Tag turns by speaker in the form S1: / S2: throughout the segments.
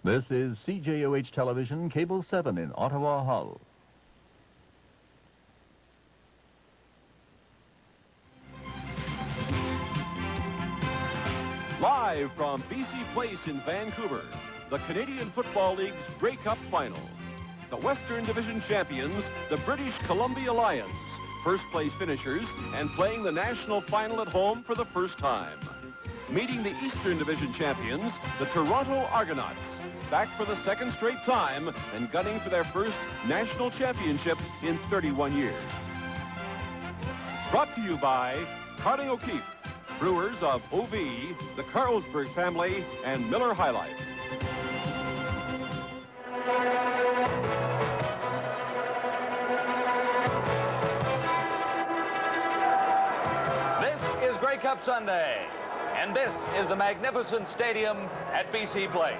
S1: This is CJOH Television, Cable 7 in Ottawa, Hull.
S2: Live from BC Place in Vancouver, the Canadian Football League's Grey Cup Final. The Western Division champions, the British Columbia Lions, first-place finishers, and playing the national final at home for the first time. Meeting the Eastern Division champions, the Toronto Argonauts, back for the second straight time and gunning for their first national championship in 31 years. Brought to you by Carling O'Keefe, brewers of OV, the Carlsberg family, and Miller High Life.
S3: This is Grey Cup Sunday, and this is the magnificent stadium at BC Place.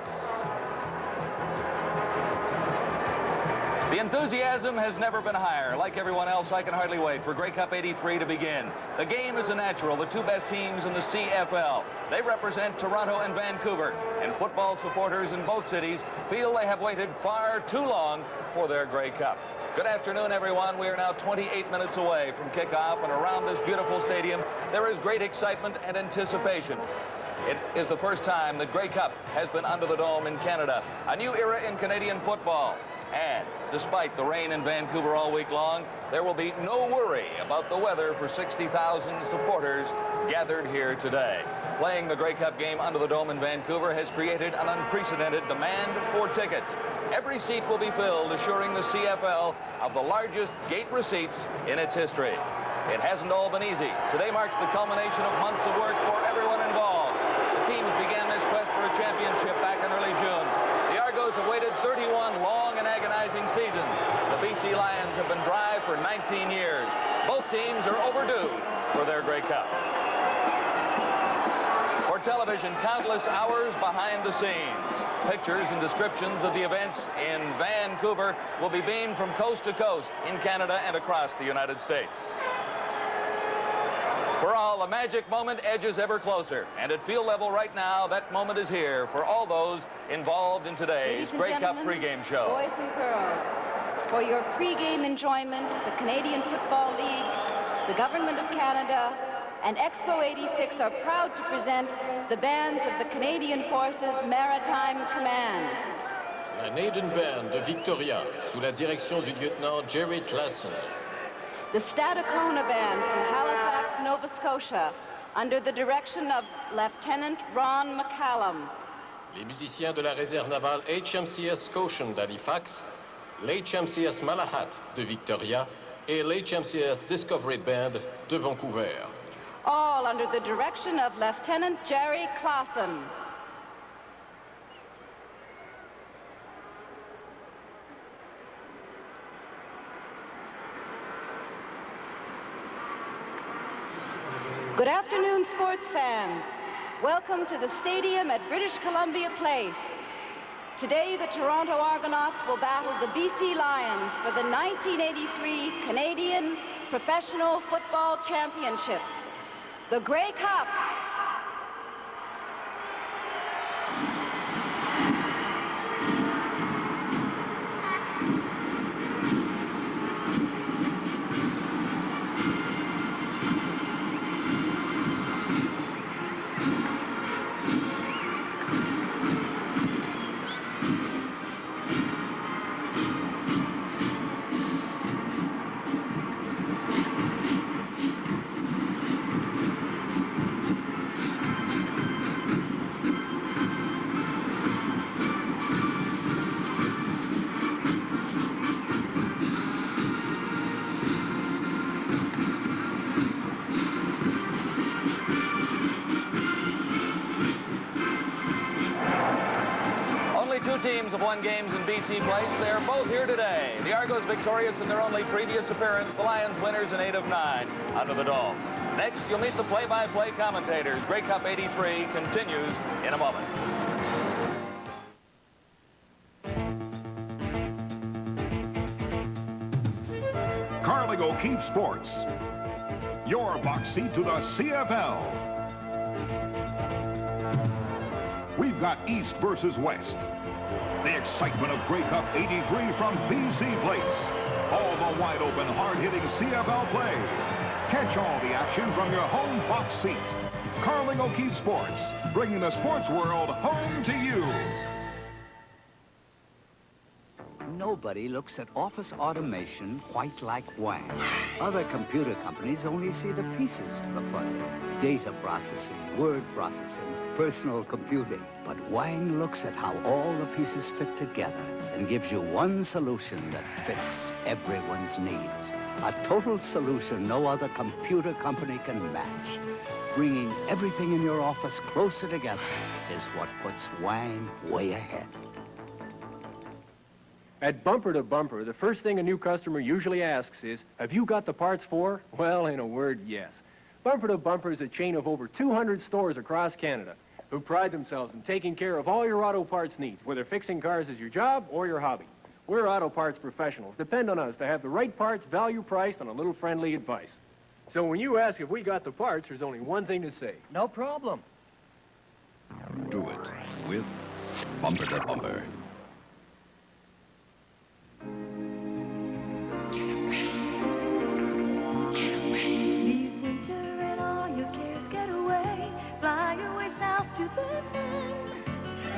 S3: The enthusiasm has never been higher. Like everyone else, I can hardly wait for Grey Cup 83 to begin. The game is a natural. The two best teams in the CFL. They represent Toronto and Vancouver, and football supporters in both cities feel they have waited far too long for their Grey Cup. Good afternoon, everyone. We are now 28 minutes away from kickoff, and around this beautiful stadium, there is great excitement and anticipation. It is the first time that Grey Cup has been under the dome in Canada. A new era in Canadian football. And despite the rain in Vancouver all week long, there will be no worry about the weather for 60,000 supporters gathered here today. Playing the Grey Cup game under the dome in Vancouver has created an unprecedented demand for tickets. Every seat will be filled, assuring the CFL of the largest gate receipts in its history. It hasn't all been easy. Today marks the culmination of months of work for everyone involved. The teams began this quest for a championship back in early June. The Argos have waited 31 long and agonizing seasons. The BC Lions have been dry for 19 years. Both teams are overdue for their Grey Cup. For television, countless hours behind the scenes. Pictures and descriptions of the events in Vancouver will be beamed from coast to coast in Canada and across the United States. For all, the magic moment edges ever closer. And at field level right now, that moment is here for all those involved in today's Grey Cup pregame show.
S4: Boys and girls, for your pregame enjoyment, the Canadian Football League, the Government of Canada, and Expo 86 are proud to present the bands of the Canadian Forces Maritime Command.
S5: La Naden Band de Victoria, sous la direction du lieutenant Jerry Classen.
S4: The Stadacona Band from Halifax, Nova Scotia, under the direction of Lieutenant Ron McCallum.
S5: Les musiciens de la réserve navale HMCS Scotian d'Halifax, l'HMCS Malahat de Victoria et l'HMCS Discovery Band de Vancouver.
S4: All under the direction of Lieutenant Jerry Classen. Good afternoon, sports fans. Welcome to the stadium at British Columbia Place. Today, the Toronto Argonauts will battle the BC Lions for the 1983 Canadian Professional Football Championship, the Grey Cup.
S3: Two teams have won games in BC Place. They are both here today. The Argos victorious in their only previous appearance. The Lions winners in 8 of 9 under the dome. Next, you'll meet the play-by-play commentators. Grey Cup 83 continues in a moment.
S6: Carling O'Keefe Sports. Your box seat to the CFL. we've got East versus West. The excitement of Grey Cup 83 from BC Place. All the wide-open, hard-hitting CFL play. Catch all the action from your home box seat. Carling O'Keefe Sports, bringing the sports world home to you.
S7: Nobody looks at office automation quite like Wang. Other computer companies only see the pieces to the puzzle. Data processing, word processing, personal computing. But Wang looks at how all the pieces fit together and gives you one solution that fits everyone's needs. A total solution no other computer company can match. Bringing everything in your office closer together is what puts Wang way ahead.
S8: At Bumper to Bumper, the first thing a new customer usually asks is, have you got the parts for? Well, in a word, yes. Bumper to Bumper is a chain of over 200 stores across Canada who pride themselves in taking care of all your auto parts needs, whether fixing cars is your job or your hobby. We're auto parts professionals. Depend on us to have the right parts, value priced, and a little friendly advice. So when you ask if we got the parts, there's only one thing to say. No problem.
S9: Do it with Bumper to Bumper.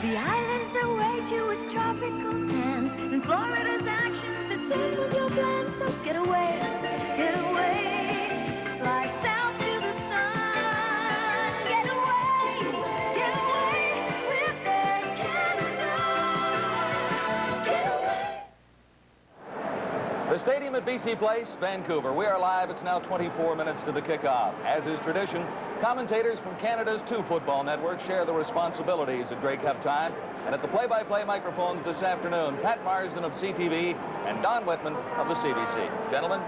S10: The islands are way to its tropical tans, and Florida's action fits in with your plans. So get away, fly south to the sun. Get away with Air Canada. Get away.
S3: The stadium at BC Place, Vancouver. We are live. It's now 24 minutes to the kickoff. As is tradition, commentators from Canada's two football networks share the responsibilities at Grey Cup time. And at the play-by-play microphones this afternoon, Pat Marsden of CTV and Don Whitman of the CBC. Gentlemen.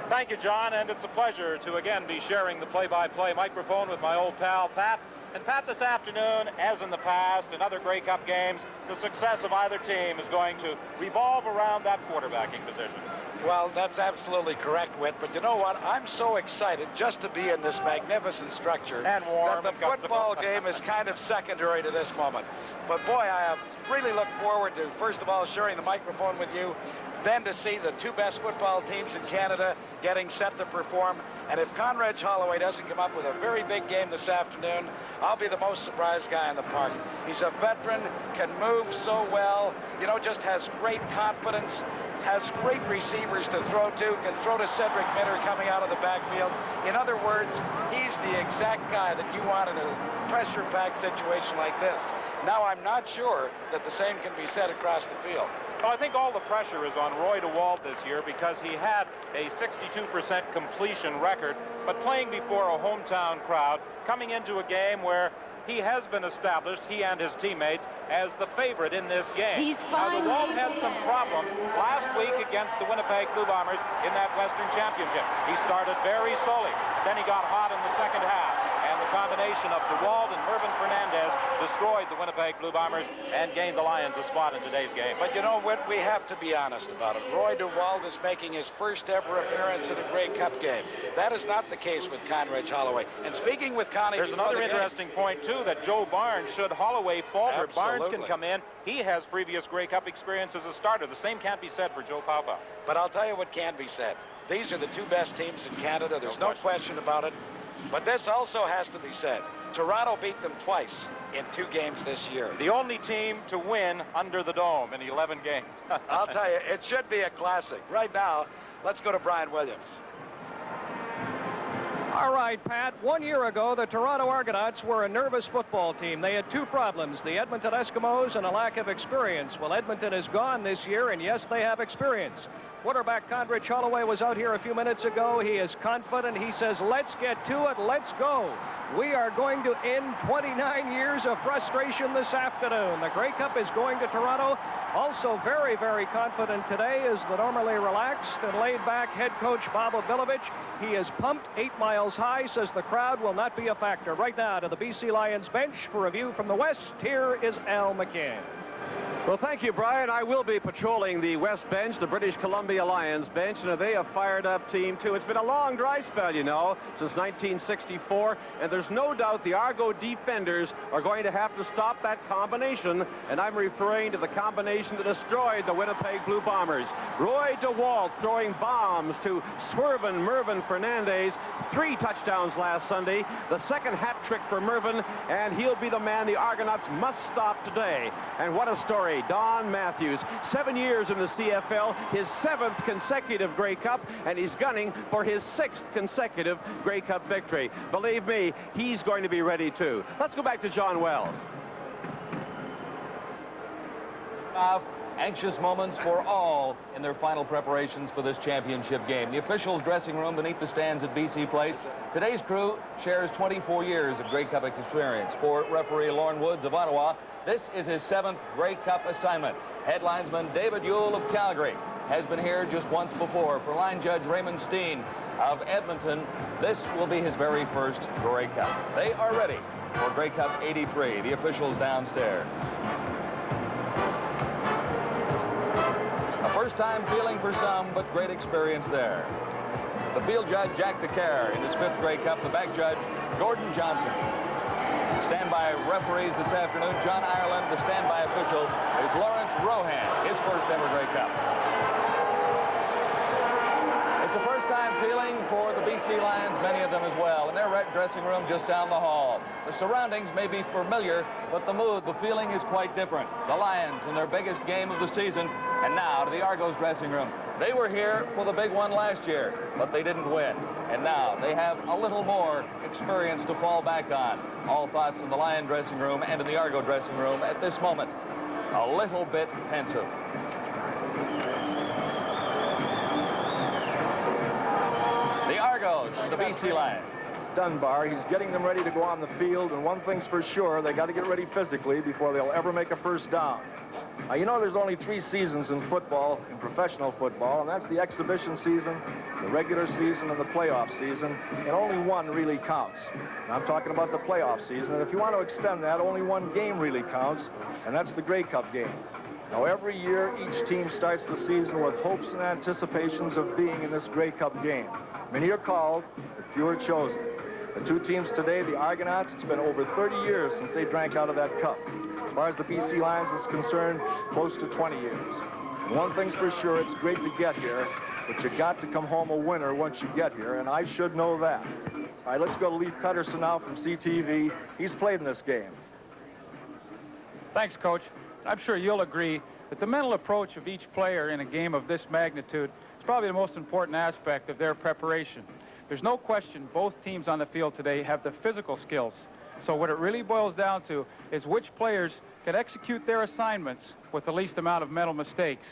S11: Thank you, John, and it's a pleasure to again be sharing the play-by-play microphone with my old pal, Pat. And Pat, this afternoon, as in the past, in other Grey Cup games, the success of either team is going to revolve around that quarterbacking position.
S12: Well, that's absolutely correct, Whit. But you know what? I'm so excited just to be in this magnificent structure
S11: and warm
S12: that the football game is kind of secondary to this moment. But boy, I have really looked forward to, first of all, sharing the microphone with you, then to see the two best football teams in Canada getting set to perform. And if Conrad Holloway doesn't come up with a very big game this afternoon, I'll be the most surprised guy in the park. He's a veteran, can move so well, you know, just has great confidence, has great receivers to throw to, can throw to Cedric Mitter coming out of the backfield. In other words, he's the exact guy that you want in a pressure-packed situation like this. Now, I'm not sure that the same can be said across the field.
S11: Well, I think all the pressure is on Roy DeWalt this year because he had a 62% completion record, but playing before a hometown crowd, coming into a game where he has been established, he and his teammates, as the favorite in this game. Now, DeWalt had some problems last week against the Winnipeg Blue Bombers in that Western Championship. He started very slowly, then he got hot in the second half, and the combination of DeWalt and Mervyn Fernandez destroyed the Winnipeg Blue Bombers and gained the Lions a spot in today's game.
S12: But you know what? We have to be honest about it. Roy DeWalt is making his first ever appearance in a Grey Cup game. That is not the case with Conrad Holloway. And speaking with Connie,
S11: there's another interesting point, too, that Joe Barnes, should Holloway falter, Barnes can come in. He has previous Grey Cup experience as a starter. The same can't be said for Joe Papa.
S12: But I'll tell you what can be said. These are the two best teams in Canada. There's no question about it. But this also has to be said. Toronto beat them twice in 2 games this year.
S11: The only team to win under the dome in 11 games.
S12: I'll tell you, it should be a classic. Right now, let's go to Brian Williams.
S13: All right, Pat. 1 year ago, the Toronto Argonauts were a nervous football team. They had 2 problems, the Edmonton Eskimos and a lack of experience. Well, Edmonton is gone this year, and yes, they have experience. Quarterback Conrad Holloway was out here a few minutes ago. He is confident. He says, let's get to it. Let's go. We are going to end 29 years of frustration this afternoon. The Grey Cup is going to Toronto. Also very, very confident today is the normally relaxed and laid-back head coach Bob Obilovich. He is pumped 8 miles high, says the crowd will not be a factor. Right now to the BC Lions bench for a view from the west, here is Al McCann.
S2: Well, thank you, Brian. I will be patrolling the West bench, the British Columbia Lions bench, and they a fired-up team, too. It's been a long dry spell, you know, since 1964, and there's no doubt the Argo defenders are going to have to stop that combination, and I'm referring to the combination that destroyed the Winnipeg Blue Bombers. Roy DeWalt throwing bombs to Swervin Mervyn Fernandez. 3 touchdowns last Sunday. The second hat trick for Mervyn, and he'll be the man the Argonauts must stop today. And what a story. Don Matthews, 7 years in the CFL, his 7th consecutive Grey Cup, and he's gunning for his 6th consecutive Grey Cup victory. Believe me, he's going to be ready too. Let's go back to John Wells.
S3: Anxious moments for all in their final preparations for this championship game. The officials' dressing room beneath the stands at BC Place. Today's crew shares 24 years of Grey Cup experience. For referee Lorne Woods of Ottawa, this is his 7th Grey Cup assignment. Headlinesman David Yule of Calgary has been here just once before. For line judge Raymond Steen of Edmonton, this will be his very first Grey Cup. They are ready for Grey Cup 83. The officials downstairs. A first-time feeling for some, but great experience there. The field judge, Jack DeCare, in his 5th Grey Cup. The back judge, Gordon Johnson. Standby referees this afternoon, John Ireland. The standby official is Lawrence Rohan, his first ever Grey Cup. It's a first-time feeling for the BC Lions, many of them as well, in their dressing room just down the hall. The surroundings may be familiar, but the mood, the feeling is quite different. The Lions in their biggest game of the season, and now to the Argos dressing room. They were here for the big one last year, but they didn't win. And now they have a little more experience to fall back on. All thoughts in the Lion dressing room and in the Argo dressing room at this moment, a little bit pensive. The Argos, the BC Lions.
S14: Dunbar, he's getting them ready to go on the field, and one thing's for sure, they got to get ready physically before they'll ever make a first down. Now, you know there's only 3 seasons in football, in professional football, and that's the exhibition season, the regular season, and the playoff season, and only one really counts. Now, I'm talking about the playoff season, and if you want to extend that, only one game really counts, and that's the Grey Cup game. Now, every year, each team starts the season with hopes and anticipations of being in this Grey Cup game. Many are called, but few are chosen. The 2 teams today, the Argonauts, it's been over 30 years since they drank out of that cup. As far as the BC Lions is concerned, close to 20 years. And one thing's for sure, it's great to get here, but you got to come home a winner once you get here, and I should know that. All right, let's go to Leif Pettersson now from CTV. He's played in this game.
S15: Thanks, Coach. I'm sure you'll agree that the mental approach of each player in a game of this magnitude is probably the most important aspect of their preparation. There's no question both teams on the field today have the physical skills. So what it really boils down to is which players can execute their assignments with the least amount of mental mistakes.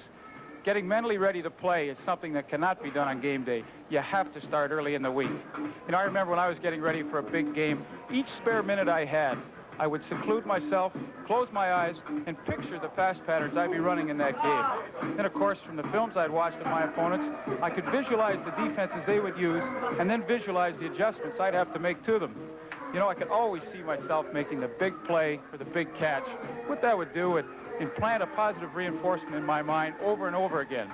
S15: Getting mentally ready to play is something that cannot be done on game day. You have to start early in the week. You know, I remember when I was getting ready for a big game, each spare minute I had, I would seclude myself, close my eyes, and picture the pass patterns I'd be running in that game. And of course, from the films I'd watched of my opponents, I could visualize the defenses they would use and then visualize the adjustments I'd have to make to them. You know, I could always see myself making the big play or the big catch. What that would do would implant a positive reinforcement in my mind over and over again.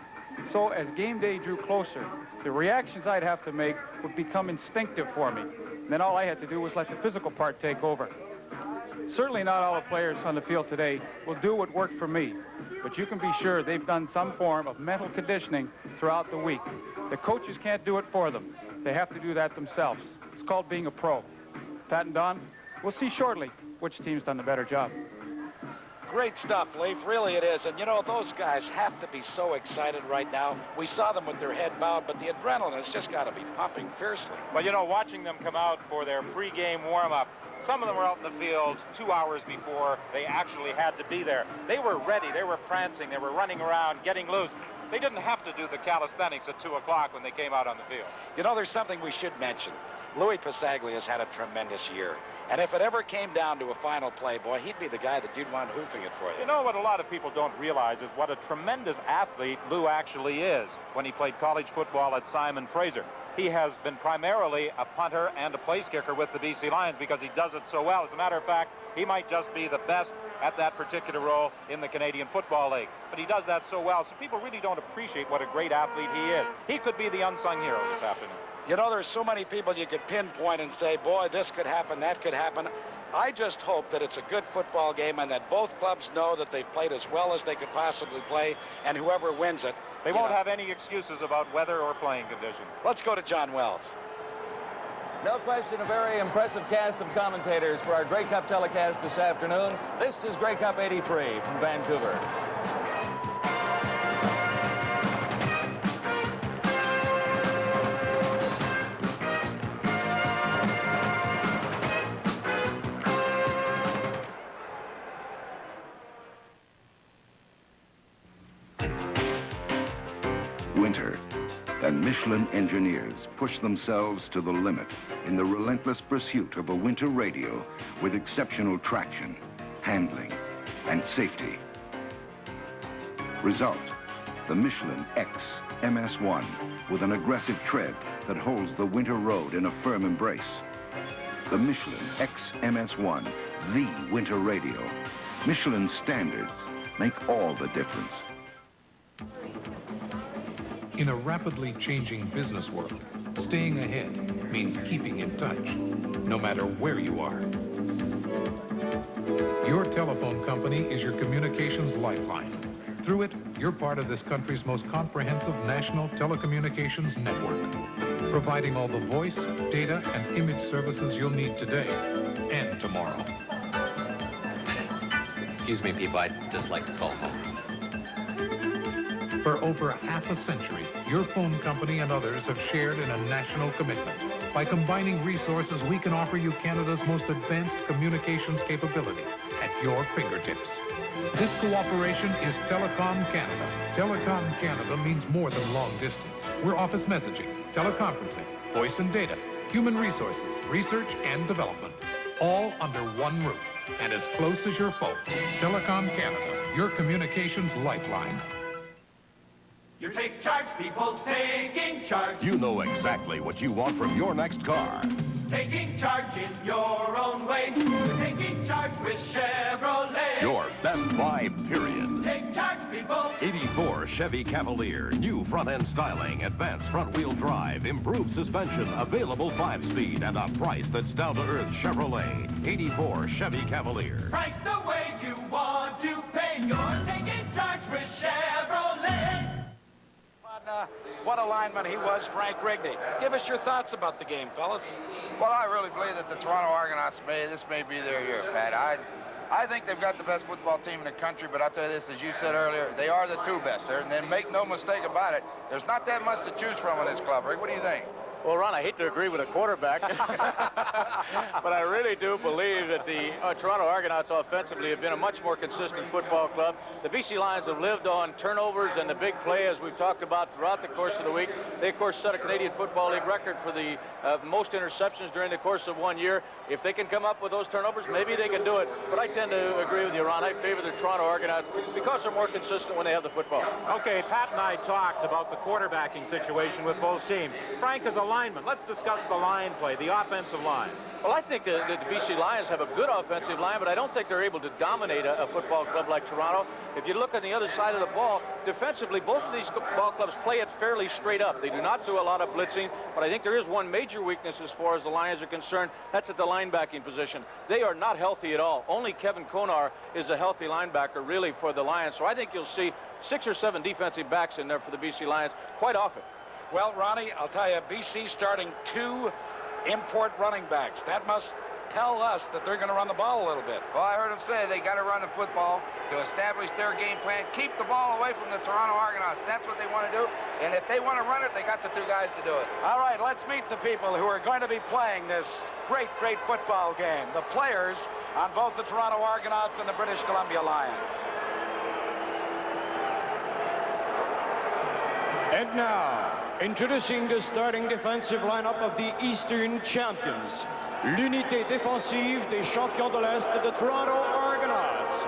S15: So as game day drew closer, the reactions I'd have to make would become instinctive for me. And then all I had to do was let the physical part take over. Certainly not all the players on the field today will do what worked for me, but you can be sure they've done some form of mental conditioning throughout the week. The coaches can't do it for them. They have to do that themselves. It's called being a pro. Pat and Don, we'll see shortly which team's done the better job.
S12: Great stuff, Leif. Really it is. And, you know, those guys have to be so excited right now. We saw them with their head bowed, but the adrenaline has just got to be pumping fiercely.
S11: Well, you know, watching them come out for their pregame warm-up, some of them were out in the field 2 hours before they actually had to be there. They were ready. They were prancing. They were running around, getting loose. They didn't have to do the calisthenics at 2 o'clock when they came out on the field.
S12: You know, there's something we should mention. Louis Pasaglia has had a tremendous year. And if it ever came down to a final play, boy, he'd be the guy that you'd want hoofing it for you.
S11: You know what a lot of people don't realize is what a tremendous athlete Lou actually is when he played college football at Simon Fraser. he has been primarily a punter and a place kicker with the BC Lions because he does it so well. As a matter of fact, he might just be the best at that particular role in the Canadian Football League. But he does that so well, so people really don't appreciate what a great athlete he is. He could be the unsung hero this afternoon.
S12: You know, there's so many people you could pinpoint and say, boy, this could happen, that could happen. I just hope that it's a good football game and that both clubs know that they've played as well as they could possibly play, and whoever wins it...
S11: They won't have any excuses about weather or playing conditions.
S12: Let's go to John Wells.
S3: No question, a very impressive cast of commentators for our Grey Cup telecast this afternoon. This is Grey Cup 83 from Vancouver.
S16: Winter, and Michelin engineers push themselves to the limit in the relentless pursuit of a winter radio with exceptional traction, handling, and safety. Result, the Michelin X MS1 with an aggressive tread that holds the winter road in a firm embrace. The Michelin X MS1, the winter radio. Michelin standards make all the difference.
S17: In a rapidly changing business world, staying ahead means keeping in touch, no matter where you are. Your telephone company is your communications lifeline. Through it, you're part of this country's most comprehensive national telecommunications network, providing all the voice, data, and image services you'll need today and tomorrow.
S18: Excuse me, people, I'd just like to call home.
S17: For over half a century, your phone company and others have shared in a national commitment. By combining resources, we can offer you Canada's most advanced communications capability at your fingertips. This cooperation is Telecom Canada. Telecom Canada means more than long distance. We're office messaging, teleconferencing, voice and data, human resources, research and development, all under one roof and as close as your phone. Telecom Canada, your communications lifeline.
S19: You take charge, people, taking charge.
S6: You know exactly what you want from your next car.
S19: Taking charge in your own way. Taking charge with Chevrolet.
S6: Your best buy, period.
S19: Take charge, people.
S2: 84 Chevy Cavalier. New front-end styling, advanced front-wheel drive, improved suspension, available 5-speed, and a price that's down-to-earth Chevrolet. 84 Chevy Cavalier.
S19: Price the way you want to pay. You're taking charge with Chevrolet.
S12: What a lineman he was, Frank Rigney. Give us your thoughts about the game, fellas.
S20: Well, I really believe that the Toronto Argonauts this may be their year, Pat. I think they've got the best football team in the country, but I'll tell you this, as you said earlier, they are the two best. And then make no mistake about it, there's not that much to choose from in this club. Rick, what do you think?
S13: Well, Ron, I hate to agree with a quarterback, but I really do believe that the Toronto Argonauts offensively have been a much more consistent football club. The BC Lions have lived on turnovers and the big play, as we've talked about throughout the course of the week. They, of course, set a Canadian Football League record for the most interceptions during the course of 1 year. If they can come up with those turnovers, maybe they can do it. But I tend to agree with you, Ron. I favor the Toronto Argonauts because they're more consistent when they have the football.
S11: Okay, Pat and I talked about the quarterbacking situation with both teams. Frank is a lineman. Let's discuss the line play, the offensive line.
S13: Well, I think the BC Lions have a good offensive line, but I don't think they're able to dominate a football club like Toronto. If you look on the other side of the ball, defensively, both of these ball clubs play it fairly straight up. They do not do a lot of blitzing, but I think there is one major weakness as far as the Lions are concerned. That's at the linebacking position. They are not healthy at all. Only Kevin Konar is a healthy linebacker, really, for the Lions. So I think you'll see 6 or 7 defensive backs in there for the BC Lions quite often.
S12: Well, Ronnie, I'll tell you, BC starting 2 import running backs. That must tell us that they're going to run the ball a little bit.
S20: Well, I heard them say they got to run the football to establish their game plan, keep the ball away from the Toronto Argonauts. That's what they want to do. And if they want to run it, they got the 2 guys to do it.
S12: All right, let's meet the people who are going to be playing this great, great football game. The players on both the Toronto Argonauts and the British Columbia Lions.
S21: And now, introducing the starting defensive lineup of the Eastern champions. L'unité défensive des champions de l'Est de Toronto Argonauts.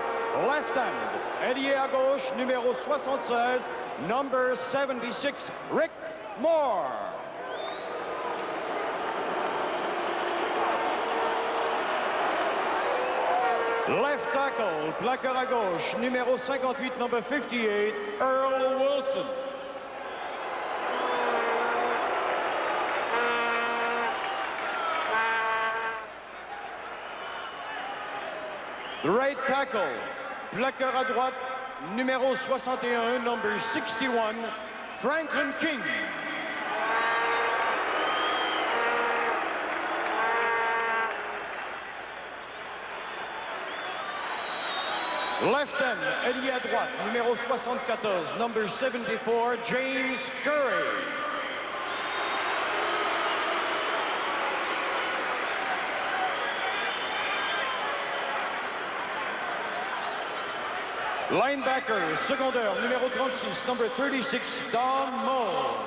S21: Left hand, ailier à gauche, numéro 76, number 76, Rick Moore. Left tackle, plaqueur à gauche, numéro 58, number 58, Earl Wilson. Right tackle, plaqueur à droite, numéro 61, number 61, Franklin King. Left end, ailier à droite, numéro 74, number 74, James Curry. Linebacker, secondaire, numéro 36, number 36, Don Moe.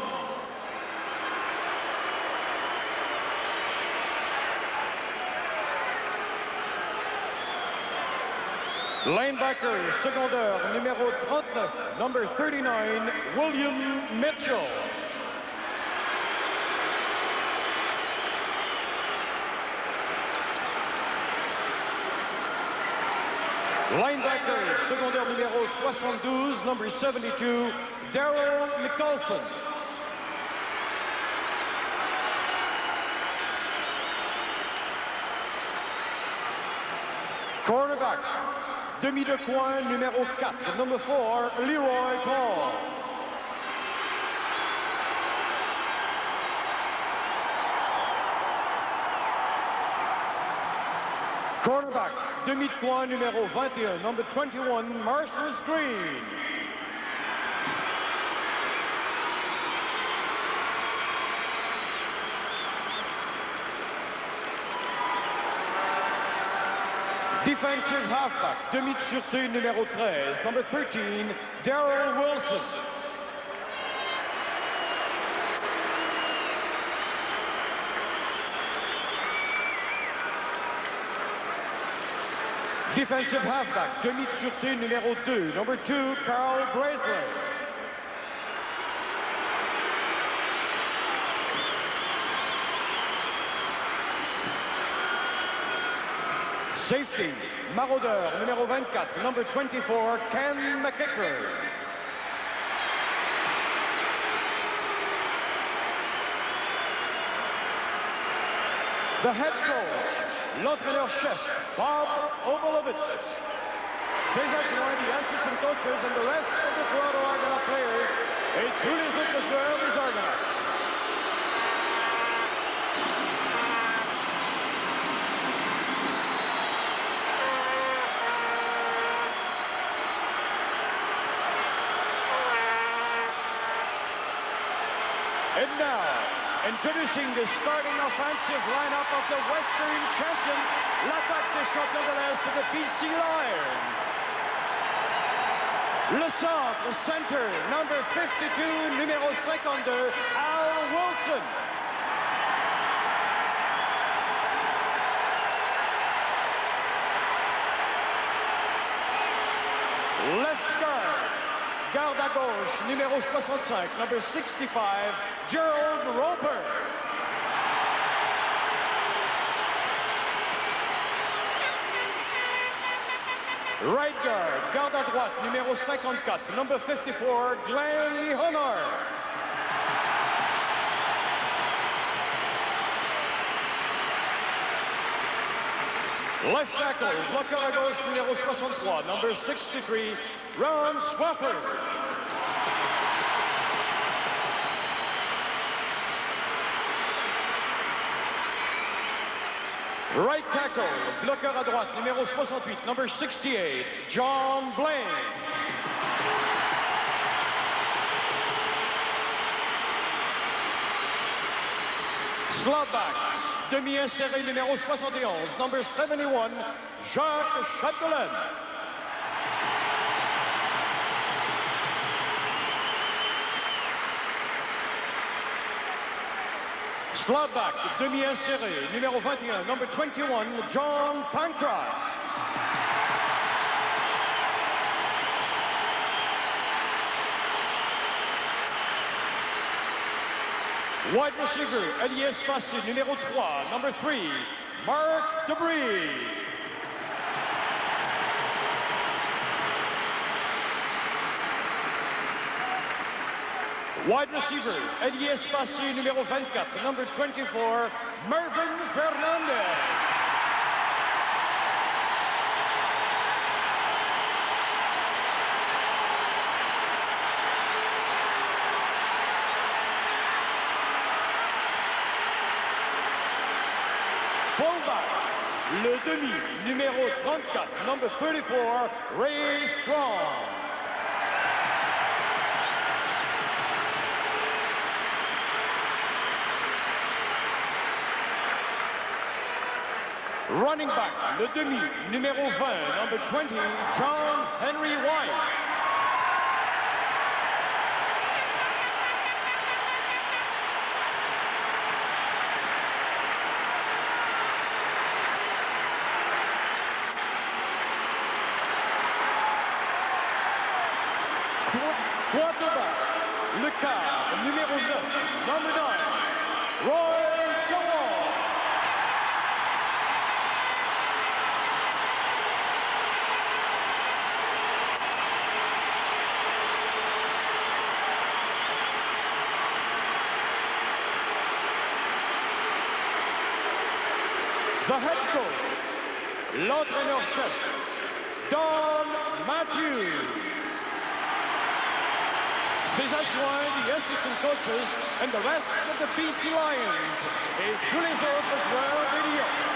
S21: Linebacker, secondaire, numéro 39, number 39, William Mitchell. Linebacker, secondaire numéro 72, number 72, Daryl Nicholson. Cornerback, demi de coin, numéro 4, number 4, Leroy Paul. Cornerback, demi de coin, numéro 21, number 21, Marcus Green. Defensive halfback, demi de sûreté, numéro 13, number 13, Daryl Wilson. Defensive halfback, demi de sûreté, numéro 2, number 2, Carl Bracelet. Safety, maraudeur, numéro 24, number 24, Ken McKicker. The head coach, l'entraîneur-chef, Bob Obolovich. Ses adjoints, the assistant coaches, and the rest of the Toronto Argonaut players, et tous les autres joueurs des Argonauts. And now, introducing the starting offensive lineup of the Western champions, l'attaque des champions de l'Est de BC Lions. Le centre, center, number 52, numéro 52, Al Wilson. Left guard, garde à gauche, numéro 65, number 65, Gerald Roper. Right guard, garde à droite, numéro 54, number 54, Glenn Leonard. Left tackle, bloqueur à gauche, numéro 63, number 63, Ron SWAFFORD. Right tackle, bloqueur à droite, numéro 68, number 68, John BLAIN. Slot back, demi-inséré, numéro 71, number 71, Jacques Chapdelaine. Slot back, demi-inséré, numéro 21, number 21, John PANKRATZ. Wide receiver, ailier espacé, numéro 3, number 3, Mark Debris. Wide receiver, ailier espacé numéro 24, number 24, Marvin Fernandez. Fullback, le demi, numéro 34, number 34, Ray Strong. Running back, le demi, numéro 20, number 20, John Henry White. Quarterback, le quart, numéro 9, number 9, Roy DeWalt. The head coach, l'entraîneur-chef, Don Matthews. Ses adjoints, the assistant coaches, and the rest of the BC Lions, et tous les autres joueurs des Lions.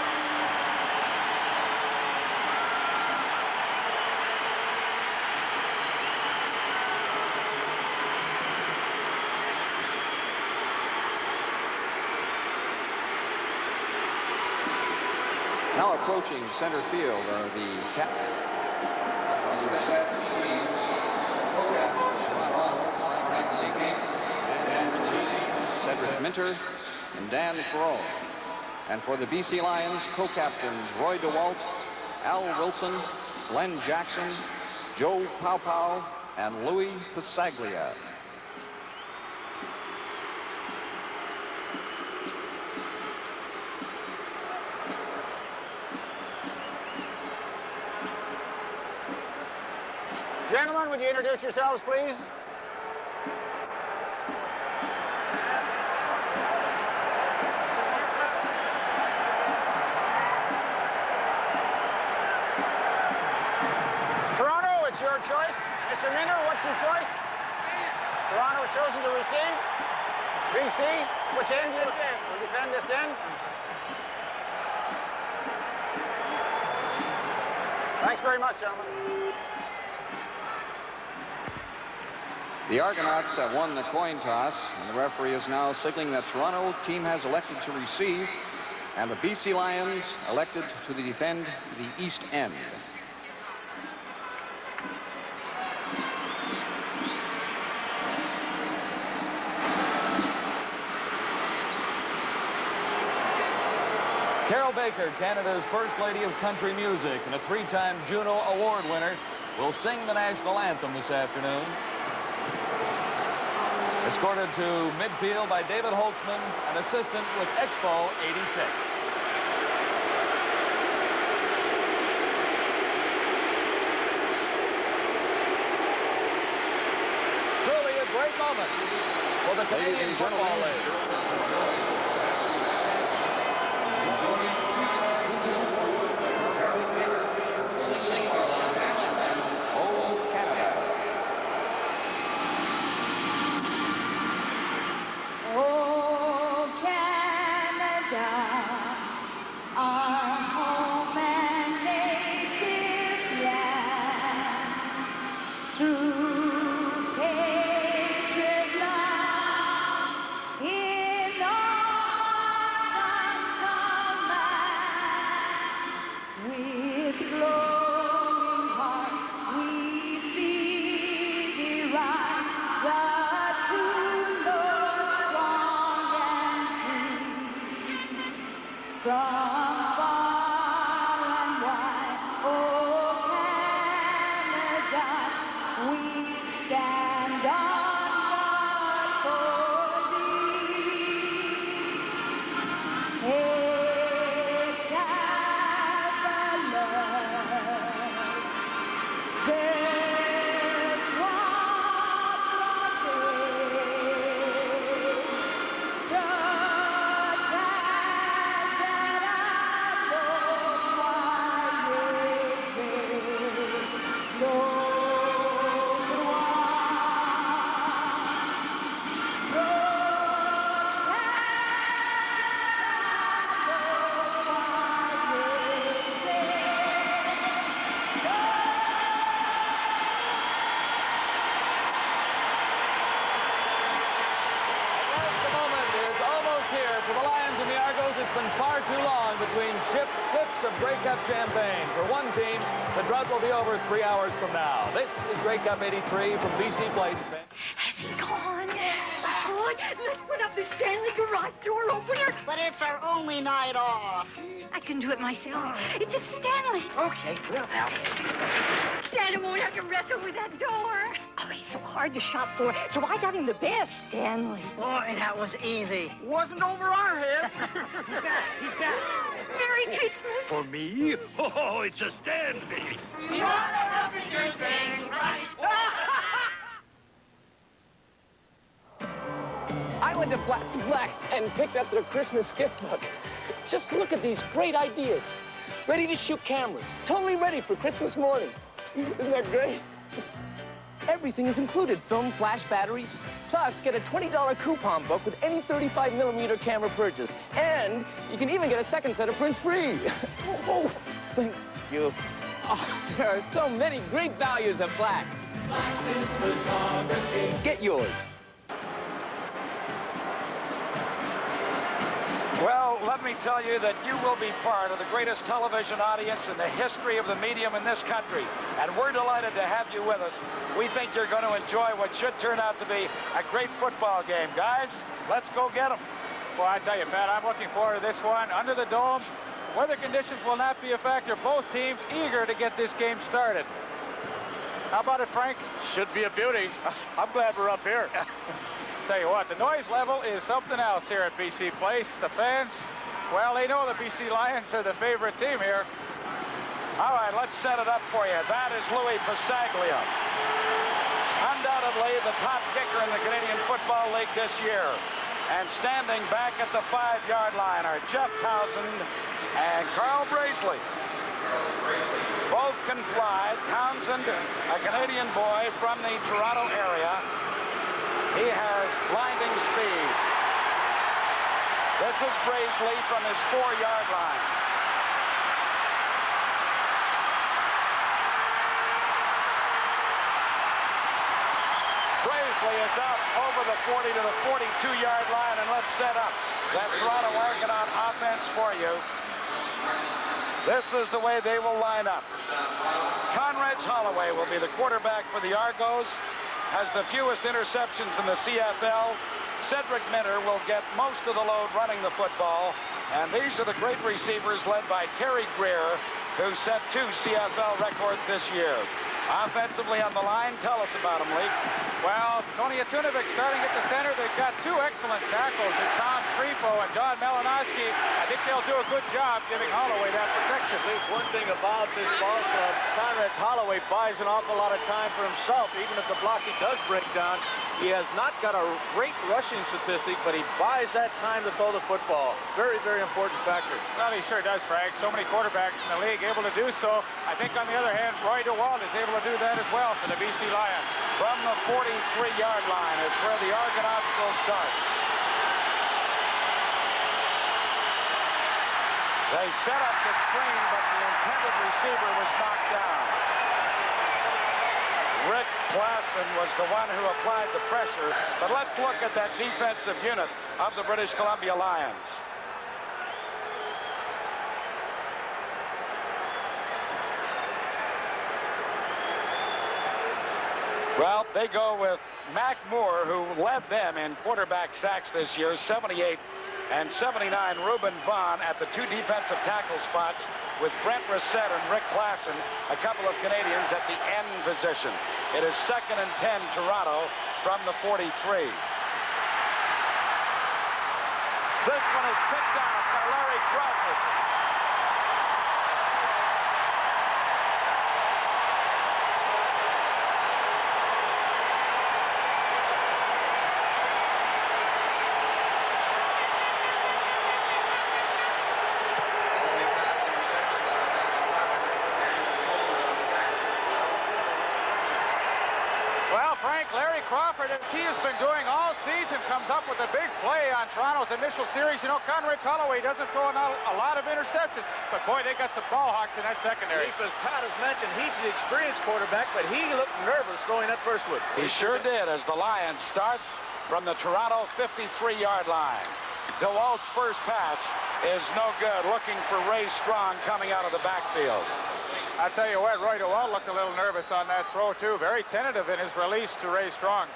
S3: Now approaching center field are the captains. Cedric Minter and Dan Crow. And for the BC Lions, co-captains Roy DeWalt, Al Wilson, Glenn Jackson, Joe Pow and Louis Pasaglia.
S1: Gentlemen, would you introduce yourselves, please? Toronto, it's your choice. Mr. Minter, what's your choice? Toronto has chosen to receive. BC, which end will defend this end? Thanks very much, gentlemen.
S3: The Argonauts have won the coin toss, and the referee is now signaling that Toronto team has elected to receive, and the BC Lions elected to defend the east end. Carol Baker, Canada's First Lady of Country Music and a three-time Juno Award winner, will sing the national anthem this afternoon. Escorted to midfield by David Holtzman, an assistant with Expo 86. Truly a great moment for the Canadian Football League.
S10: In all
S3: sips of Grey Cup champagne. For one team, the drought will be over 3 hours from now. This is Grey Cup 83 from BC Place.
S10: Has he gone? Oh, let's put up the Stanley garage door opener.
S1: But it's our only night off.
S10: I can do it myself. It's a Stanley.
S1: Okay, we'll help.
S10: Santa won't have to wrestle with that door. Oh, he's so hard to shop for, so I got him the best, Stanley.
S1: Boy, that was easy. Wasn't over our heads.
S10: He's back. He's back. Merry Christmas.
S5: For me? Oh, it's a Stanley.
S22: I went to Black's and picked up their Christmas gift book. Just look at these great ideas. Ready to shoot cameras. Totally ready for Christmas morning. Isn't that great? Everything is included. Film, flash, batteries. Plus, get a $20 coupon book with any 35mm camera purchase. And you can even get a second set of prints free. Oh, thank you. Oh, there are so many great values at Black's. Black's photography. Get yours.
S12: Well, let me tell you that you will be part of the greatest television audience in the history of the medium in this country. And we're delighted to have you with us. We think you're going to enjoy what should turn out to be a great football game. Guys, let's go get them.
S11: Well, I tell you, Pat, I'm looking forward to this one. Under the dome, weather conditions will not be a factor. Both teams eager to get this game started. How about it, Frank?
S5: Should be a beauty. I'm glad we're up here.
S11: Tell you what, the noise level is something else here at BC Place. The fans, well, they know the BC Lions are the favorite team here.
S12: All right, let's set it up for you. That is Louis Pasaglia. Undoubtedly the top kicker in the Canadian Football League this year. And standing back at the 5-yard line are Jeff Townsend and Carl Braisley. Both can fly. Townsend, a Canadian boy from the Toronto area. He has blinding speed. This is Braisley from his 4-yard line. Braisley is out over the 40 to the 42-yard line, and let's set up that Toronto Argonaut offense for you. This is the way they will line up. Conrad Holloway will be the quarterback for the Argos. Has the fewest interceptions in the CFL. Cedric Minter will get most of the load running the football. And these are the great receivers led by Terry Greer, who set 2 CFL records this year. Offensively on the line, tell us about them, Lee.
S11: Well, Tony Atunovic starting at the center. They've got 2 excellent tackles in Tom Trefo and John Malinowski. I think they'll do a good job giving Holloway that protection.
S5: One thing about this ball club, Conrad Holloway buys an awful lot of time for himself. Even if the blocking does break down, he has not got a great rushing statistic, but he buys that time to throw the football. Very, very important factor.
S11: Well, he sure does, Frank. So many quarterbacks in the league able to do so. I think, on the other hand, Roy DeWalt is able to do that as well for the BC Lions.
S12: From the 43-yard line is where the Argonauts will start. They set up the screen, but the intended receiver was knocked down. Rick Klassen was the one who applied the pressure, but let's look at that defensive unit of the British Columbia Lions. Well, they go with Mac Moore, who led them in quarterback sacks this year, 78 and 79. Reuben Vaughn at the 2 defensive tackle spots with Brent Reset and Rick Klassen, a couple of Canadians at the end position. It is 2nd and 10, Toronto from the 43. This one is picked off by Larry Crawford.
S11: Larry Crawford, as he has been doing all season, comes up with a big play on Toronto's initial series. You know, Conrad Holloway doesn't throw a lot of interceptions, but boy, they got some ball hawks in that secondary.
S5: As Pat has mentioned, he's the experienced quarterback, but he looked nervous throwing that first one.
S12: He sure did, as the Lions start from the Toronto 53-yard line. DeWalt's first pass is no good. Looking for Ray Strong coming out of the backfield.
S11: I'll tell you what, Roy DeWalt looked a little nervous on that throw, too. Very tentative in his release to Ray Strong.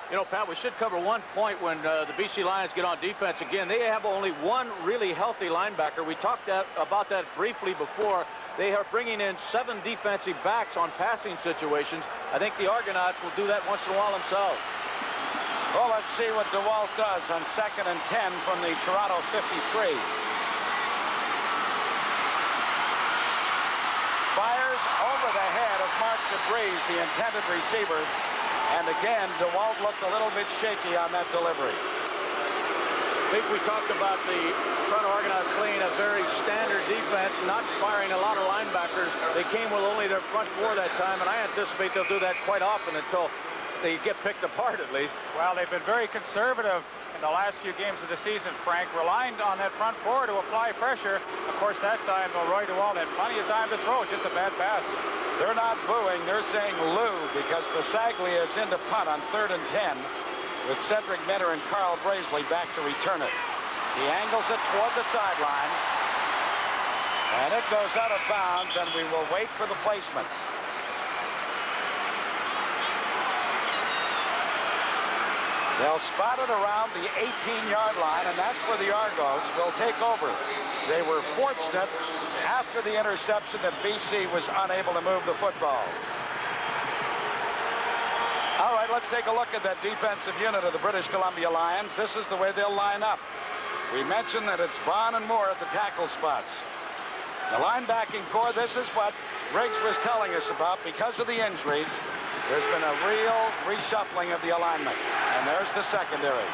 S5: You know, Pat, we should cover one point when the BC Lions get on defense again. They have only one really healthy linebacker. We talked about that briefly before. They are bringing in 7 defensive backs on passing situations. I think the Argonauts will do that once in a while themselves.
S12: Well, let's see what DeWalt does on 2nd and 10 from the Toronto 53. Fires over the head of Mark DeBreeze, the intended receiver. And again, DeWalt looked a little bit shaky on that delivery.
S5: I think we talked about the Toronto Argonauts playing a very standard defense, not firing a lot of linebackers. They came with only their front 4 that time, and I anticipate they'll do that quite often until they get picked apart, at least.
S11: Well, they've been very conservative in the last few games of the season, Frank, relying on that front 4 to apply pressure. Of course, that time, Roy DeWalt had plenty of time to throw, just a bad pass.
S12: They're not booing, they're saying Lou, because Bisaglia is into punt on 3rd and 10 with Cedric Minter and Carl Brazeley back to return it. He angles it toward the sideline, and it goes out of bounds, and we will wait for the placement. They'll spot it around the 18-yard line, and that's where the Argos will take over. They were fortunate after the interception that BC was unable to move the football. All right, let's take a look at that defensive unit of the British Columbia Lions. This is the way they'll line up. We mentioned that it's Vaughn and Moore at the tackle spots. The linebacking core, this is what Riggs was telling us about. Because of the injuries, there's been a real reshuffling of the alignment. And there's the secondary.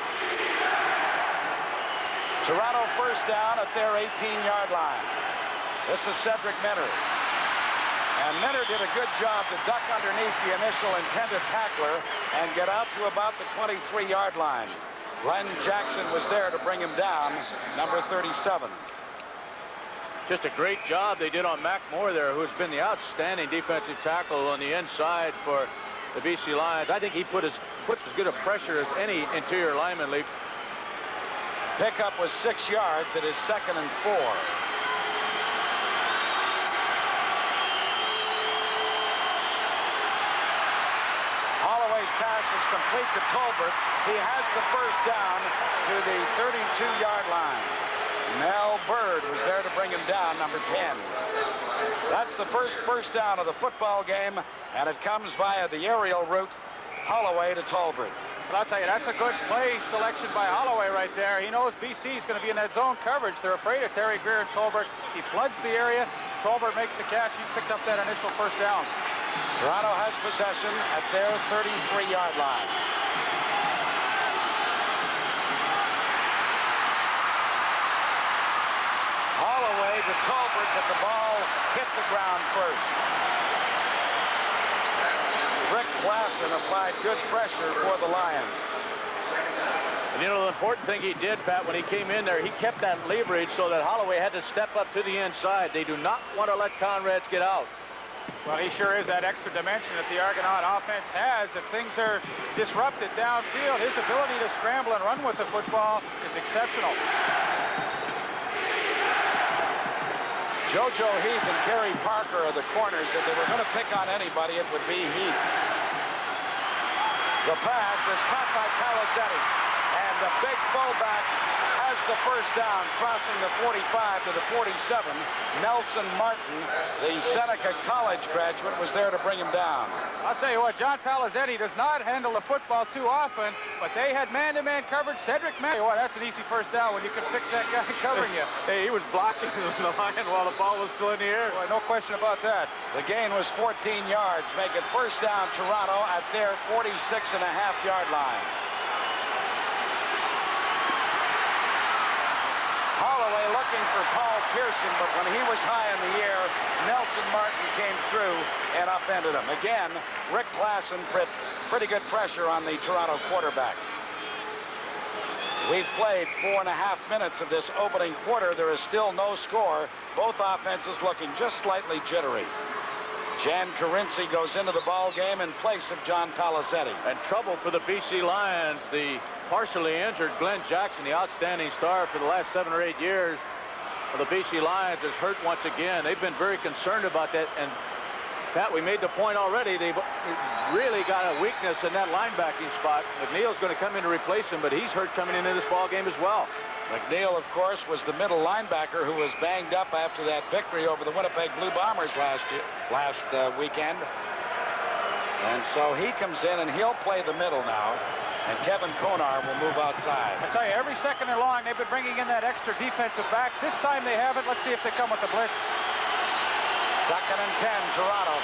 S12: Toronto first down at their 18-yard line. This is Cedric Minter. And Minter did a good job to duck underneath the initial intended tackler and get out to about the 23-yard line. Glenn Jackson was there to bring him down, number 37.
S5: Just a great job they did on Mac Moore there, who's been the outstanding defensive tackle on the inside for the BC Lions. I think he put as good a pressure as any interior lineman, Leaf.
S12: Pickup was 6 yards. It is 2nd and 4. Holloway's pass is complete to Tolbert. He has the first down to the 32-yard line. Mel Bird was there to bring him down, number 10. That's the first down of the football game, and it comes via the aerial route, Holloway to Tolbert.
S11: But I'll tell you, that's a good play selection by Holloway right there. He knows BC is going to be in that zone coverage. They're afraid of Terry Greer and Tolbert. He floods the area. Tolbert makes the catch. He picked up that initial first down.
S12: Toronto has possession at their 33-yard line. Holloway to Tolbert, but the ball hit the ground first. Rick Klassen applied good pressure for the Lions.
S5: And you know, the important thing he did, Pat, when he came in there, he kept that leverage so that Holloway had to step up to the inside. They do not want to let Conrads get out.
S11: Well, he sure is that extra dimension that the Argonaut offense has. If things are disrupted downfield, his ability to scramble and run with the football is exceptional.
S12: JoJo Heath and Kerry Parker are the corners. If they were going to pick on anybody, it would be Heath. The pass is caught by Palazetti, and the big fullback has the first down, crossing the 45 to the 47. Nelson Martin, the Seneca College graduate, was there to bring him down.
S11: I'll tell you what, John Palazetti does not handle the football too often, but they had man-to-man coverage. Cedric Minter, that's an easy first down when you can pick that guy covering you.
S5: Hey, he was blocking the line while the ball was still in the air.
S11: Boy, no question about that.
S12: The gain was 14 yards, make it first down Toronto at their 46.5-yard line. Holloway looking for Paul Pearson, but when he was high in the air, Nelson Martin came through and upended him. Again, Rick Klassen put pretty good pressure on the Toronto quarterback. We've played 4.5 minutes of this opening quarter. There is still no score. Both offenses looking just slightly jittery. Jan Carinci goes into the ball game in place of John Palazetti.
S5: And trouble for the BC Lions. The partially injured Glenn Jackson, the outstanding star for the last 7 or 8 years of the BC Lions, is hurt once again. They've been very concerned about that. And Pat, we made the point already. They've really got a weakness in that linebacking spot. McNeil's going to come in to replace him, but he's hurt coming into this ball game as well.
S12: McNeil, of course, was the middle linebacker who was banged up after that victory over the Winnipeg Blue Bombers last weekend. And so he comes in, and he'll play the middle now. And Kevin Konar will move outside.
S15: I tell you, every second they're long, they've been bringing in that extra defensive back. This time they haven't. Let's see if they come with the blitz.
S12: 2nd and 10, Toronto.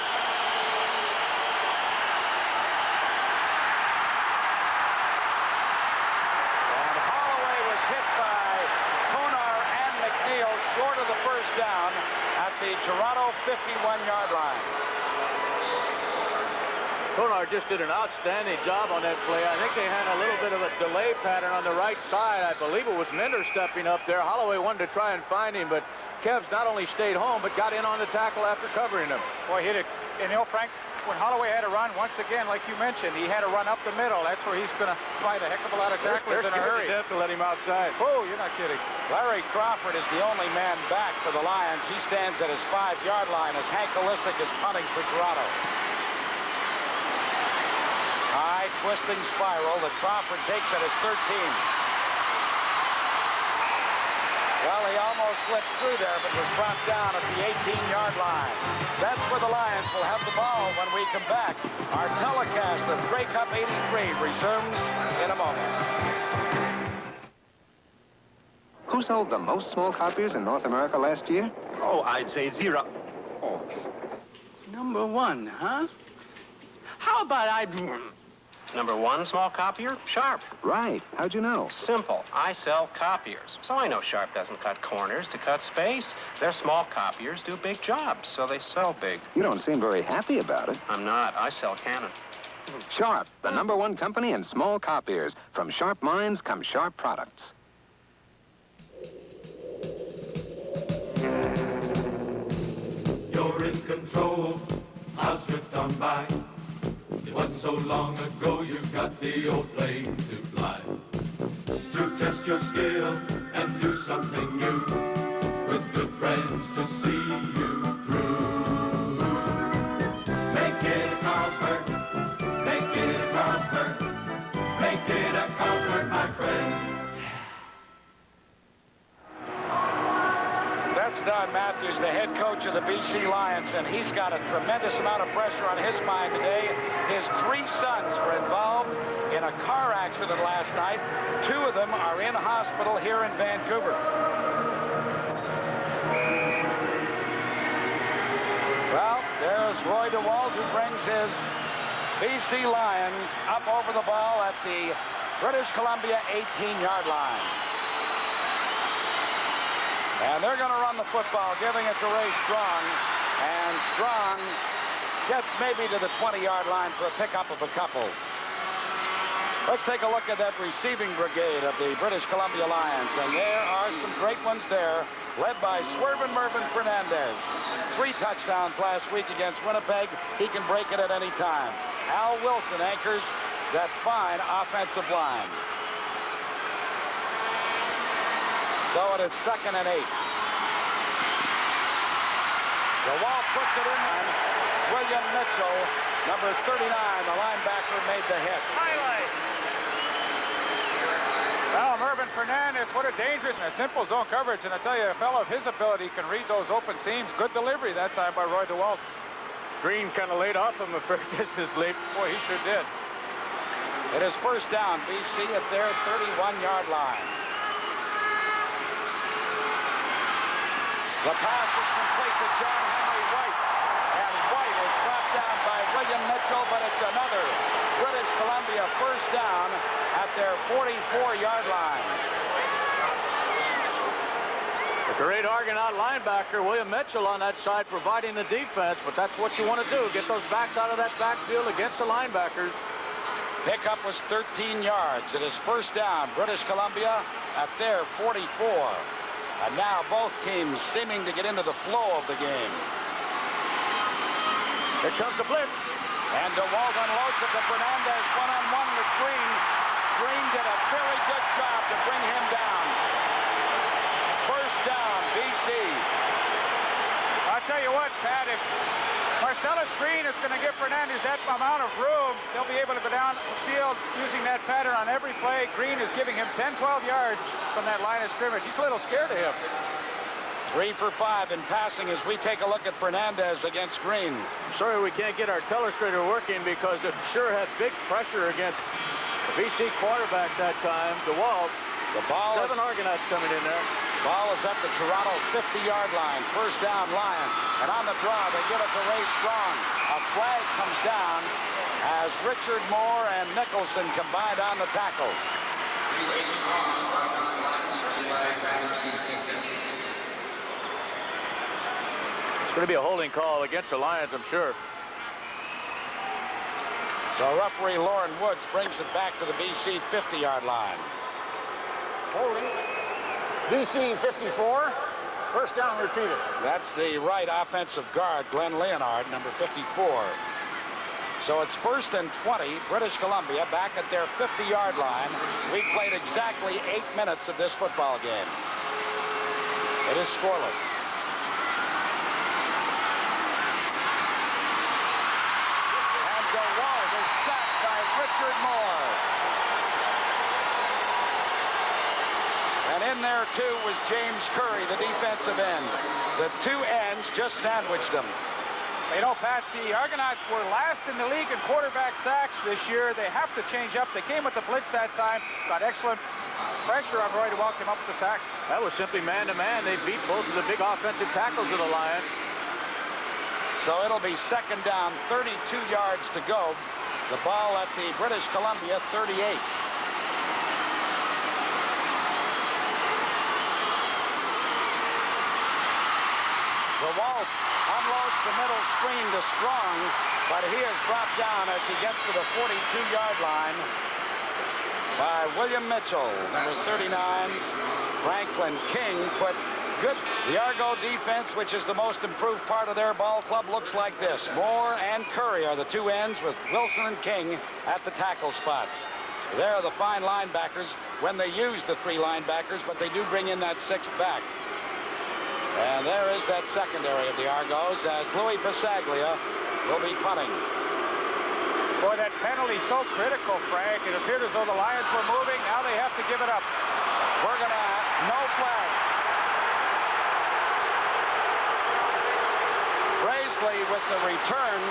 S12: And Holloway was hit by Konar and McNeil short of the first down at the Toronto 51-yard line.
S5: Konar just did an outstanding job on that play. I think they had a little bit of a delay pattern on the right side. I believe it was Minder stepping up there. Holloway wanted to try and find him, but Kev's not only stayed home, but got in on the tackle after covering him.
S15: Boy, hit it. And, you know, Frank, when Holloway had to run, once again, like you mentioned, he had to run up the middle. That's where he's going to find a heck of a lot of tacklers in a hurry.
S5: To let him outside.
S15: Oh, you're not kidding.
S12: Larry Crawford is the only man back for the Lions. He stands at his 5-yard line as Hank Olisic is punting for Toronto. High twisting spiral that Crawford takes at his 13. Well, he almost slipped through there, but was brought down at the 18-yard line. That's where the Lions will have the ball when we come back. Our telecast of Grey Cup 83 resumes in a moment.
S4: Who sold the most small copiers in North America last year?
S7: Oh, I'd say zero. Oh. Number one, huh? How about Number one small copier? Sharp.
S4: Right. How'd you know?
S7: Simple. I sell copiers. So I know Sharp doesn't cut corners to cut space. Their small copiers do big jobs, so they sell big.
S4: You don't seem very happy about it.
S7: I'm not. I sell Canon.
S4: Sharp, the #1 company in small copiers. From sharp minds come sharp products.
S19: You're in control. I'll drift on by. It wasn't so long ago you got the old plane to fly. To test your skill and do something new. With good friends to see you through. Make it a Carlsberg. Make it a Carlsberg. Make it a Carlsberg, my friend.
S12: That's Don Matthews, the head coach of the BC Lions, and he's got a tremendous amount of pressure on his mind today. His 3 sons were involved in a car accident last night. 2 of them are in hospital here in Vancouver. Well, there's Roy DeWalt, who brings his BC Lions up over the ball at the British Columbia 18-yard line. And they're going to run the football, giving it to Ray Strong. And Strong gets maybe to the 20-yard line for a pickup of a couple. Let's take a look at that receiving brigade of the British Columbia Lions. And there are some great ones there, led by Swervin Mervyn Fernandez. 3 touchdowns last week against Winnipeg. He can break it at any time. Al Wilson anchors that fine offensive line. So it is 2nd and 8. DeWalt puts it in. William Mitchell, number 39, the linebacker, made the hit.
S15: Highlight. Well, Mervyn Fernandez, what a dangerous and a simple zone coverage. And I tell you, a fellow of his ability can read those open seams. Good delivery that time by Roy DeWalt.
S5: Green kind of laid off him a fair distance leap.
S15: Boy, he sure did.
S12: It is first down, BC at their 31-yard line. The pass is complete to John Henry White. And White is brought down by William Mitchell, but it's another British Columbia first down at their 44-yard line.
S5: A great Argonaut linebacker, William Mitchell, on that side providing the defense, but that's what you want to do, get those backs out of that backfield against the linebackers.
S12: Pickup was 13 yards. It is first down, British Columbia at their 44. And now both teams seeming to get into the flow of the game.
S5: Here comes the blitz.
S12: And DeWalt unloads it to Fernandez, one-on-one with Green. Green did a very good job to bring him down. First down, BC.
S11: I'll tell you what, Pat, if Marcellus Green is going to give Fernandez that amount of room, they'll be able to go down the field using that pattern on every play. Green is giving him 10, 12 yards from that line of scrimmage. He's a little scared of him.
S12: 3 for 5 in passing as we take a look at Fernandez against Green.
S5: Sorry we can't get our telestrator working because it sure had big pressure against the BC quarterback that time, DEWALT.
S12: The ball
S5: 7 Argonauts coming in there.
S12: Ball is at the Toronto 50-yard line. First down, Lions. And on the draw, they give it to Ray Strong. A flag comes down as Richard Moore and Nicholson combined on the tackle.
S5: It's going to be a holding call against the Lions, I'm sure.
S12: So referee Lauren Woods brings it back to the BC 50-yard line.
S1: Holding. BC 54. First down repeated.
S12: That's the right offensive guard, Glenn Leonard, number 54. So it's 1st and 20, British Columbia back at their 50-yard line. We've played exactly 8 minutes of this football game. It is scoreless. And DeWalt is sacked by Richard Moore. And in there, too, was James Curry, the defensive end. The two ends just sandwiched them.
S11: You know, Pat, the Argonauts were last in the league in quarterback sacks this year. They have to change up. They came with the blitz that time, got excellent pressure on Roy DeWalt, came up with the sack.
S5: That was simply man-to-man. They beat both of the big offensive tackles of the Lions.
S12: So it'll be 2nd down, 32 yards to go. The ball at the British Columbia 38. DeWalt unloads the middle screen to Strong, but he is brought down as he gets to the 42-yard line by William Mitchell, number 39. Franklin King put good. The Argo defense, which is the most improved part of their ball club, looks like this. Moore and Curry are the two ends with Wilson and King at the tackle spots. They're the fine linebackers when they use the 3 linebackers, but they do bring in that 6th back. And there is that secondary of the Argos as Louis Pasaglia will be punting.
S11: Boy, that penalty so critical, Frank. It appeared as though the Lions were moving. Now they have to give it up.
S12: We're going to have no flag. Braisley with the return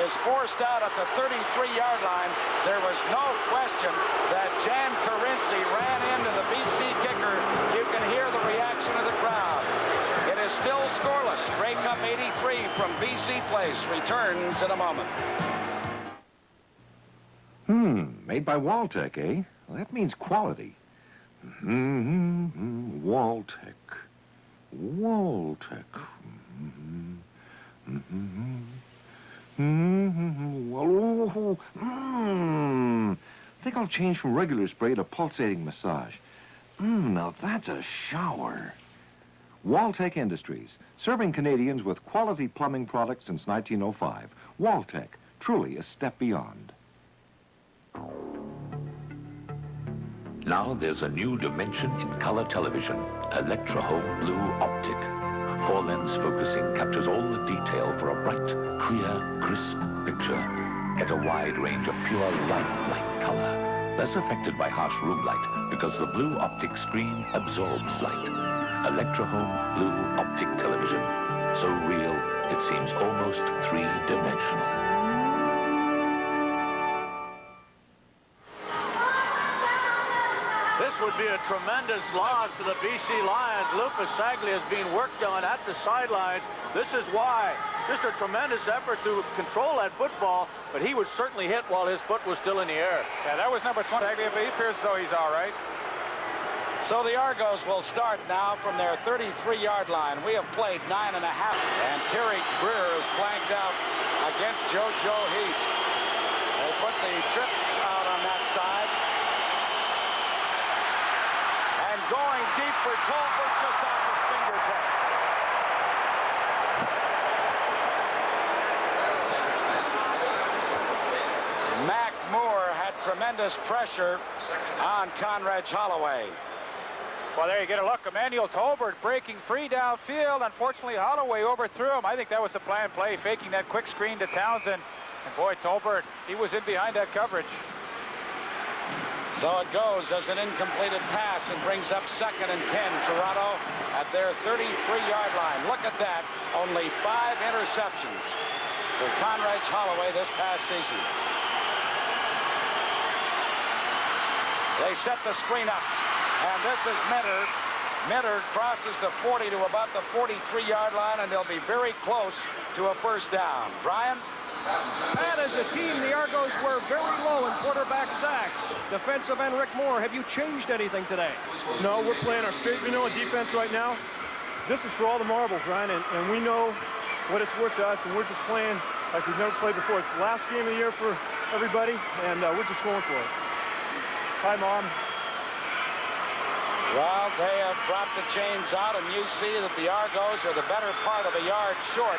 S12: is forced out at the 33-yard line. There was no question that Jan Carinci ran into the BC kicker. You can hear the reaction of the crowd. It is still scoreless. Grey Cup 83 from BC Place returns in a moment.
S16: Made by Waltec, eh? Well, that means quality. Waltec. Waltec. I think I'll change from regular spray to pulsating massage. Now that's a shower. Waltec Industries, serving Canadians with quality plumbing products since 1905. Waltec, truly a step beyond.
S8: Now there's a new dimension in color television, Electrohome Blue Optic. 4-lens focusing captures all the detail for a bright, clear, crisp picture. Get a wide range of pure lifelike color, less affected by harsh room light because the blue optic screen absorbs light. Electrohome Blue Optic television. So real, it seems almost three-dimensional.
S5: This would be a tremendous loss to the BC Lions. Lucas Saglia is being worked on at the sidelines. This is why. Just a tremendous effort to control that football, but he was certainly hit while his foot was still in the air.
S11: Yeah, that was number 20. Saglia, but he appears as though he's all right.
S12: So the Argos will start now from their 33-yard line. We have played 9.5. And Terry Greer is flanked out against JoJo Heath. They put the trips out on that side. And going deep for Tolbert just off his fingertips. Mac Moore had tremendous tremendous pressure on Conrad Holloway.
S15: Well, there you get a look. Emmanuel Tolbert breaking free downfield. Unfortunately, Holloway overthrew him. I think that was the planned play, faking that quick screen to Townsend. And boy, Tolbert, he was in behind that coverage.
S12: So it goes as an incompleted pass and brings up 2nd and 10, Toronto at their 33-yard line. Look at that. Only 5 interceptions for Conrad Holloway this past season. They set the screen up. And this is Minter. Minter crosses the 40 to about the 43-yard line, and they'll be very close to a first down. Brian?
S13: And as a team, the Argos were very low in quarterback sacks. Defensive end Rick Moore, have you changed anything today?
S9: No, we're playing our straight vanilla defense right now. This is for all the marbles, Ryan, and we know what it's worth to us, and we're just playing like we've never played before. It's the last game of the year for everybody, and we're just going for it. Hi, Mom.
S12: Well, they have brought the chains out, and you see that the Argos are the better part of a yard short.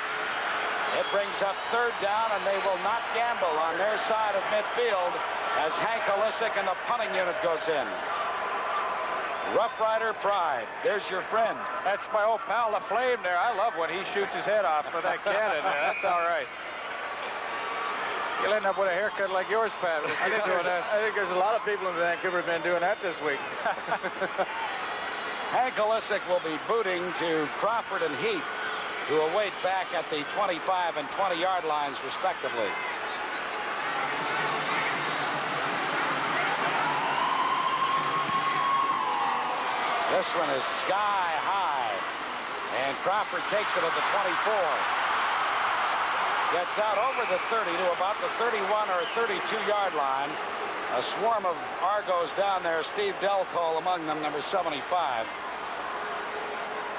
S12: It brings up 3rd down, and they will not gamble on their side of midfield as Hank Olisic and the punting unit goes in. Rough Rider pride. There's your friend.
S15: That's my old pal, the Flame there. I love when he shoots his head off for that cannon there. That's all right. You'll end up with a haircut like yours, Pat.
S5: I think there's a lot of people in Vancouver who've been doing that this week.
S12: Hank Olisic will be booting to Crawford and Heath, who await back at the 25 and 20-yard lines, respectively. This one is sky high, and Crawford takes it at the 24. Gets out over the 30 to about the 31 or 32-yard line. A swarm of Argos down there. Steve Delcole among them, number 75.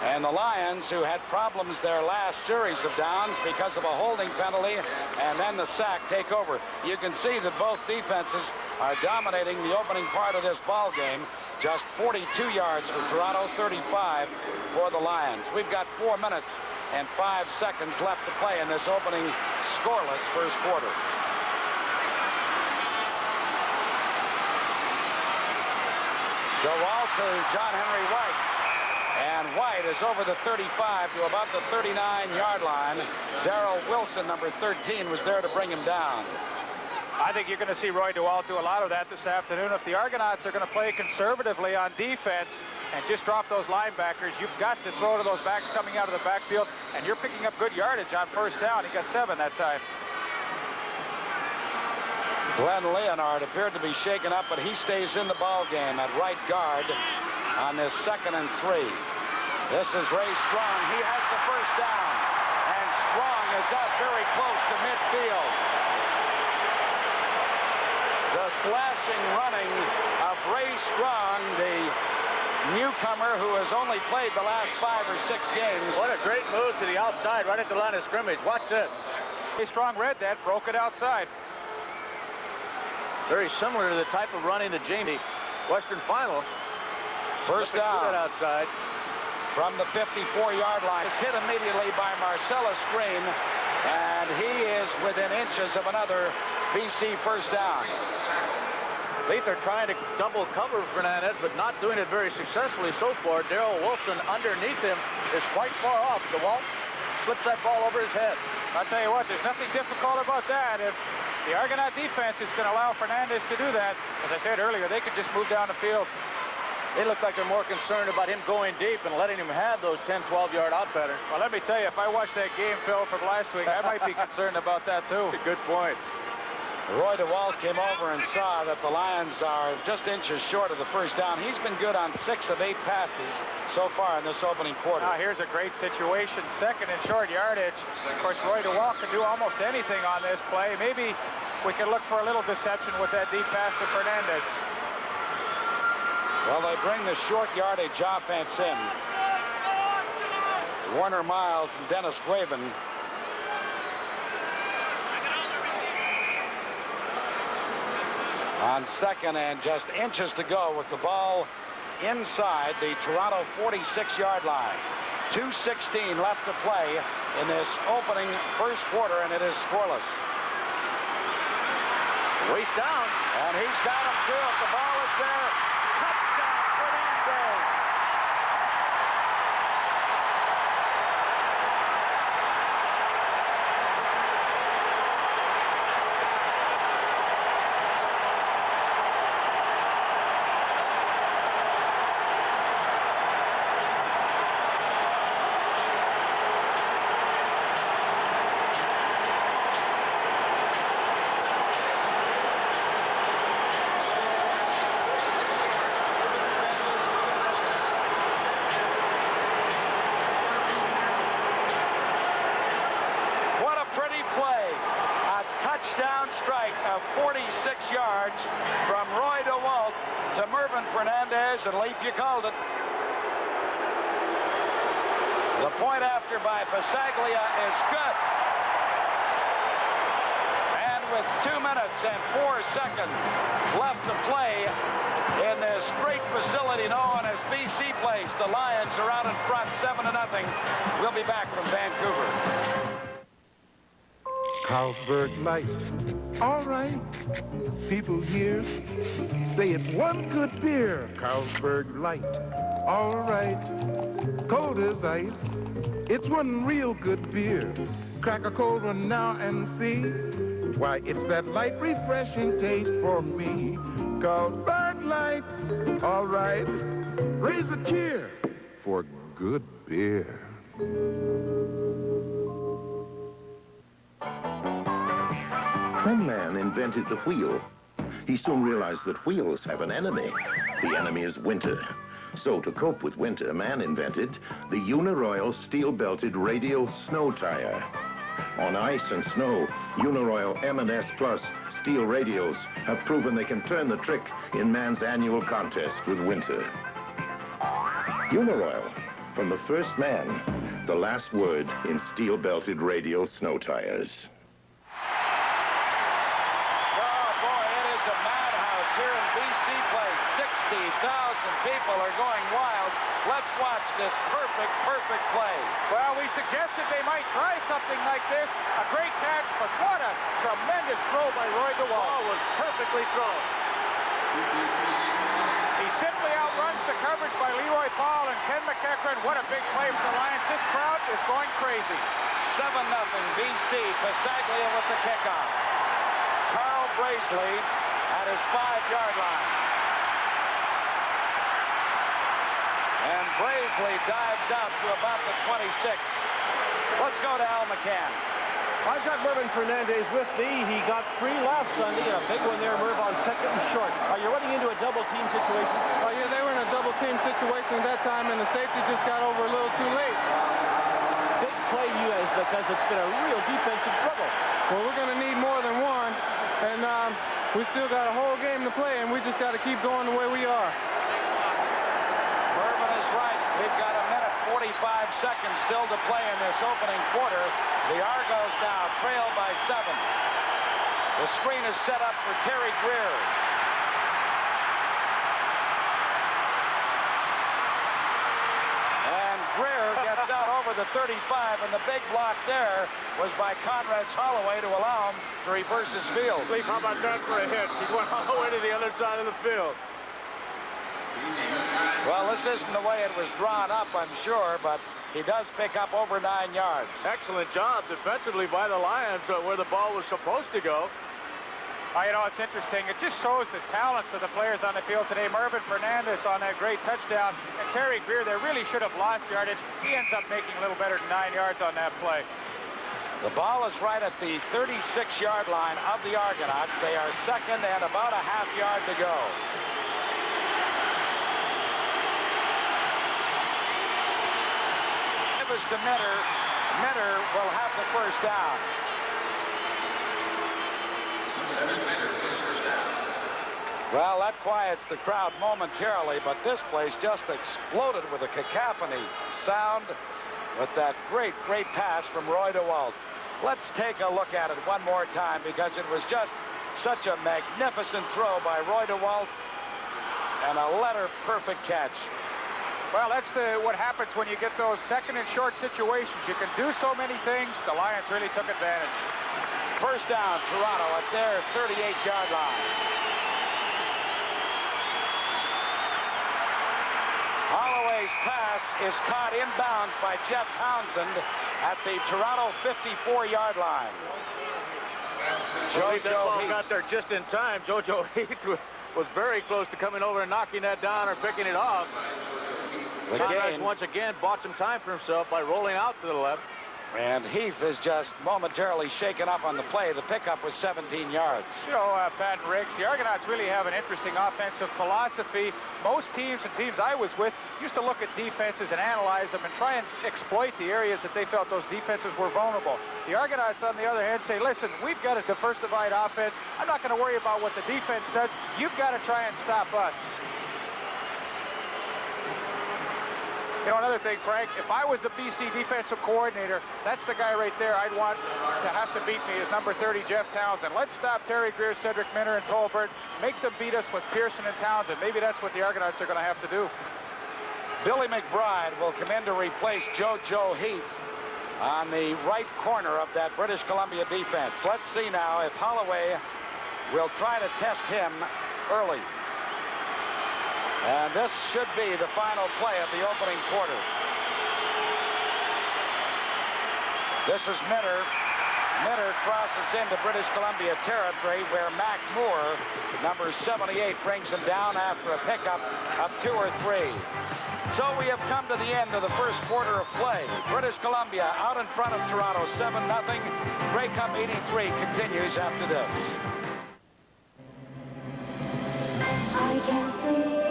S12: And the Lions, who had problems their last series of downs because of a holding penalty and then the sack, take over. You can see that both defenses are dominating the opening part of this ball game. Just 42 yards for Toronto, 35 for the Lions. We've got 4 minutes and 5 seconds left to play in this opening scoreless first quarter. DeWalt to John Henry White. And White is over the 35 to about the 39-yard line. Darrell Wilson, number 13, was there to bring him down.
S15: I think you're going to see Roy DeWalt do a lot of that this afternoon. If the Argonauts are going to play conservatively on defense and just drop those linebackers, you've got to throw to those backs coming out of the backfield, and you're picking up good yardage on first down. He got 7 that time.
S12: Glenn Leonard appeared to be shaken up, but he stays in the ball game at right guard on this 2nd and 3. This is Ray Strong. He has the first down, and Strong is up very close to midfield. The slashing running of Ray Strong, the newcomer who has only played the last 5 or 6 games.
S5: What a great move to the outside, right at the line of scrimmage. Watch this.
S15: Ray Strong read that, broke it outside.
S5: Very similar to the type of running that Jamie Western Final.
S12: First down.
S5: That outside.
S12: From the 54-yard line. It's hit immediately by Marcellus Green, and he is within inches of another BC first down.
S5: Leith are trying to double cover Fernandez, but not doing it very successfully so far. Darrell Wilson underneath him is quite far off. DeWalt slips that ball over his head.
S15: I'll tell you what, there's nothing difficult about that. If the Argonaut defense is going to allow Fernandez to do that, as I said earlier, they could just move down the field.
S5: They look like they're more concerned about him going deep and letting him have those 10, 12-yard out patterns.
S15: Well, let me tell you, if I watched that game, Phil, from last week, I might be concerned about that, too.
S5: Good point.
S12: Roy DeWalt came over and saw that the Lions are just inches short of the first down. He's been good on 6 of 8 passes so far in this opening quarter.
S15: Now, here's a great situation. 2nd and short yardage. Of course, Roy DeWalt can do almost anything on this play. Maybe we can look for a little deception with that deep pass to Fernandez.
S12: Well, they bring the short yardage offense in. Warner Miles and Dennis Graven. On 2nd and just inches to go with the ball inside the Toronto 46-yard line. 2:16 left to play in this opening first quarter, and it is scoreless.
S5: Waist down.
S12: And he's got him through it. The ball is there. Touchdown, Fernandez. Strike of 46 yards from Roy DeWalt to Mervyn Fernandez, and Leaf, you called it. The point after by Pasaglia is good. And with 2 minutes and 4 seconds left to play in this great facility known as BC Place, the Lions are out in front 7-0. We'll be back from Vancouver.
S14: Carlsberg Light. All right. People here say it's one good beer. Carlsberg Light. All right. Cold as ice. It's one real good beer. Crack a cold one now and see. Why, it's that light, refreshing taste for me. Carlsberg Light. All right. Raise a cheer for good beer.
S18: When man invented the wheel, he soon realized that wheels have an enemy. The enemy is winter. So to cope with winter, man invented the Uniroyal steel-belted radial snow tire. On ice and snow, Uniroyal M&S Plus steel radials have proven they can turn the trick in man's annual contest with winter. Uniroyal, from the first man, the last word in steel-belted radial snow tires.
S12: Here in BC Place, 60,000 people are going wild. Let's watch this perfect play.
S11: Well, we suggested they might try something like this. A great catch, but what a tremendous throw by Roy DeWalt.
S5: Ball was perfectly thrown.
S11: He simply outruns the coverage by Leroy Paul and Ken McEachran. What a big play for the Lions. This crowd is going crazy.
S12: 7-0 BC. Pasaglia with the kickoff. Carl Brazeley at his 5-yard line. And Brazeley dives out to about the 26. Let's go to Al McCann.
S5: I've got Mervyn Fernandez with me. He got 3 last Sunday, and a big one there, Merv, on second and short. Are you running into a double team situation?
S23: Oh, yeah, they were in a double team situation at that time, and the safety just got over a little too late.
S5: Big play, you guys, because it's been a real defensive struggle.
S23: Well, we're going to need more than one, and we still got a whole game to play, and we just got to keep going the way we are.
S12: Mervyn is right. We've got a minute 45 seconds still to play in this opening quarter. The Argos now trail by 7. The screen is set up for Terry Greer. And Greer gets out over the 35, and the big block there was by Conrad's Holloway to allow him to reverse his field.
S5: Leaf, how about that for a hit? He went all the way to the other side of the field.
S12: Well, this isn't the way it was drawn up, I'm sure, but he does pick up over 9 yards.
S5: Excellent job defensively by the Lions where the ball was supposed to go.
S11: You know, it's interesting. It just shows the talents of the players on the field today. Mervyn Fernandez on that great touchdown. And Terry Greer, they really should have lost yardage. He ends up making a little better than 9 yards on that play.
S12: The ball is right at the 36-yard line of the Argonauts. They are second and about a half yard to go. Give us to Minter. Minter will have the first down. Well, that quiets the crowd momentarily, but this place just exploded with a cacophony sound with that great pass from Roy DeWalt. Let's take a look at it one more time because it was just such a magnificent throw by Roy DeWalt and a letter-perfect catch.
S2: Well, that's what happens when you get those second and short situations. You can do so many things. The Lions really took advantage.
S12: First down, Toronto at their 38-yard line. Holloway's pass is caught inbounds by Jeff Townsend at the Toronto 54-yard line.
S5: Jojo Heath got there just in time. Jojo Heath was very close to coming over and knocking that down or picking it off. Conrad once again bought some time for himself by rolling out to the left.
S12: And Heath is just momentarily shaken up on the play. The pickup was 17 yards.
S2: You know, Pat and Riggs, the Argonauts really have an interesting offensive philosophy. Most teams and teams I was with used to look at defenses and analyze them and try and exploit the areas that they felt those defenses were vulnerable. The Argonauts, on the other hand, say, listen, we've got a diversified offense. I'm not going to worry about what the defense does. You've got to try and stop us. You know, another thing, Frank, if I was the BC defensive coordinator, that's the guy right there I'd want to have to beat me is number 30, Jeff Townsend. Let's stop Terry Greer, Cedric Minner, and Tolbert. Make them beat us with Pearson and Townsend. Maybe that's what the Argonauts are going to have to do.
S12: Billy McBride will come in to replace Jojo Heath on the right corner of that British Columbia defense. Let's see now if Holloway will try to test him early. And this should be the final play of the opening quarter. This is Minner. Minner crosses into British Columbia territory where Mac Moore, number 78, brings him down after a pickup of 2 or 3. So we have come to the end of the first quarter of play. British Columbia out in front of Toronto 7-0. Grey Cup 83 continues after this.
S10: I can see.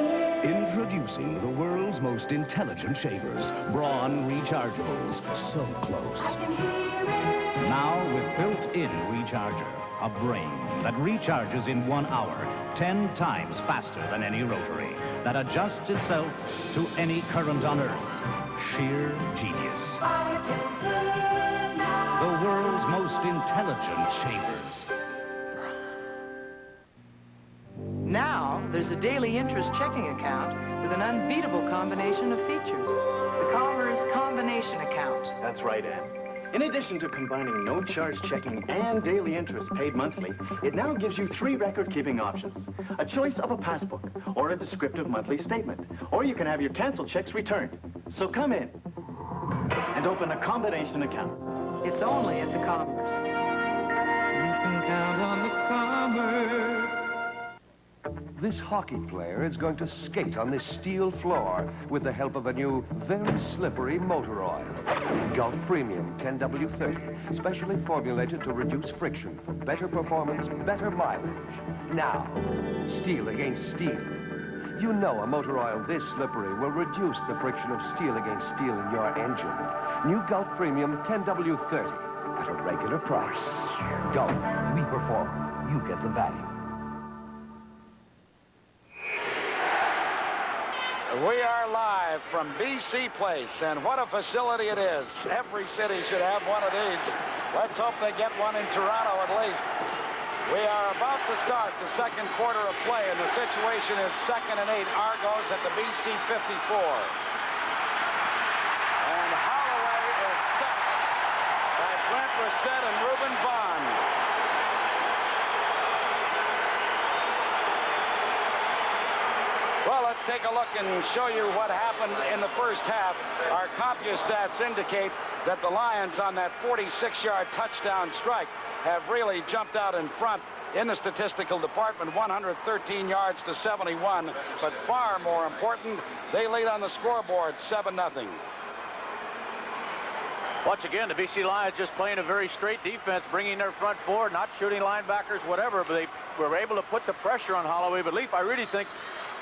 S6: Introducing the world's most intelligent shavers, Braun Rechargeables. So close.
S10: I can hear it.
S6: Now with built-in recharger, a brain that recharges in 1 hour, 10 times faster than any rotary, that adjusts itself to any current on Earth. Sheer genius.
S10: I can see it now.
S6: The world's most intelligent shavers.
S17: Now, there's a daily interest checking account with an unbeatable combination of features. The Commerce Combination Account.
S24: That's right, Ann. In addition to combining no-charge checking and daily interest paid monthly, it now gives you 3 record-keeping options. A choice of a passbook or a descriptive monthly statement. Or you can have your canceled checks returned. So come in and open a combination account.
S17: It's only at the Commerce.
S24: You can count on the Commerce.
S25: This hockey player is going to skate on this steel floor with the help of a new, very slippery motor oil. Gulf Premium 10W30, specially formulated to reduce friction for better performance, better mileage. Now, steel against steel. You know a motor oil this slippery will reduce the friction of steel against steel in your engine. New Gulf Premium 10W30 at a regular price. Gulf, we perform, you get the value.
S12: We are live from BC Place, and what a facility it is. Every city should have one of these. Let's hope they get one in Toronto at least. We are about to start the second quarter of play, and the situation is 2nd and 8, Argos at the BC 54. And Holloway is sacked by Brent Brissett and Reuben Vaughn. Well, let's take a look and show you what happened in the first half. Our CompuStats indicate that the Lions on that 46-yard touchdown strike have really jumped out in front in the statistical department, 113 yards to 71. But far more important, they lead on the scoreboard 7-0.
S5: Once again, the BC Lions just playing a very straight defense, bringing their front forward, not shooting linebackers, whatever, but they were able to put the pressure on Holloway. But Leaf, I really think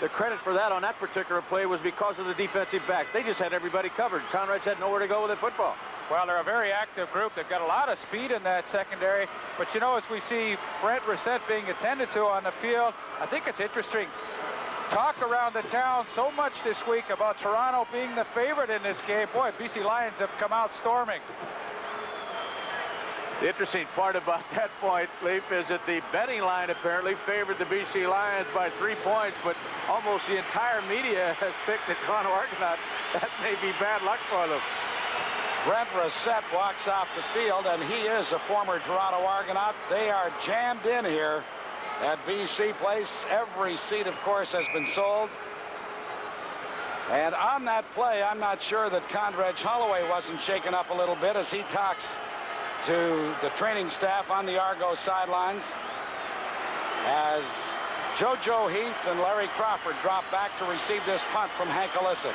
S5: the credit for that on that particular play was because of the defensive backs. They just had everybody covered. Conrad's had nowhere to go with the football.
S2: Well, they're a very active group. They've got a lot of speed in that secondary. But, you know, as we see Brent Brissett being attended to on the field, I think it's interesting. Talk around the town so much this week about Toronto being the favorite in this game. Boy, BC Lions have come out storming.
S5: The interesting part about that point, Leaf, is that the betting line apparently favored the BC Lions by 3 points, but almost the entire media has picked the Toronto Argonauts. That may be bad luck for them.
S12: Brent Rossett walks off the field, and he is a former Toronto Argonaut. They are jammed in here at BC Place. Every seat, of course, has been sold. And on that play, I'm not sure that Condredge Holloway wasn't shaken up a little bit as he talks to the training staff on the Argo sidelines as JoJo Heath and Larry Crawford drop back to receive this punt from Hank Olisic.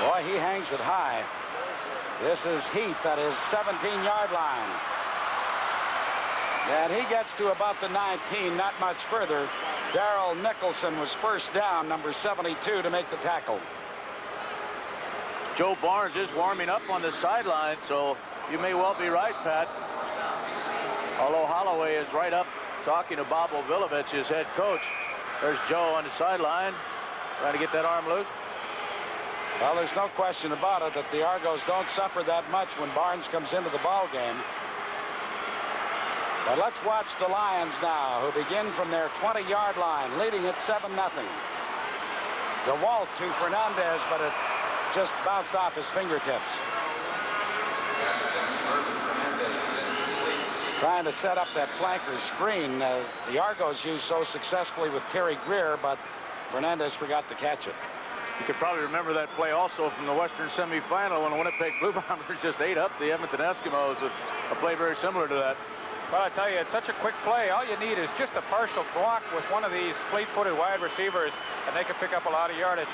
S12: Boy, he hangs it high. This is Heath at his 17-yard line. And he gets to about the 19, not much further. Darrell Nicholson was first down, number 72, to make the tackle.
S5: Joe Barnes is warming up on the sideline, so you may well be right, Pat. Although Holloway is right up talking to Bob Ovilovich, his head coach. There's Joe on the sideline, trying to get that arm loose.
S12: Well, there's no question about it that the Argos don't suffer that much when Barnes comes into the ball game. But let's watch the Lions now, who begin from their 20-yard line, leading at 7-0. DeWalt to Fernandez, but it just bounced off his fingertips. Trying to set up that flanker screen the Argos used so successfully with Terry Greer, but Fernandez forgot to catch it.
S5: You could probably remember that play also from the Western semifinal when Winnipeg Blue Bombers just ate up the Edmonton Eskimos. A play very similar to that.
S2: Well, I tell you, it's such a quick play. All you need is just a partial block with one of these fleet-footed wide receivers, and they can pick up a lot of yardage.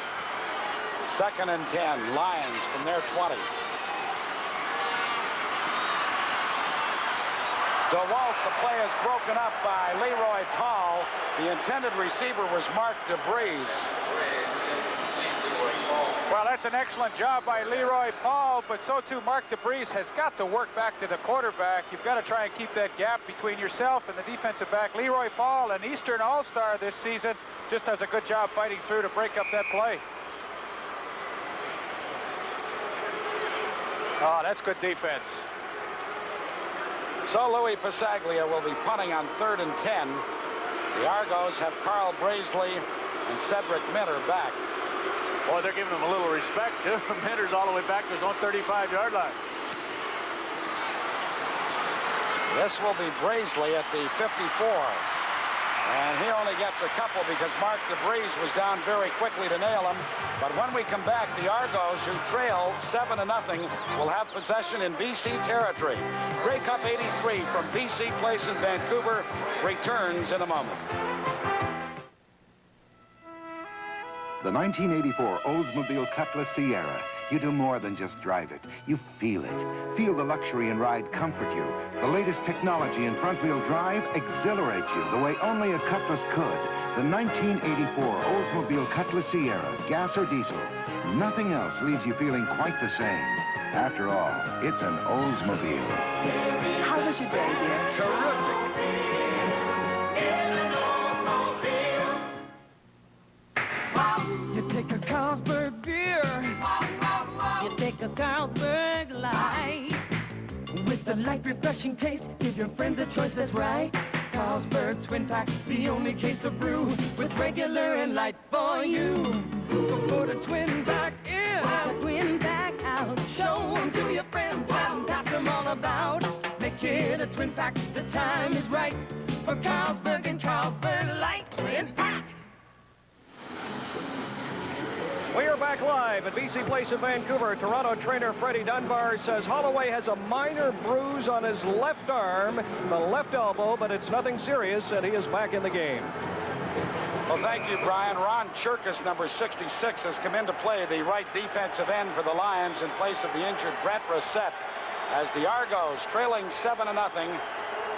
S12: 2nd and 10, Lions from their 20. DeWalt, the play is broken up by Leroy Paul. The intended receiver was Mark DeBreeze.
S2: Well, that's an excellent job by Leroy Paul, but so too Mark DeBreeze has got to work back to the quarterback. You've got to try and keep that gap between yourself and the defensive back. Leroy Paul, an Eastern All-Star this season, just does a good job fighting through to break up that play. Oh, that's good defense.
S12: So Louis Pasaglia will be punting on 3rd and 10. The Argos have Carl Brazeley and Cedric Minter back.
S5: Boy, they're giving him a little respect, too. Minter's all the way back to his own 35-yard line.
S12: This will be Brazeley at the 54. And he only gets a couple because Mark DeBreeze was down very quickly to nail him. But when we come back, the Argos, who trail 7-0, will have possession in BC territory. Grey Cup 83 from BC Place in Vancouver returns in a moment.
S16: The 1984 Oldsmobile Cutlass Sierra. You do more than just drive it. You feel it. Feel the luxury and ride comfort you. The latest technology in front-wheel drive exhilarate you the way only a Cutlass could. The 1984 Oldsmobile Cutlass Sierra, gas or diesel. Nothing else leaves you feeling quite the same. After all, it's an Oldsmobile.
S17: How was your day, dear?
S12: Terrific.
S3: You take a Carlsberg beer. You take a Carlsberg Light. With the light, refreshing taste, give your friends a choice that's right. Carlsberg Twin Pack, the only case of brew with regular and light for you. So put a Twin Pack in. Put a Twin Pack out. Show them to your friends and pass them all about. Make it a Twin Pack, the time is right for Carlsberg and Carlsberg Light Twin Pack.
S13: We are back live at BC Place in Vancouver. Toronto trainer Freddie Dunbar says Holloway has a minor bruise on his left arm, the left elbow, but it's nothing serious, and he is back in the game.
S12: Well, thank you, Brian. Ron Cherkis, number 66, has come in to play the right defensive end for the Lions in place of the injured Brent Rossett as the Argos, trailing 7-0,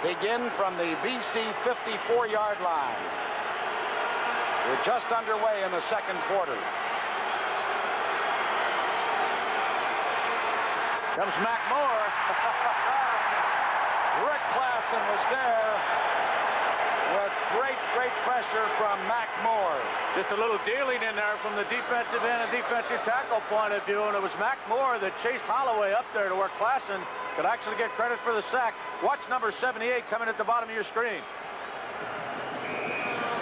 S12: begin from the BC 54-yard line. We're just underway in the second quarter.
S5: Comes McMOHR.
S12: Rick Klassen was there. with great pressure from McMOHR.
S5: Just a little dealing in there from the defensive end and defensive tackle point of view, and it was McMOHR that chased Holloway up there to where Klassen could actually get credit for the sack. Watch number 78 coming at the bottom of your screen.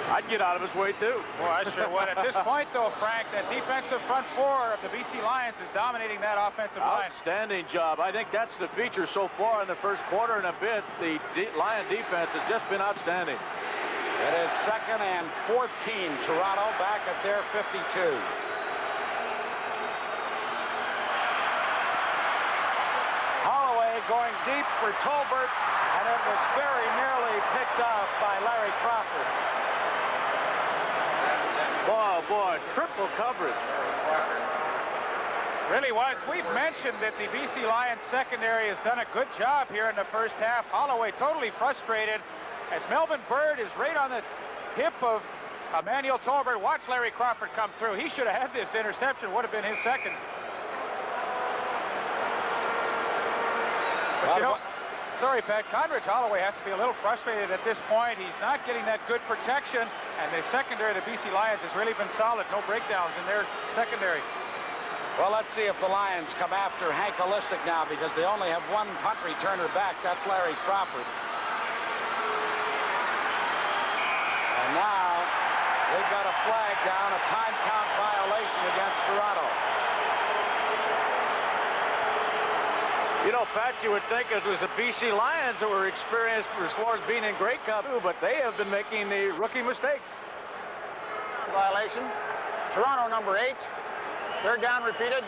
S5: I'd get out of his way, too.
S2: Well, I sure would. At this point, though, Frank, that defensive front four of the BC Lions is dominating that offensive line.
S5: Outstanding job. I think that's the feature so far in the first quarter and a bit. The Lion defense has just been outstanding.
S12: It is 2nd and 14. Toronto back at their 52. Holloway going deep for Tolbert, and it was very nearly picked up by Larry Crawford.
S5: Boy, triple coverage.
S2: Really was. We've mentioned that the BC Lions secondary has done a good job here in the first half. Holloway totally frustrated as Melvin Bird is right on the hip of Emmanuel Tolbert. Watch Larry Crawford come through. He should have had this interception. Would have been his second. But you know, sorry, Pat, Conrad Holloway has to be a little frustrated at this point. He's not getting that good protection, and the secondary of the BC Lions has really been solid. No breakdowns in their secondary.
S12: Well, let's see if the Lions come after Hank Olisic now, because they only have one punt returner back. That's Larry Crawford. And now they've got a flag down, a time count violation against Toronto.
S5: You know, Pat, you would think it was the BC Lions that were experienced as far as being in Grey Cup, too, but they have been making the rookie mistake.
S1: Violation. Toronto number 8. 3rd down repeated.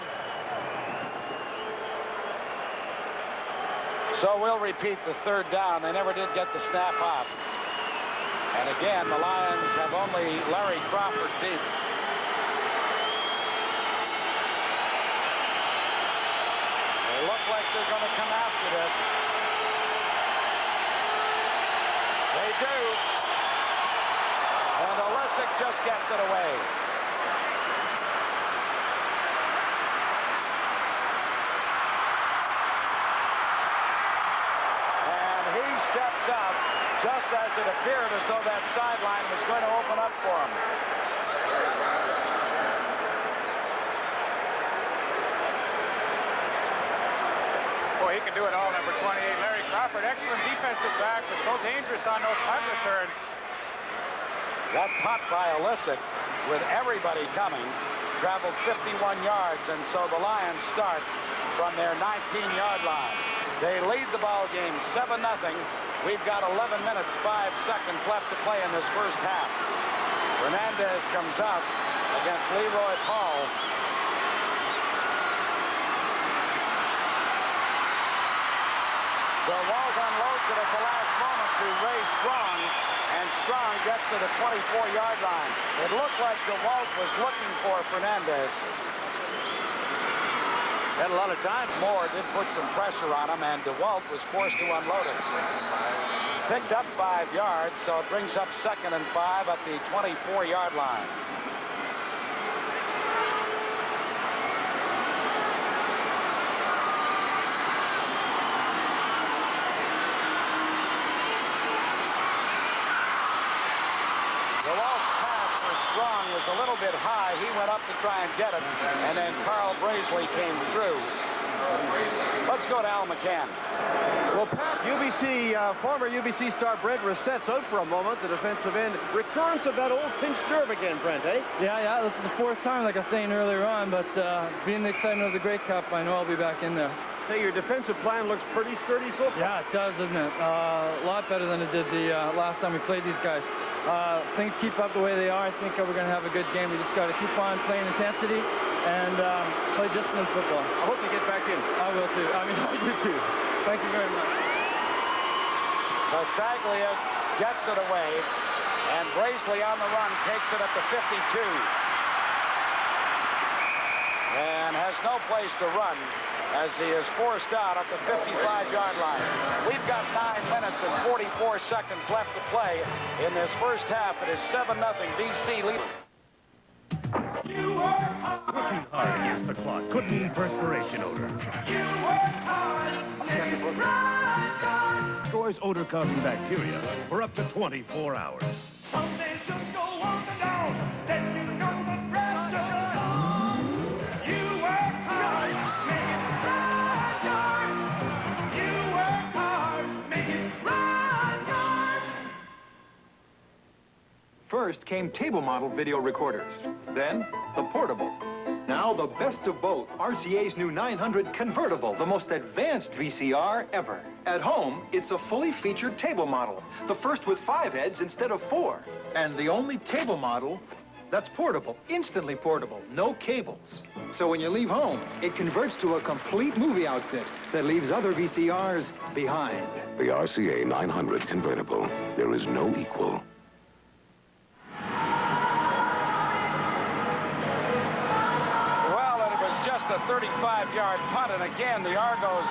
S12: So we'll repeat the 3rd down. They never did get the snap off. And again, the Lions have only Larry Crawford deep. They look like they're going to come after this. They do. And Olisic just gets it away. And he steps up just as it appeared as though that sideline was going to open up for him.
S2: Boy, he can do it all, number 28. Larry Crawford, excellent defensive back, but so dangerous on those punt returns.
S12: That punt by Olisic, with everybody coming, traveled 51 yards, and so the Lions start from their 19-yard line. They lead the ball game 7-0. We've got 11 minutes, 5 seconds left to play in this first half. Hernandez comes out against Leroy Paul. DeWalt unloads it at the last moment to Ray Strong, and Strong gets to the 24-yard line. It looked like DeWalt was looking for Fernandez.
S5: Had a lot of time.
S12: Moore did put some pressure on him, and DeWalt was forced to unload it. Picked up 5 yards, so it brings up 2nd and 5 at the 24-yard line. Was a little bit high. He went up to try and get it, and then Carl Braisley came through. Let's go to Al McCann.
S4: Well, Pat, former UBC star Brent Rissett's out for a moment, the defensive end. Recurrence of that old pinched nerve again, Brent, eh?
S7: Yeah, this is the 4th time, like I was saying earlier on, but being the excitement of the Grey Cup, I know I'll be back in there.
S4: Say, your defensive plan looks pretty sturdy so far.
S7: Yeah, it does, doesn't it? A lot better than it did the last time we played these guys. Things keep up the way they are. I think we're going to have a good game. We just got to keep on playing intensity and play disciplined football.
S4: I hope you get back in.
S7: I will too. I mean, I do too. Thank you very much.
S12: Basaglia gets it away, and Braisley on the run takes it at the 52. And has no place to run as he is forced out at the 55-yard line. We've got 9 minutes and 44 seconds left to play in this first half. It is 7-0 BC lead.
S6: Working hard against the clock, couldn't perspiration odor.
S4: Scores
S8: destroys odor-causing bacteria for up to 24 hours.
S3: Some days just go on and on, then you know the pressure's on. You work hard, make it right yard. You work hard, make it right yard.
S19: First came table model video recorders, then the portable. Now the best of both, RCA's new 900 convertible, the most advanced VCR ever. At home, it's a fully featured table model, the first with 5 heads instead of 4. And the only table model that's portable, instantly portable, no cables. So when you leave home, it converts to a complete movie outfit that leaves other VCRs behind.
S20: The RCA 900 convertible. There is no equal.
S12: A 35-yard punt, and again, the Argos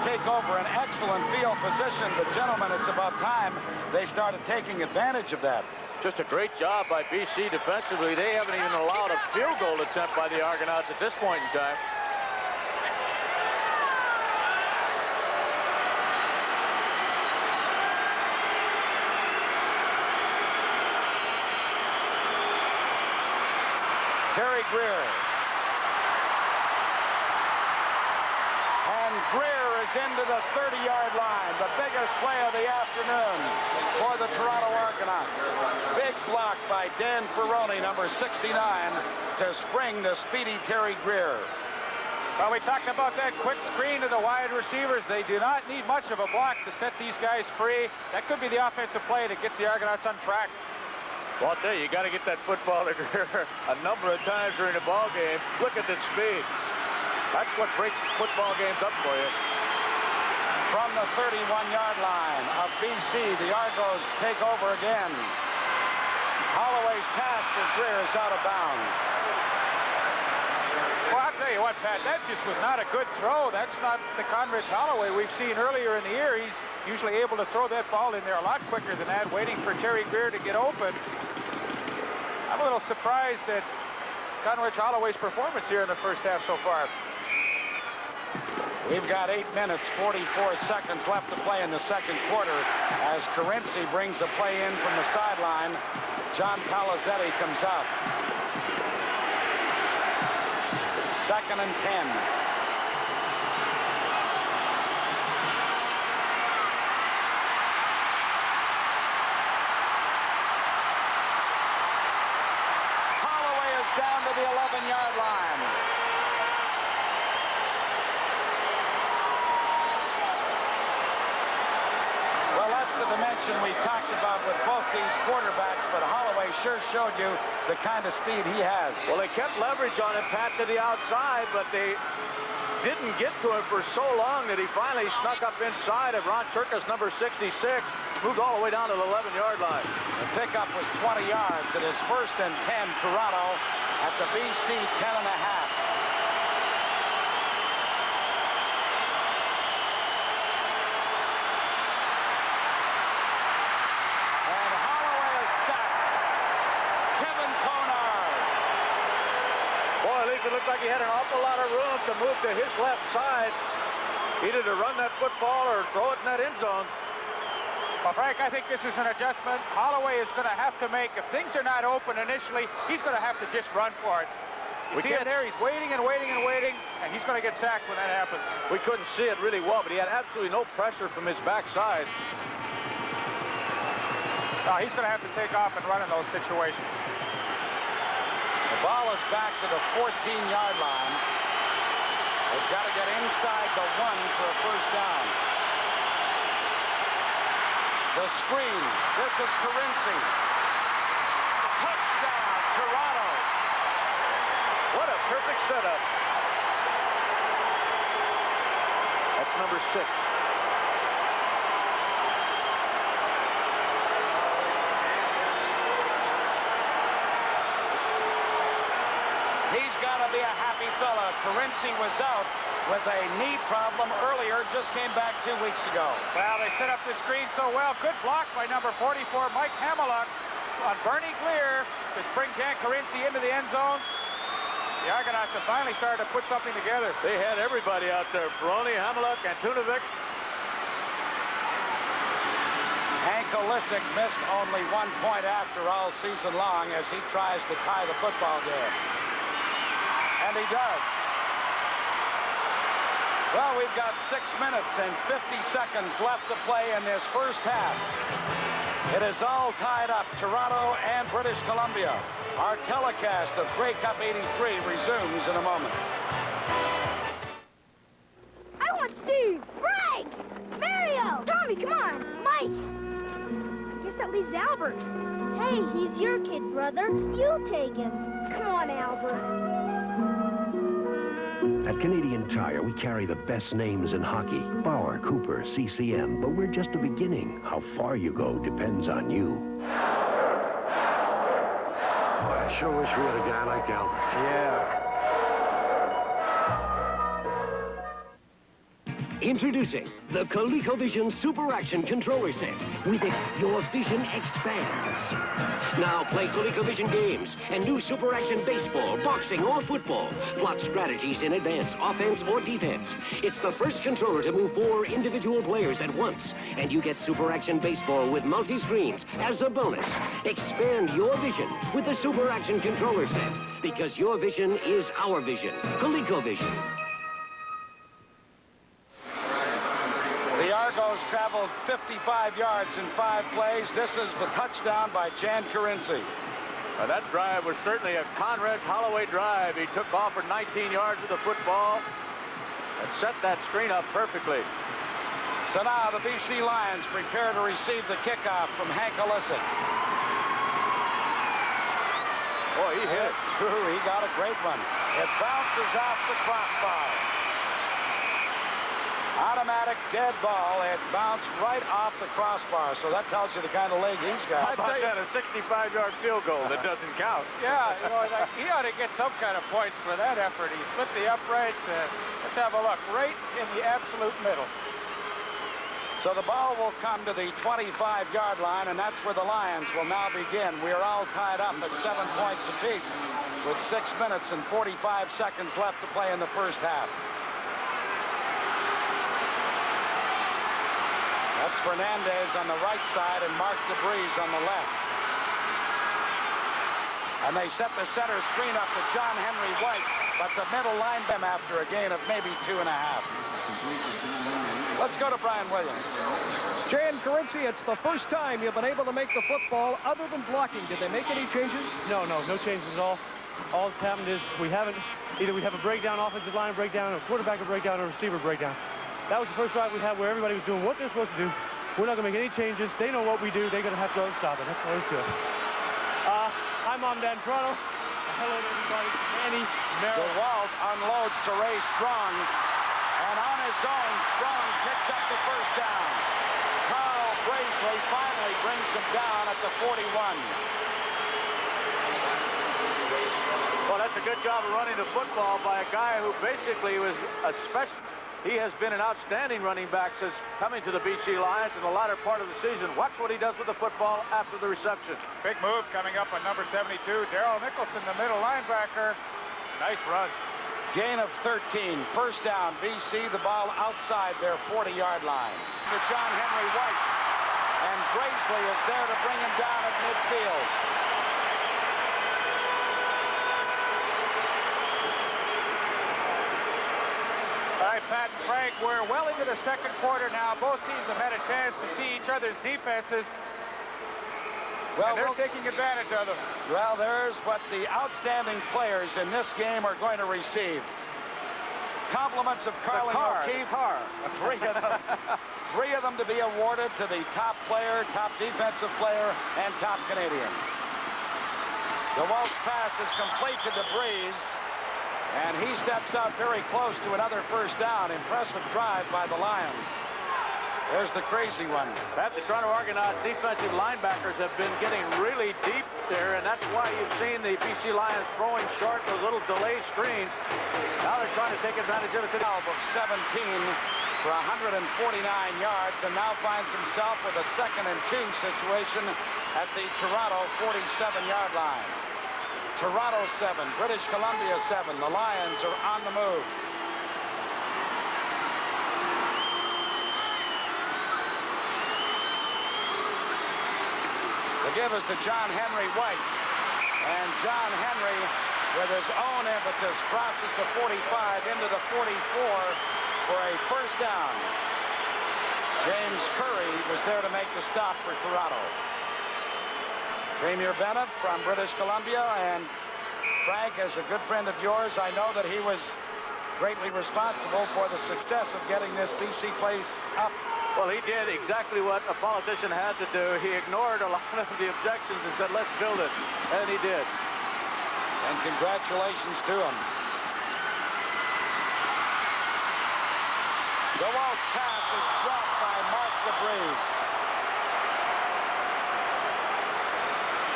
S12: take over an excellent field position. But, gentlemen, it's about time they started taking advantage of that.
S5: Just a great job by BC defensively. They haven't even allowed a field goal attempt by the Argonauts at this point in time.
S12: Terry Greer. Greer is into the 30-yard line, the biggest play of the afternoon for the Toronto Argonauts. Big block by Dan Ferroni, number 69, to spring the speedy Terry Greer.
S2: Well, we talked about that quick screen to the wide receivers. They do not need much of a block to set these guys free. That could be the offensive play that gets the Argonauts on track.
S5: Well, I'll tell you, you got to get that football to Greer a number of times during the ball game. Look at the speed. That's what breaks football games up for you.
S12: From the 31-yard line of BC, the Argos take over again. Holloway's pass to Greer is out of bounds.
S2: Well, I'll tell you what, Pat, that just was not a good throw. That's not the Conrad Holloway we've seen earlier in the year. He's usually able to throw that ball in there a lot quicker than that, waiting for Terry Greer to get open. I'm a little surprised at Conrad Holloway's performance here in the first half so far.
S12: We've got 8 minutes, 44 seconds left to play in the second quarter as Carinci brings a play in from the sideline. John Palazetti comes out. 2nd and 10. Holloway is down to the 11-yard line. The dimension we talked about with both these quarterbacks, but Holloway sure showed you the kind of speed he has.
S5: Well, they kept leverage on him, Pat, to the outside, but they didn't get to him for so long that he finally snuck up inside of Ron Turkus, number 66, moved all the way down to the 11-yard line.
S12: The pickup was 20 yards. It is 1st and 10, Toronto at the BC 10.5.
S5: It looked like he had an awful lot of room to move to his left side, either to run that football or throw it in that end zone.
S2: Well, Frank, I think this is an adjustment Holloway is going to have to make. If things are not open initially, he's going to have to just run for it. You see him there, he's waiting and waiting and waiting, and he's going to get sacked when that happens.
S5: We couldn't see it really well, but he had absolutely no pressure from his backside.
S2: No, he's going to have to take off and run in those situations.
S12: The ball is back to the 14-yard line. They've got to get inside the 1 for a first down. The screen. This is Carinci. Touchdown, Toronto.
S5: What a perfect setup. That's number 6.
S12: He's got to be a happy fella. Carinci was out with a knee problem earlier, just came back 2 weeks ago.
S2: Well, they set up the screen so well. Good block by number 44, Mike Hamiluk, on Bernie Gleer to spring Jan Carinci into the end zone. The Argonauts have finally started to put something together.
S5: They had everybody out there. Ferroni, Hamiluk, Antunovic.
S12: Hank Olisic missed only 1 point after all season long as he tries to tie the football game. And he does. Well, we've got 6 minutes and 50 seconds left to play in this first half. It is all tied up, Toronto and British Columbia. Our telecast of Grey Cup 83 resumes in a moment.
S10: I want Steve, Frank, Mario, Tommy, come on, Mike. I guess that leaves Albert. Hey, he's your kid, brother. You take him. Come on, Albert.
S25: At Canadian Tire, we carry the best names in hockey. Bauer, Cooper, CCM, but we're just the beginning. How far you go depends on you.
S8: I sure wish we had a guy like Albert.
S25: Yeah.
S9: Introducing the ColecoVision Super Action Controller Set. With it, your vision expands. Now play ColecoVision games and new Super Action baseball, boxing, or football. Plot strategies in advance, offense or defense. It's the first controller to move 4 individual players at once. And you get Super Action baseball with multi-screens as a bonus. Expand your vision with the Super Action Controller Set. Because your vision is our vision. ColecoVision.
S12: The Argos traveled 55 yards in 5 plays. This is the touchdown by Jan Karinzi.
S5: That drive was certainly a Conrad Holloway drive. He took off for 19 yards with the football and set that screen up perfectly.
S12: So now the BC Lions prepare to receive the kickoff from Hank Olisic.
S5: Boy, he hit it.
S12: He got a great one. It bounces off the crossbar. Automatic dead ball. It bounced right off the crossbar, so that tells you the kind of leg he's got.
S5: How about that, a 65-yard field goal that doesn't count?
S2: Yeah, you know, he ought to get some kind of points for that effort. He split the uprights. Let's have a look. Right in the absolute middle.
S12: So the ball will come to the 25-yard line, and that's where the Lions will now begin. We are all tied up at 7 points apiece with 6 minutes and 45 seconds left to play in the first half. That's Fernandez on the right side and Mark DeBreeze on the left. And they set the center screen up to John Henry White, but the middle line them after a gain of maybe 2.5. Let's go to Brian Williams.
S13: Jan Karinzi, it's the first time you've been able to make the football other than blocking. Did they make any changes?
S14: No changes at all. All that's happened is we have a breakdown, offensive line breakdown, a quarterback breakdown, a receiver breakdown. That was the first drive we had where everybody was doing what they're supposed to do. We're not going to make any changes. They know what we do. They're going to have to go and stop it. That's all there is to it. Hi, Mom, Dad, in Toronto. Hello to everybody. Manny, Merrill.
S12: DeWalt unloads to Ray Strong. And on his own, Strong picks up the first down. Carl Brazeley finally brings him down at the 41.
S5: Well, that's a good job of running the football by a guy who basically was a special. He has been an outstanding running back since coming to the BC Lions in the latter part of the season. Watch what he does with the football after the reception.
S2: Big move coming up on number 72, Darryl Nicholson, the middle linebacker. Nice run.
S12: Gain of 13. First down, BC. The ball outside their 40-yard line. To John Henry White. And Brazeley is there to bring him down at midfield.
S2: All right, Pat and Frank, we're well into the second quarter now. Both teams have had a chance to see each other's defenses. Well, and they're taking advantage of them.
S12: Well, there's what the outstanding players in this game are going to receive. Compliments of Carlin O'Keefe. Three of them to be awarded to the top player, top defensive player, and top Canadian. DeWalt's pass is complete to DeBreeze. And he steps out very close to another first down. Impressive drive by the Lions. There's the crazy one.
S5: Pat, the Toronto Argonauts defensive linebackers have been getting really deep there, and that's why you've seen the BC Lions throwing short those little delay screens. Now they're trying to take advantage of it.
S12: 12 of 17 for 149 yards, and now finds himself with a 2nd and 2 situation at the Toronto 47-yard line. Toronto 7, British Columbia 7. The Lions are on the move. give is to John Henry White. And John Henry, with his own impetus, crosses the 45 into the 44 for a first down. James Curry was there to make the stop for Toronto. Premier Bennett from British Columbia, and Frank, as a good friend of yours, I know that he was greatly responsible for the success of getting this BC place up.
S5: Well, he did exactly what a politician had to do. He ignored a lot of the objections and said, let's build it. And he did.
S12: And congratulations to him. DeWalt's pass is dropped by Mark DeBreeze.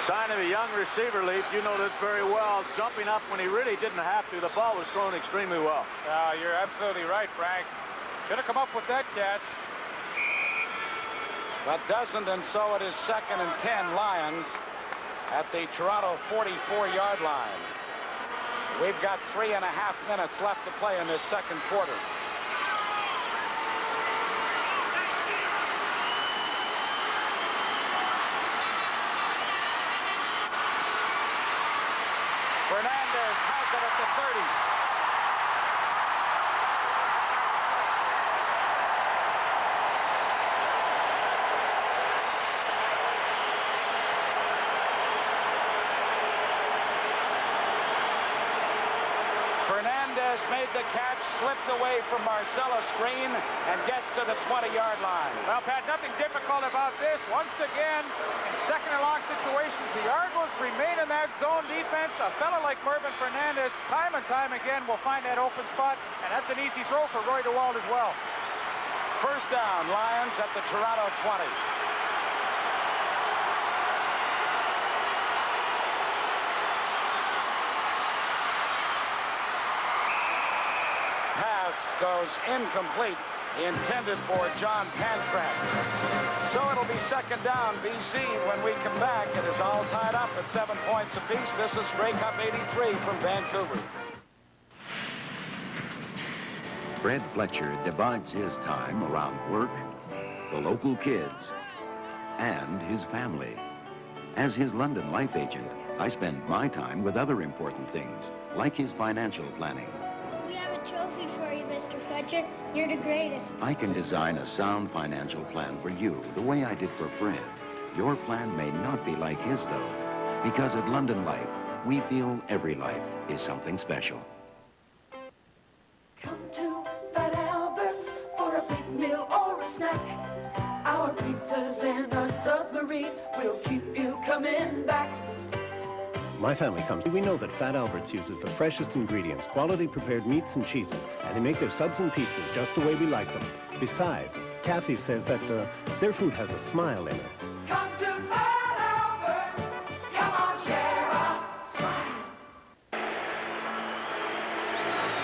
S5: Sign of a young receiver, Leaf. You know this very well. Jumping up when he really didn't have to. The ball was thrown extremely well.
S2: You're absolutely right, Frank. Should have come up with that catch.
S12: But doesn't, and so it is 2nd and 10 Lions at the Toronto 44-yard line. We've got 3.5 minutes left to play in this second quarter. Fernandez has it at the 30. Fernandez made the catch, slipped away from Marcellus Green, and gets to the 20-yard line.
S2: Well, Pat, nothing difficult about this. Once again, in second and long situations, the Argos remain in that zone defense. A fellow like Corbin Fernandez, time and time again, will find that open spot, and that's an easy throw for Roy DeWalt as well.
S12: First down, Lions at the Toronto 20. Pass goes incomplete, intended for John PANKRATZ. So it'll be second down, BC. When we come back, it is all tied up at 7 points apiece. This is Grey Cup 83 from Vancouver.
S15: Fred Fletcher divides his time around work, the local kids, and his family. As his London life agent, I spend my time with other important things, like his financial planning.
S10: We have a trophy for you, Mr. Fletcher. You're the greatest.
S15: I can design a sound financial plan for you, the way I did for Fred. Your plan may not be like his, though, because at London Life, we feel every life is something special.
S3: Come to Fat Albert's for a big meal or a snack. Our pizzas and our submarines will keep you coming back.
S18: My family comes. We know that Fat Albert's uses the freshest ingredients, quality prepared meats and cheeses, and they make their subs and pizzas just the way we like them. Besides, Kathy says that their food has a smile in it.
S3: Come to Fat Albert's. Come on, share a smile.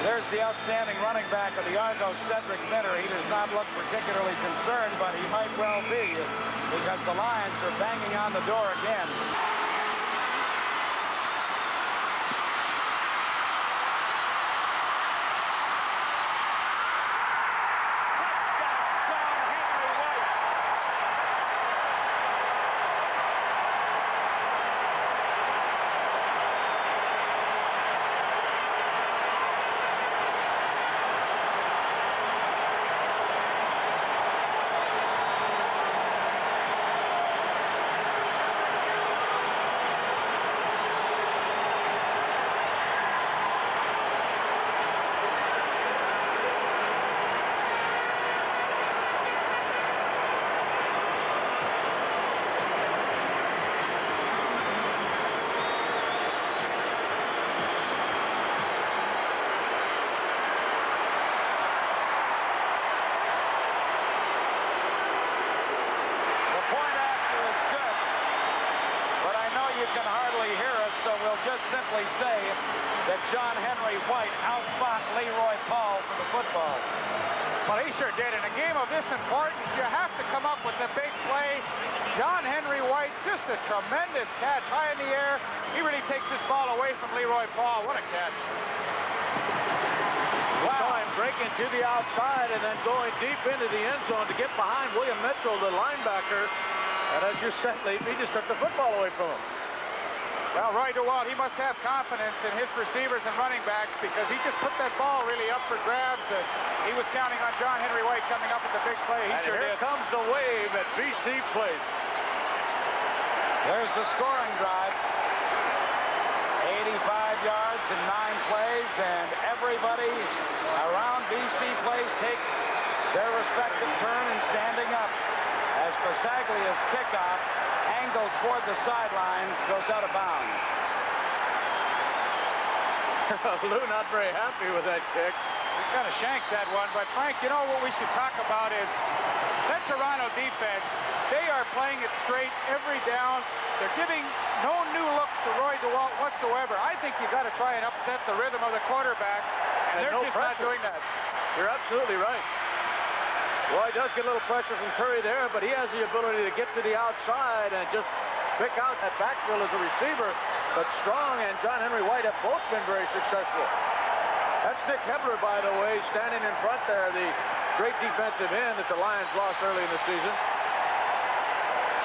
S12: There's the outstanding running back of the Argos, Cedric Minter. He does not look particularly concerned, but he might well be, because the Lions are banging on the door again. Just simply say that John Henry White outfought Leroy Paul for the football.
S2: Well, he sure did. In a game of this importance, you have to come up with the big play. John Henry White, just a tremendous catch high in the air. He really takes this ball away from Leroy Paul. What a catch.
S5: Wow. Him breaking to the outside and then going deep into the end zone to get behind William Mitchell, the linebacker. And as you said, Lee, he just took the football away from him.
S2: Well, Roy DeWalt, he must have confidence in his receivers and running backs because he just put that ball really up for grabs. And he was counting on John Henry White coming up with the big play. He
S5: And
S2: sure
S5: here
S2: did.
S5: comes the wave at BC Place.
S12: There's the scoring drive. 85 yards in 9 plays, and everybody around BC Place takes their respective turn in standing up as Basaglia's kickoff, angled toward the sidelines, goes out of bounds.
S5: Lou not very happy with that kick.
S2: He's kind of shanked that one. But, Frank, you know what we should talk about is that Toronto defense, they are playing it straight every down. They're giving no new looks to Roy DeWalt whatsoever. I think you got to try and upset the rhythm of the quarterback, and they're just not doing that.
S5: You're absolutely right. Roy does get a little pressure from Curry there, but he has the ability to get to the outside and just pick out that backfield as a receiver. But Strong and John Henry White have both been very successful. That's Nick Hebler, by the way, standing in front there, the great defensive end that the Lions lost early in the season.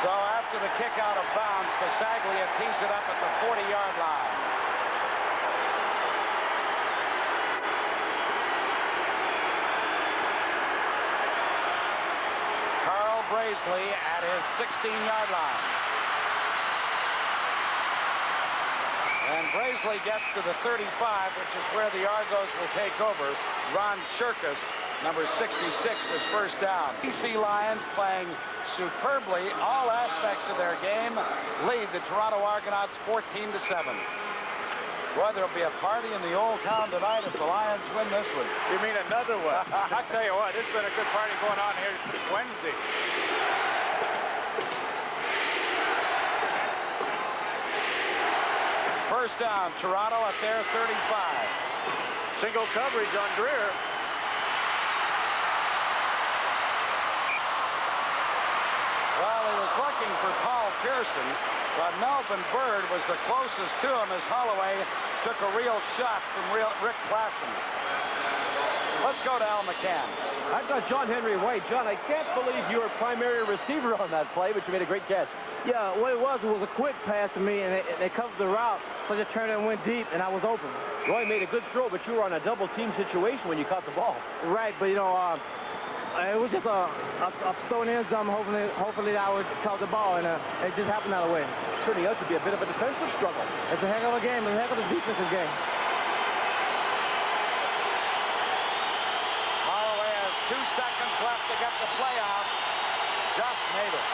S12: So after the kick out of bounds, Basaglia tees it up at the 40-yard line. Carl Brazeley at his 16-yard line. And Brazeley gets to the 35, which is where the Argos will take over. Ron Cherkas, number 66, was first down. BC Lions playing superbly. All aspects of their game lead the Toronto Argonauts 14-7. Boy, there'll be a party in the old town tonight if the Lions win this one.
S5: You mean another one?
S2: I tell you what, it's been a good party going on here since Wednesday.
S12: First down, Toronto at their 35.
S5: Single coverage on Greer.
S12: Well, he was looking for Paul Pearson, but Melvin Bird was the closest to him as Holloway took a real shot from Rick Klassen. Let's go to Al McCann.
S4: I thought John Henry White. John, I can't believe you were primary receiver on that play, but you made a great catch.
S7: Yeah, what it was a quick pass to me, and they covered the route, so I just turned and went deep, and I was open.
S4: Roy made a good throw, but you were on a double team situation when you caught the ball.
S7: Right, but, you know, it was just a thrown in some, hopefully I would caught the ball, and it just happened that way.
S4: Turning out to be a bit of a defensive struggle.
S7: It's a heck of a game, a heck of a defensive game.
S12: Holloway has 2 seconds left to get the play out. Just made it.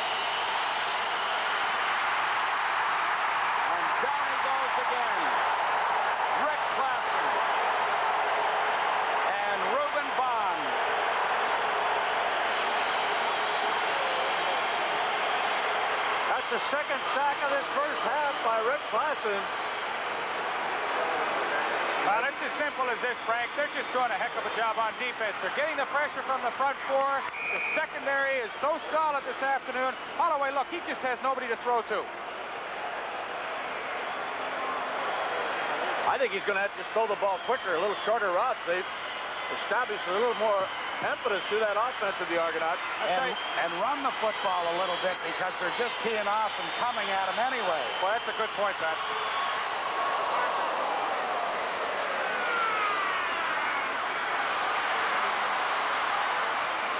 S12: And down he goes again. Rick Klassen. And Reuben Bond.
S5: That's the second sack of this first half by Rick Klassen.
S2: Well, it's as simple as this, Frank. They're just doing a heck of a job on defense. They're getting the pressure from the front four. The secondary is so solid this afternoon. Holloway, look, he just has nobody to throw to.
S5: I think he's going to have to throw the ball quicker, a little shorter routes. They've established a little more impetus to that offense of the Argonauts.
S12: And run the football a little bit because they're just teeing off and coming at him anyway.
S2: Well, that's a good point, Pat.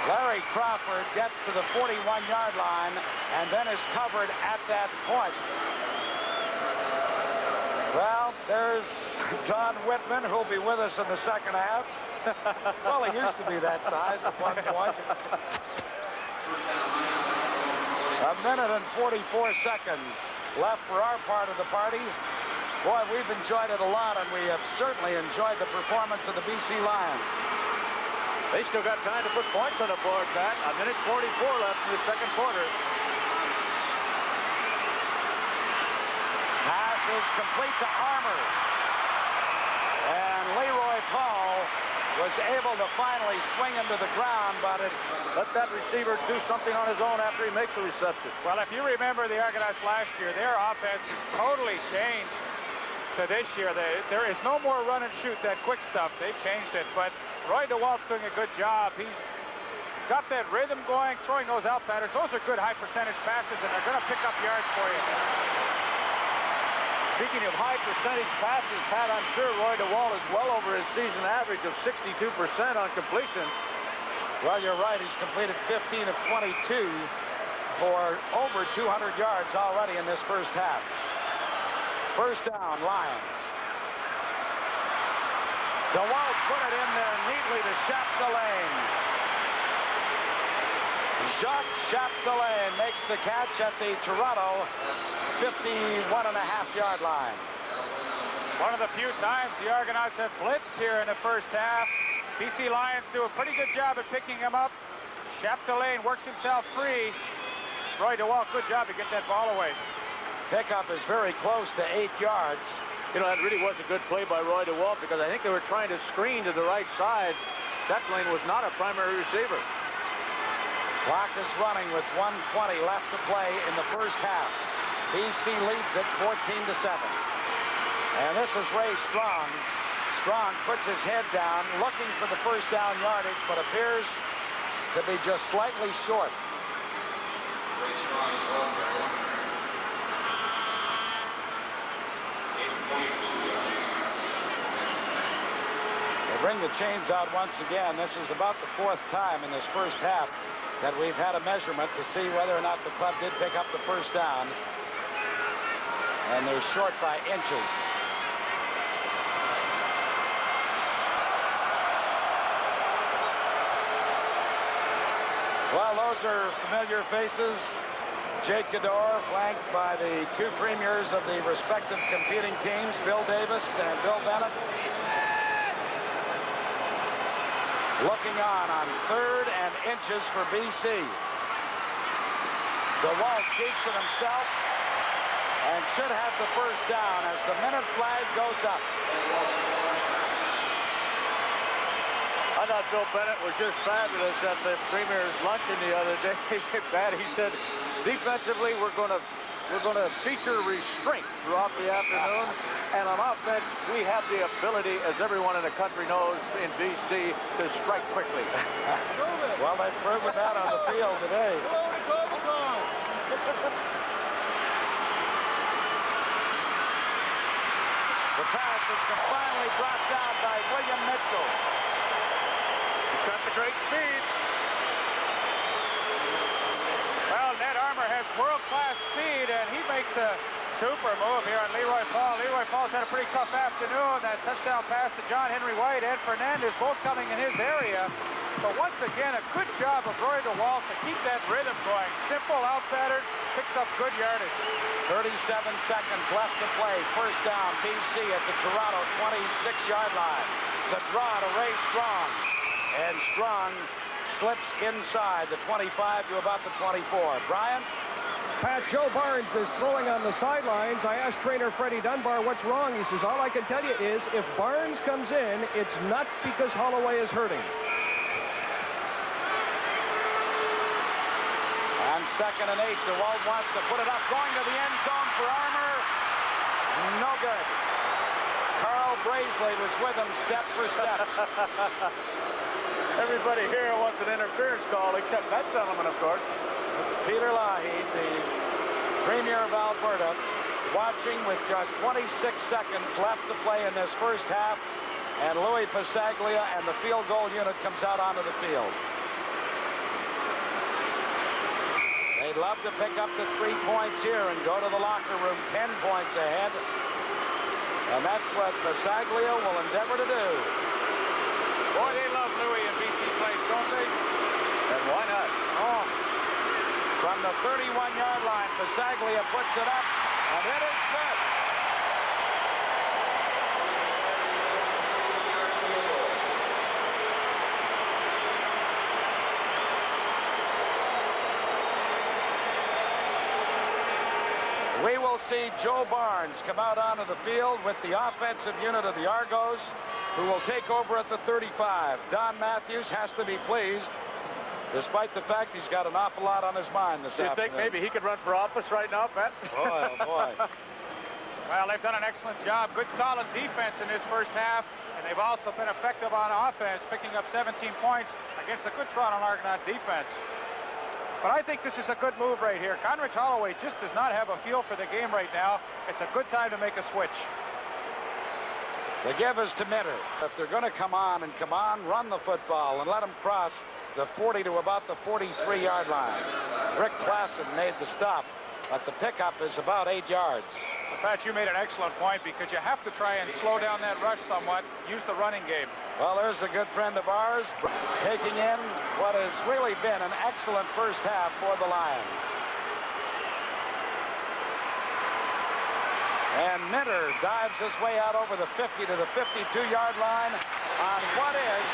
S12: Larry Crawford gets to the 41-yard line and then is covered at that point. Well, there's Don Whitman, who'll be with us in the second half. Well, he used to be that size at one point. A minute and 44 seconds left for our part of the party. Boy, we've enjoyed it a lot, and we have certainly enjoyed the performance of the BC Lions.
S5: They still got time to put points on the board, Pat. A minute 44 left in the second quarter.
S12: Pass is complete to Armour. And Leroy Paul was able to finally swing him to the ground, but it...
S5: Let that receiver do something on his own after he makes a reception.
S2: Well, if you remember the Argonauts last year, their offense has totally changed to this year. There is no more run and shoot, that quick stuff. They've changed it, but Roy DeWalt's doing a good job. He's got that rhythm going, throwing those out patterns. Those are good high percentage passes, and they're going to pick up yards for you.
S5: Speaking of high percentage passes, Pat, I'm sure Roy DeWalt is well over his season average of 62% on completion.
S12: Well, you're right. He's completed 15 of 22 for over 200 yards already in this first half. First down, Lions. DeWalt put it in there neatly to Chapdelaine. Jacques Chapdelaine makes the catch at the Toronto 51.5-yard line.
S2: One of the few times the Argonauts have blitzed here in the first half. BC Lions do a pretty good job at picking him up. Chapdelaine works himself free. Roy DeWalt, good job to get that ball away.
S12: Pickup is very close to 8 yards.
S5: You know, that really was a good play by Roy DeWalt because I think they were trying to screen to the right side. Chapdelaine was not a primary receiver.
S12: Clock is running with 1:20 left to play in the first half. BC leads it 14-7. And this is Ray Strong. Strong puts his head down, looking for the first down yardage, but appears to be just slightly short.
S11: Ray Strong is home for 8.2 yards.
S12: They bring the chains out once again. This is about the 4th time in this first half that we've had a measurement to see whether or not the club did pick up the first down. And they're short by inches. Well, those are familiar faces. Jake Gador, flanked by the 2 premiers of the respective competing teams, Bill Davis and Bill Bennett. Looking on 3rd and inches for BC. DeWalt keeps it himself and should have the first down as the minute flag goes up.
S5: I thought Bill Bennett was just fabulous at the Premier's luncheon the other day. Pat, he said, defensively, we're going to feature restraint throughout the afternoon. And on offense, we have the ability, as everyone in the country knows in BC, to strike quickly.
S12: Well, they've proven that on the field today. The pass is finally brought down by William Mitchell.
S2: He's got the great speed. Well, Ned Armour has world-class speed, and he makes a super move here on Leroy Paul. Leroy Paul's had a pretty tough afternoon. That touchdown pass to John Henry White and Fernandez, both coming in his area. But once again, a good job of Roy DeWalt to keep that rhythm going. Simple out pattern, picks up good yardage.
S12: 37 seconds left to play. First down, BC at the Toronto 26-yard line. The draw to Ray Strong. And Strong slips inside the 25 to about the 24. Brian?
S13: Pat, Joe Barnes is throwing on the sidelines. I asked trainer Freddie Dunbar what's wrong. He says, all I can tell you is if Barnes comes in, it's not because Holloway is hurting.
S12: On 2nd and 8, DeWalt wants to put it up, going to the end zone for Armour. No good. Carl Brazeley was with him step for step.
S5: Everybody here wants an interference call, except that gentleman, of course.
S12: It's Peter Lougheed, the Premier of Alberta, watching with just 26 seconds left to play in this first half, and Louis Pasaglia and the field goal unit comes out onto the field. They'd love to pick up the 3 points here and go to the locker room 10 points ahead, and that's what Pasaglia will endeavor to do.
S2: Boy, they love Louis in BC Place, don't they?
S5: And why not?
S12: Oh. From the 31-yard line, Pasaglia puts it up, and it is good. We will see Joe Barnes come out onto the field with the offensive unit of the Argos, who will take over at the 35. Don Matthews has to be pleased, despite the fact he's got an awful lot on his mind this afternoon.
S5: You think maybe he could run for office right now, Pat?
S12: Boy, oh boy.
S2: Well, they've done an excellent job. Good, solid defense in this first half. And they've also been effective on offense, picking up 17 points against a good Toronto Argonaut defense. But I think this is a good move right here. Conrad Holloway just does not have a feel for the game right now. It's a good time to make a switch.
S12: The give is to Minter. If they're going to come on, run the football and let them cross the 40 to about the 43-yard line. Rick Klassen made the stop, but the pickup is about 8 yards.
S2: Pat, you made an excellent point because you have to try and slow down that rush somewhat, use the running game.
S12: Well, there's a good friend of ours taking in what has really been an excellent first half for the Lions. And Minter dives his way out over the 50 to the 52-yard line on what is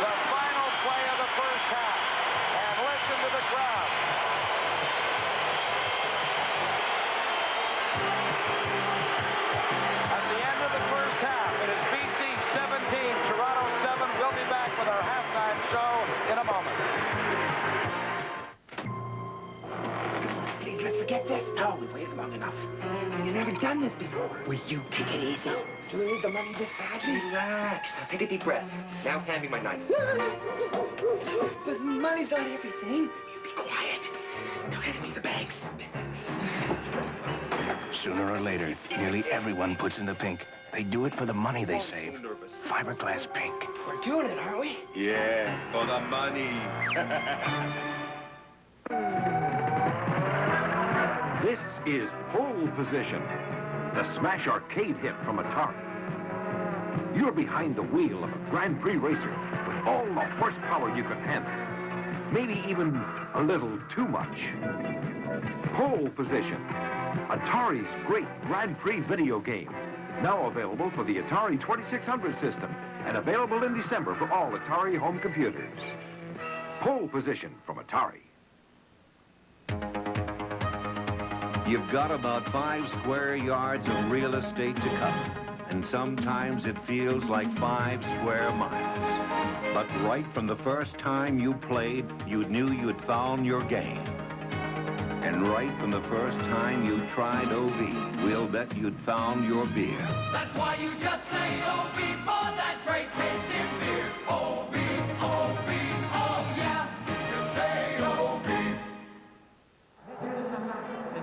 S12: the final play of the first half. And listen to the crowd. At the end of the first half, it is BC 17, Toronto 7. We'll be back with our halftime show in a moment.
S16: Please, let's forget this. No, we've waited long enough. You've never done this before. Will you take it easy? Do we need the money this badly? Relax. Now take a deep breath. Now hand me my knife. But money's not everything. You be quiet. Now hand me the bags.
S21: Sooner or later, nearly everyone puts in the pink. They do it for the money they save. Fiberglass pink.
S16: We're doing it, aren't we?
S21: Yeah, for the money.
S15: This is Pole Position, the smash arcade hit from Atari. You're behind the wheel of a Grand Prix racer with all the horsepower you can handle. Maybe even a little too much. Pole Position, Atari's great Grand Prix video game. Now available for the Atari 2600 system and available in December for all Atari home computers. Pole Position from Atari.
S22: You've got about 5 square yards of real estate to cover, and sometimes it feels like 5 square miles. But right from the first time you played, you knew you'd found your game. And right from the first time you tried OB, we'll bet you'd found your beer.
S3: That's why you just say OB for that great tasting beer. OB, OB, oh yeah, just say OB.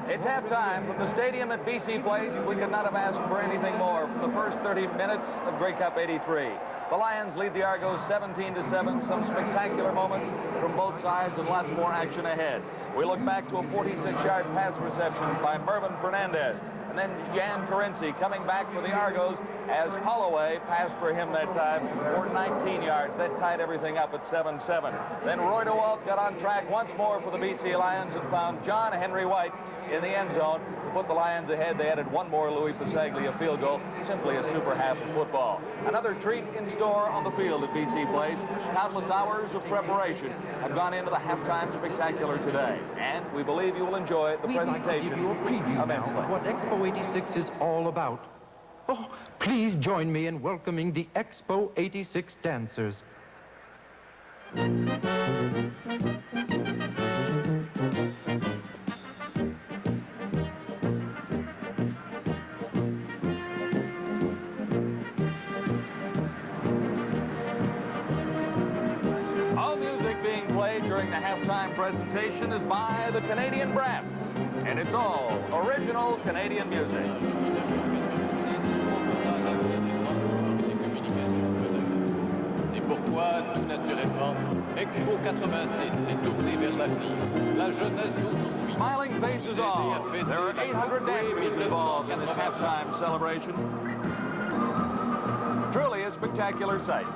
S13: It's halftime from the stadium at BC Place. We could not have asked for anything more from the first 30 minutes of Grey Cup 83. The Lions lead the Argos 17-7. Some spectacular moments from both sides and lots more action ahead. We look back to a 46-yard pass reception by Mervyn Fernandez. And then Jan Carinci coming back for the Argos as Holloway passed for him that time for 19 yards. That tied everything up at 7-7. Then Roy DeWalt got on track once more for the BC Lions and found John Henry White in the end zone to put the Lions ahead. They added one more Louis Pasaglia field goal. Simply a super half of football. Another treat in store on the field at BC Place. Countless hours of preparation have gone into the halftime spectacular today. And we believe you will enjoy the presentation
S23: We'd like to give you a preview
S13: immensely.
S23: now of what Expo 86 is all about. Oh, please join me in welcoming the Expo 86 dancers.
S13: All music being played during the halftime presentation is by the Canadian Brass. And it's all original Canadian music.
S24: C'est pourquoi, tout naturellement, Expo 86 s'est tourné vers l'avenir. La jeunesse d'aujourd'hui.
S13: Smiling faces all. There are 800 dancers involved in this halftime celebration. Truly a spectacular sight.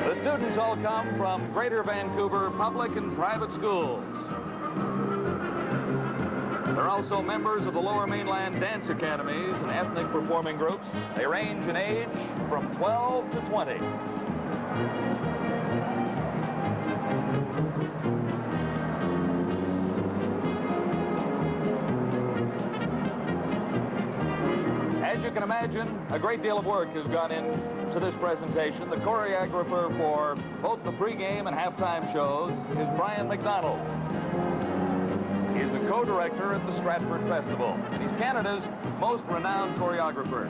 S13: The students all come from Greater Vancouver public and private schools. They're also members of the Lower Mainland dance academies and ethnic performing groups. They range in age from 12 to 20. As you can imagine, a great deal of work has gone into this presentation. The choreographer for both the pregame and halftime shows is Brian McDonald.
S1: co-director at the Stratford Festival. He's Canada's most renowned choreographer.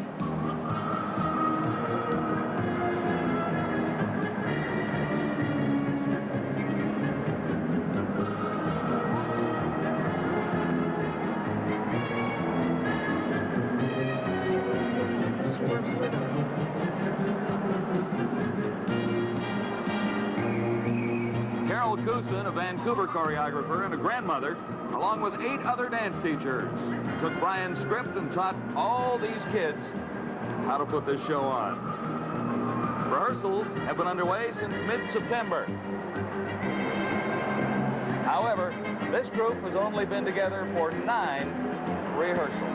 S1: A Vancouver choreographer and a grandmother, along with 8 other dance teachers, took Brian's script and taught all these kids how to put this show on. Rehearsals have been underway since mid-September. However, this group has only been together for 9 rehearsals.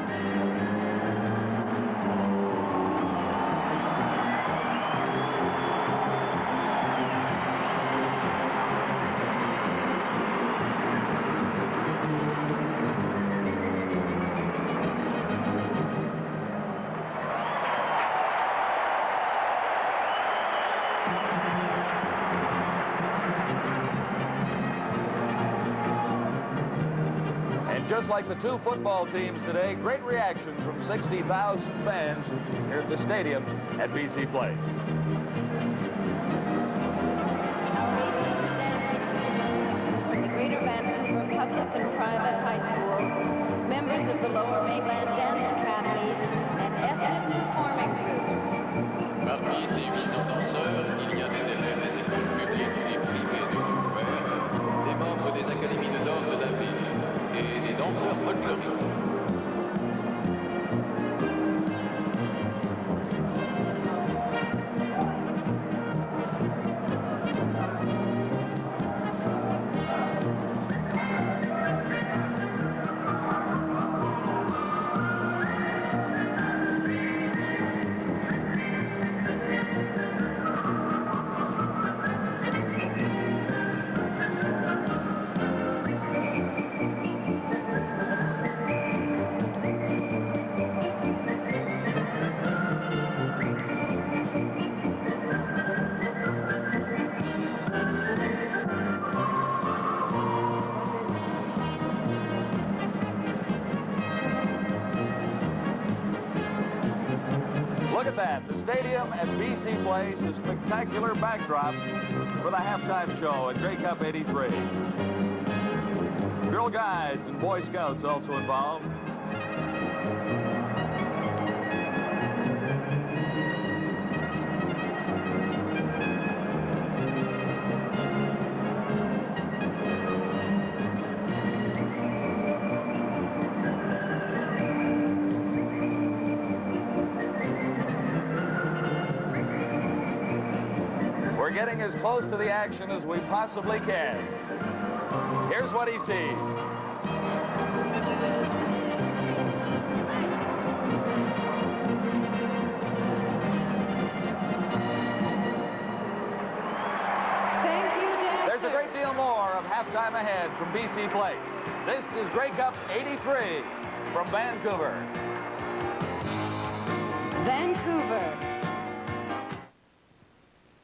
S1: Just like the 2 football teams today, great reaction from 60,000 fans here at the stadium at BC Place.
S6: From the Greater Vancouver Public and Private High School, members of the Lower Mainland Dance Academies, and ethnic performing groups.
S24: Parmi ces 800 danseurs, il y a des élèves des écoles publiques et privées de Vancouver, des membres des académies de danse de la ville, et des danseurs folkloriques.
S1: Look at that. The stadium at BC Place is a spectacular backdrop for the halftime show at Grey Cup 83. Girl Guides and Boy Scouts also involved. We're getting as close to the action as we possibly can. Here's what he sees. There's a great deal more of halftime ahead from BC Place. This is Grey Cup 83 from Vancouver.
S6: Vancouver.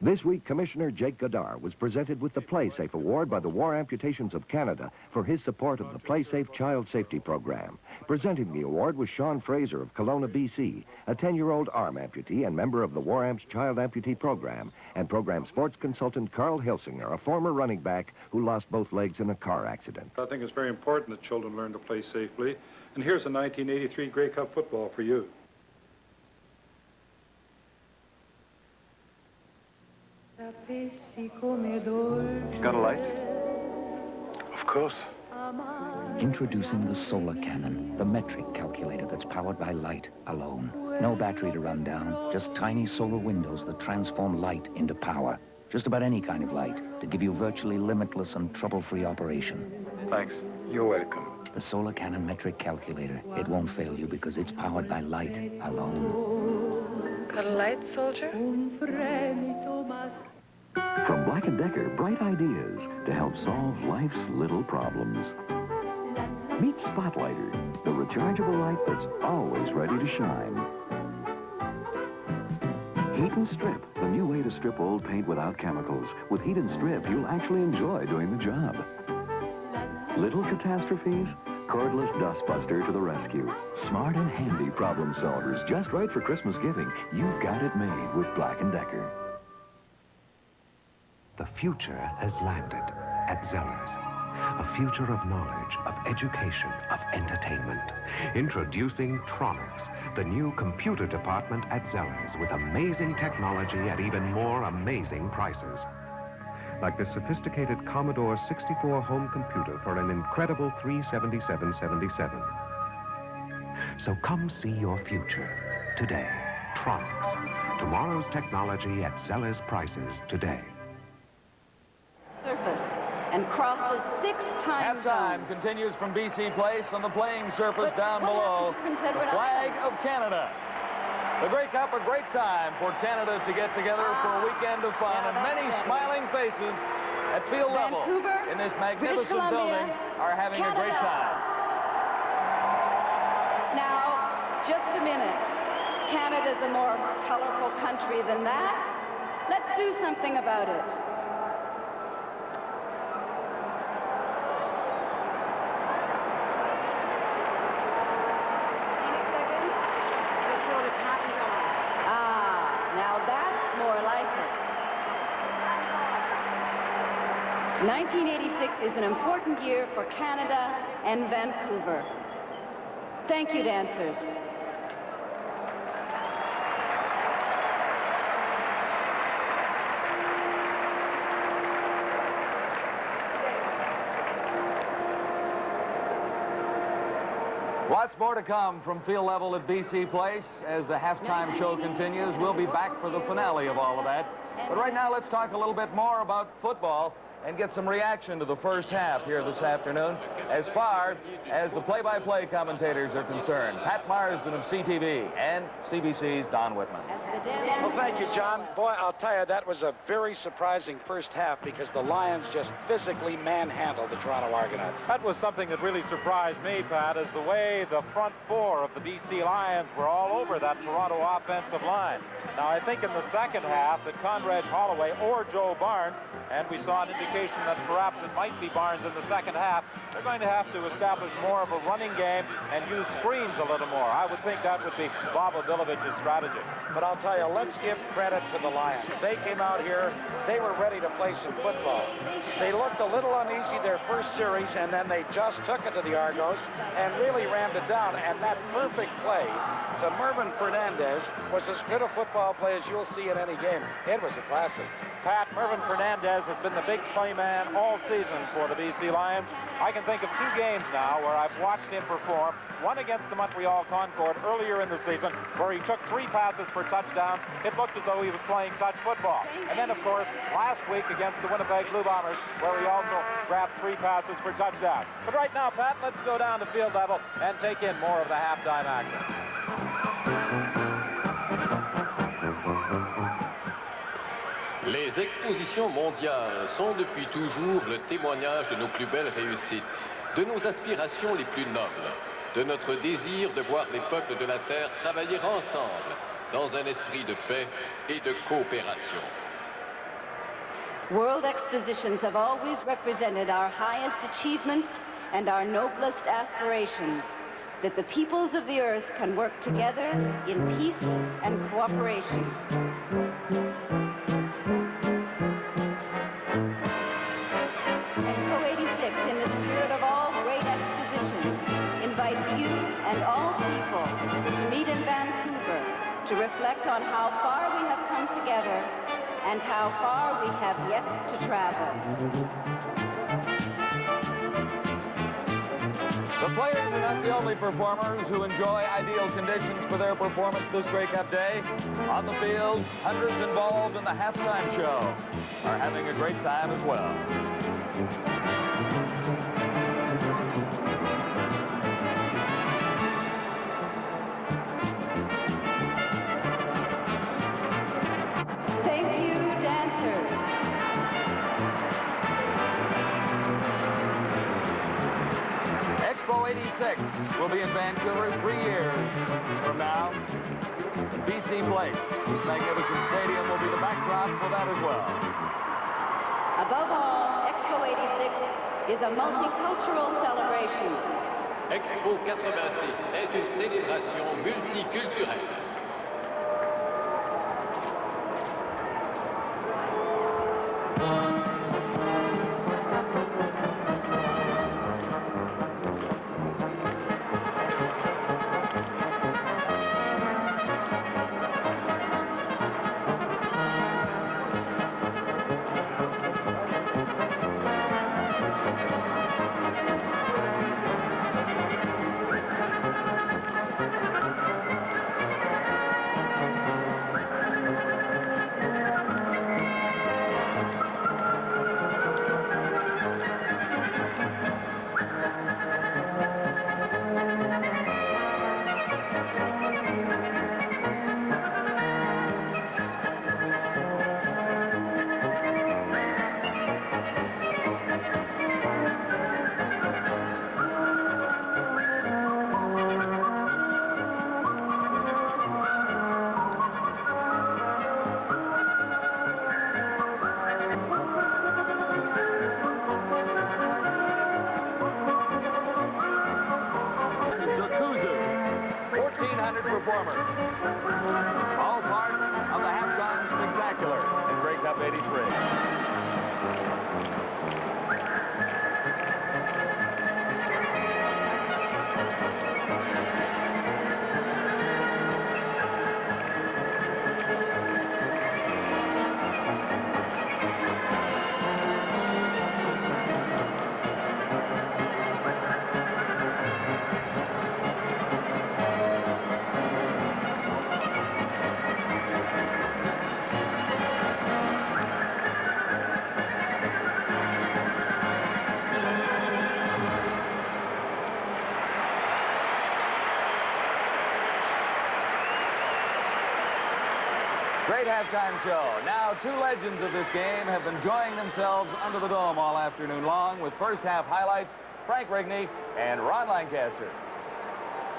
S25: This week, Commissioner Jake Godard was presented with the Play Safe Award by the War Amputations of Canada for his support of the Play Safe Child Safety Program. Presenting the award was Sean Fraser of Kelowna, BC, a 10-year-old arm amputee and member of the War Amps Child Amputee Program, and program sports consultant Carl Hilsinger, a former running back who lost both legs in a car accident.
S17: I think it's very important that children learn to play safely. And here's a 1983 Grey Cup football for you.
S25: Got a light?
S15: Of course. Introducing the solar cannon, the metric calculator that's powered by light alone. No battery to run down, just tiny solar windows that transform light into power. Just about any kind of light to give you virtually limitless and trouble-free operation.
S17: Thanks.
S15: You're welcome. The solar cannon metric calculator. It won't fail you because it's powered by light alone.
S19: Got a light, soldier?
S15: From Black & Decker, bright ideas to help solve life's little problems. Meet Spotlighter, the rechargeable light that's always ready to shine. Heat and Strip, the new way to strip old paint without chemicals. With Heat and Strip, you'll actually enjoy doing the job. Little catastrophes?
S8: cordless dustbuster to the rescue. Smart and handy problem solvers, just right for Christmas giving. You've got it made with Black & Decker.
S9: The future has landed at Zeller's. A future of knowledge, of education, of entertainment. Introducing Tronics, the new computer department at Zeller's with amazing technology at even more amazing prices. Like the sophisticated Commodore 64 home computer for an incredible $377.77. So come see your future today. Tronics. Tomorrow's technology at Zeller's prices today.
S6: Surface and crosses 6 times.
S1: Halftime continues from BC Place on the playing surface down below. The flag of Canada. The Grey Cup, a great time for Canada to get together for a weekend of fun, and many smiling faces at field level in this magnificent building are having a great time.
S6: Now, just a minute. Canada's a more colorful country than that. Let's do something about it. Now that's more like it. 1986 is an important year for Canada and Vancouver. Thank you, dancers.
S1: Lots more to come from field level at BC Place as the halftime show continues. We'll be back for the finale of all of that. But right now, let's talk a little bit more about football and get some reaction to the first half here this afternoon as far as the play-by-play commentators are concerned. Pat Marsden of CTV and CBC's Don Whitman.
S12: Well, thank you, John. Boy, I'll tell you, that was a very surprising first half because the Lions just physically manhandled the Toronto Argonauts.
S2: That was something that really surprised me, Pat, is the way the front four of the BC Lions were all over that Toronto offensive line. Now, I think in the second half that Conrad Holloway or Joe Barnes, and we saw an indication that perhaps it might be Barnes in the second half, they're going to have to establish more of a running game and use screens a little more. I would think that would be Bob Obilovich's strategy.
S12: But I'll tell you, let's give credit to the Lions. They came out here, they were ready to play some football. They looked a little uneasy their first series, and then they just took it to the Argos and really rammed it down. And that perfect play to Mervyn Fernandez was as good a football play as you'll see in any game. It was a classic.
S2: Pat, Mervyn Fernandez has been the big play man all season for the BC Lions. I can think of 2 games now where I've watched him perform. One against the Montreal Concorde earlier in the season where he took 3 passes for touchdowns. It looked as though he was playing touch football. And then, of course, last week against the Winnipeg Blue Bombers where he also grabbed 3 passes for touchdowns. But right now, Pat, let's go down to field level and take in more of the halftime action.
S24: Les expositions mondiales sont depuis toujours le témoignage de nos plus belles réussites, de nos aspirations les plus nobles, de notre désir de voir les peuples de la Terre travailler ensemble dans un esprit de paix et de coopération.
S6: World expositions have always represented our highest achievements and our noblest aspirations, that the peoples of the earth can work together in peace and cooperation. Expo 86, in the spirit of all great expositions, invites you and all people to meet in Vancouver to reflect on how far we have come together and how far we have yet to travel.
S1: The players are not the only performers who enjoy ideal conditions for their performance this Grey Cup day. On the field, hundreds involved in the halftime show are having a great time as well.
S6: Thank you, dancers.
S1: Expo 86 will be in Vancouver 3 years from now. BC Place, this magnificent stadium, will be the backdrop for that as well.
S6: Above all, Expo 86 is a multicultural celebration.
S24: Expo 86 est une célébration multiculturelle.
S1: Performers. All part of the halftime spectacular in Grey Cup 83. Great halftime show. Now, two legends of this game have been enjoying themselves under the dome all afternoon long with first half highlights, Frank Rigney and Ron Lancaster.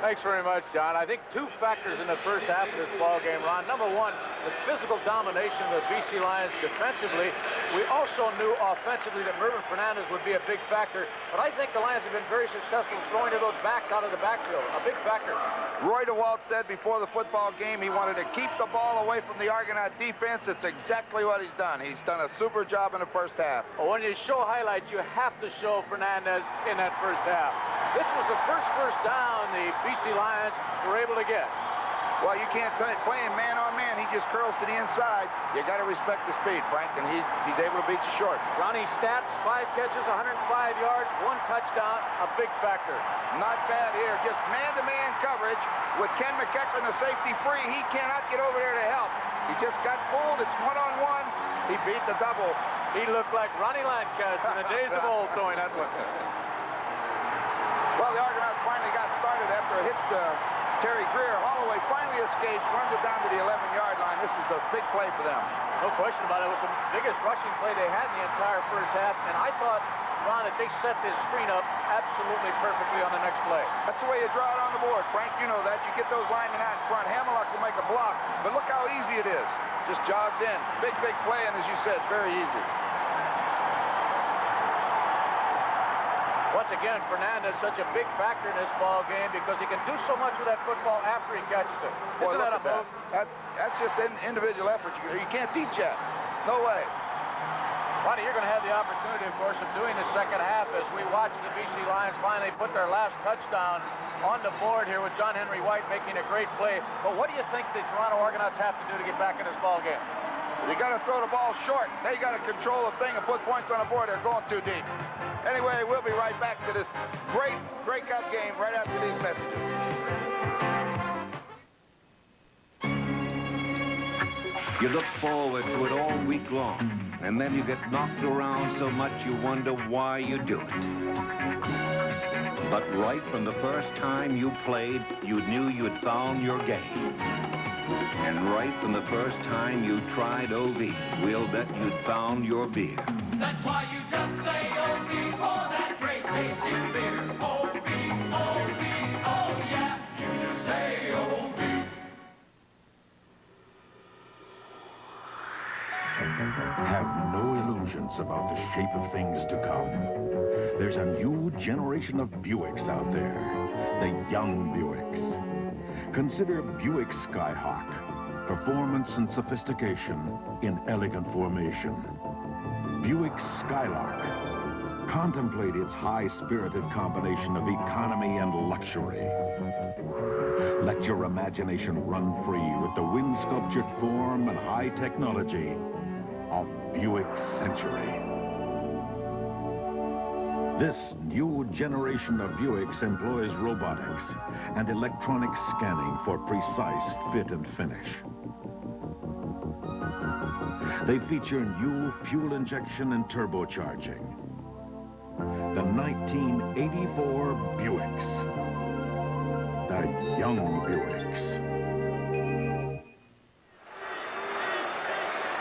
S5: Thanks very much, John. I think two factors in the first half of this ball game, Ron. Number one, the physical domination of the BC Lions defensively. We also knew offensively that Mervin Fernandez would be a big factor, but I think the Lions have been very successful throwing to those backs out of the backfield. A big factor.
S12: Roy DeWalt said before the football game he wanted to keep the ball away from the Argonaut defense. It's exactly what he's done. He's done a super job in the first half.
S5: Well, when you show highlights, you have to show Fernandez in that first half. This was the first down the BC Lions were able to get.
S12: Well, you can't play him man-on-man. He just curls to the inside. You got to respect the speed, Frank, and he's able to beat you short.
S5: Ronnie's stats, 5 catches, 105 yards, 1 touchdown, a big factor.
S12: Not bad here. Just man-to-man coverage with Ken McEachran, the safety, free. He cannot get over there to help. He just got fooled. It's one-on-one. He beat the double.
S5: He looked like Ronnie Lancaster in the days of old throwing that one.
S12: Well, the Argonauts finally got started after a hitch to Terry Greer. Holloway finally escapes, runs it down to the 11-yard line. This is the big play for them.
S5: No question about it. It was the biggest rushing play they had in the entire first half, and I thought, Ron, that they set this screen up absolutely perfectly on the next play.
S12: That's the way you draw it on the board, Frank. You know that. You get those linemen out in front. Hammerlock will make a block, but look how easy it is. Just jogs in. Big play, and as you said, very easy.
S5: Once again, Fernandez such a big factor in this ball game because he can do so much with that football after he catches it.
S12: Boy,
S5: Isn't that a move?
S12: That's just individual effort. You can't teach that. No way.
S5: Ronnie, you're going to have the opportunity, of course, of doing the second half as we watch the BC Lions finally put their last touchdown on the board here with John Henry White making a great play. But what do you think the Toronto Argonauts have to do to get back in this ball game?
S12: You got to throw the ball short. They got to control the thing and put points on the board. They're going too deep. Anyway, we'll be right back to this great Grey Cup game right after these messages.
S22: You look forward to it all week long, and then you get knocked around so much you wonder why you do it. But right from the first time you played, you knew you'd found your game. And right from the first time you tried OV, we'll bet you'd found your beer.
S3: That's why you just say OV for that great tasting beer. OV, OV, oh yeah, you just say OV.
S10: Have no illusions about the shape of things to come. There's a new generation of Buicks out there, the young Buicks. Consider Buick Skyhawk, performance and sophistication in elegant formation. Buick Skylark, contemplate its high-spirited combination of economy and luxury. Let your imagination run free with the wind-sculptured form and high technology of Buick Century. This new generation of Buicks employs robotics and electronic scanning for precise fit and finish. They feature new fuel injection and turbocharging. The 1984 Buicks. The young Buicks.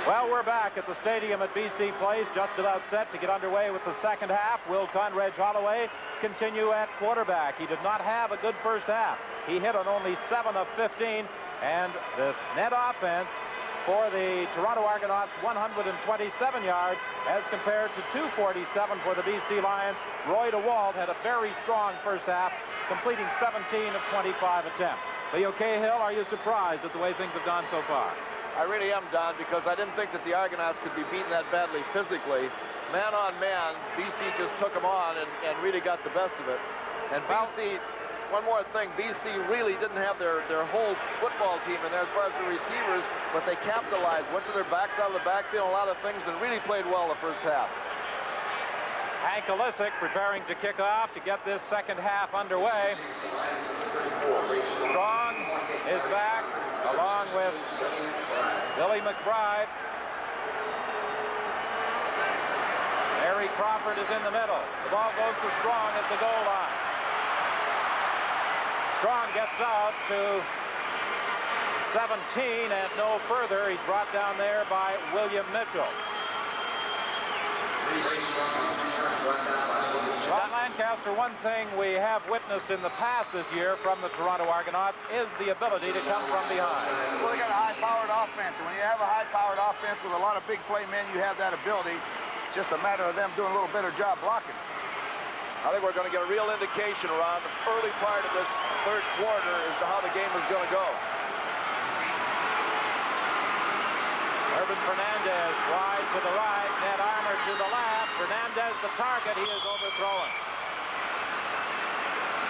S2: Well, we're back at the stadium at BC Place, just about set to get underway with the second half. Will Conrad Holloway continue at quarterback? He did not have a good first half. He hit on only 7 of 15, and the net offense for the Toronto Argonauts, 127 yards, as compared to 247 for the BC Lions. Roy DeWalt had a very strong first half, completing 17 of 25 attempts. Leo Cahill, are you surprised at the way things have gone so far?
S5: I really am, Don, because I didn't think that the Argonauts could be beaten that badly physically. Man on man, BC just took them on and really got the best of it. And BC, one more thing, BC really didn't have their whole football team in there as far as the receivers, but they capitalized, went to their backs out of the backfield, a lot of things, and really played well the first half.
S2: Hank Olisic preparing to kick off to get this second half underway. Strong is back, along with Billy McBride. Harry Crawford is in the middle. The ball goes to Strong at the goal line. Strong gets out to 17 and no further. He's brought down there by William Mitchell. John Lancaster, one thing we have witnessed in the past this year from the Toronto Argonauts is the ability to come from behind.
S12: Well, they got a high-powered offense, and when you have a high-powered offense with a lot of big play men, you have that ability. It's just a matter of them doing a little better job blocking.
S5: I think we're going to get a real indication around the early part of this third quarter as to how the game is going to go.
S2: Urban Fernandez wide to the right, Ned Armour to the left. Fernandez the target, he is overthrown.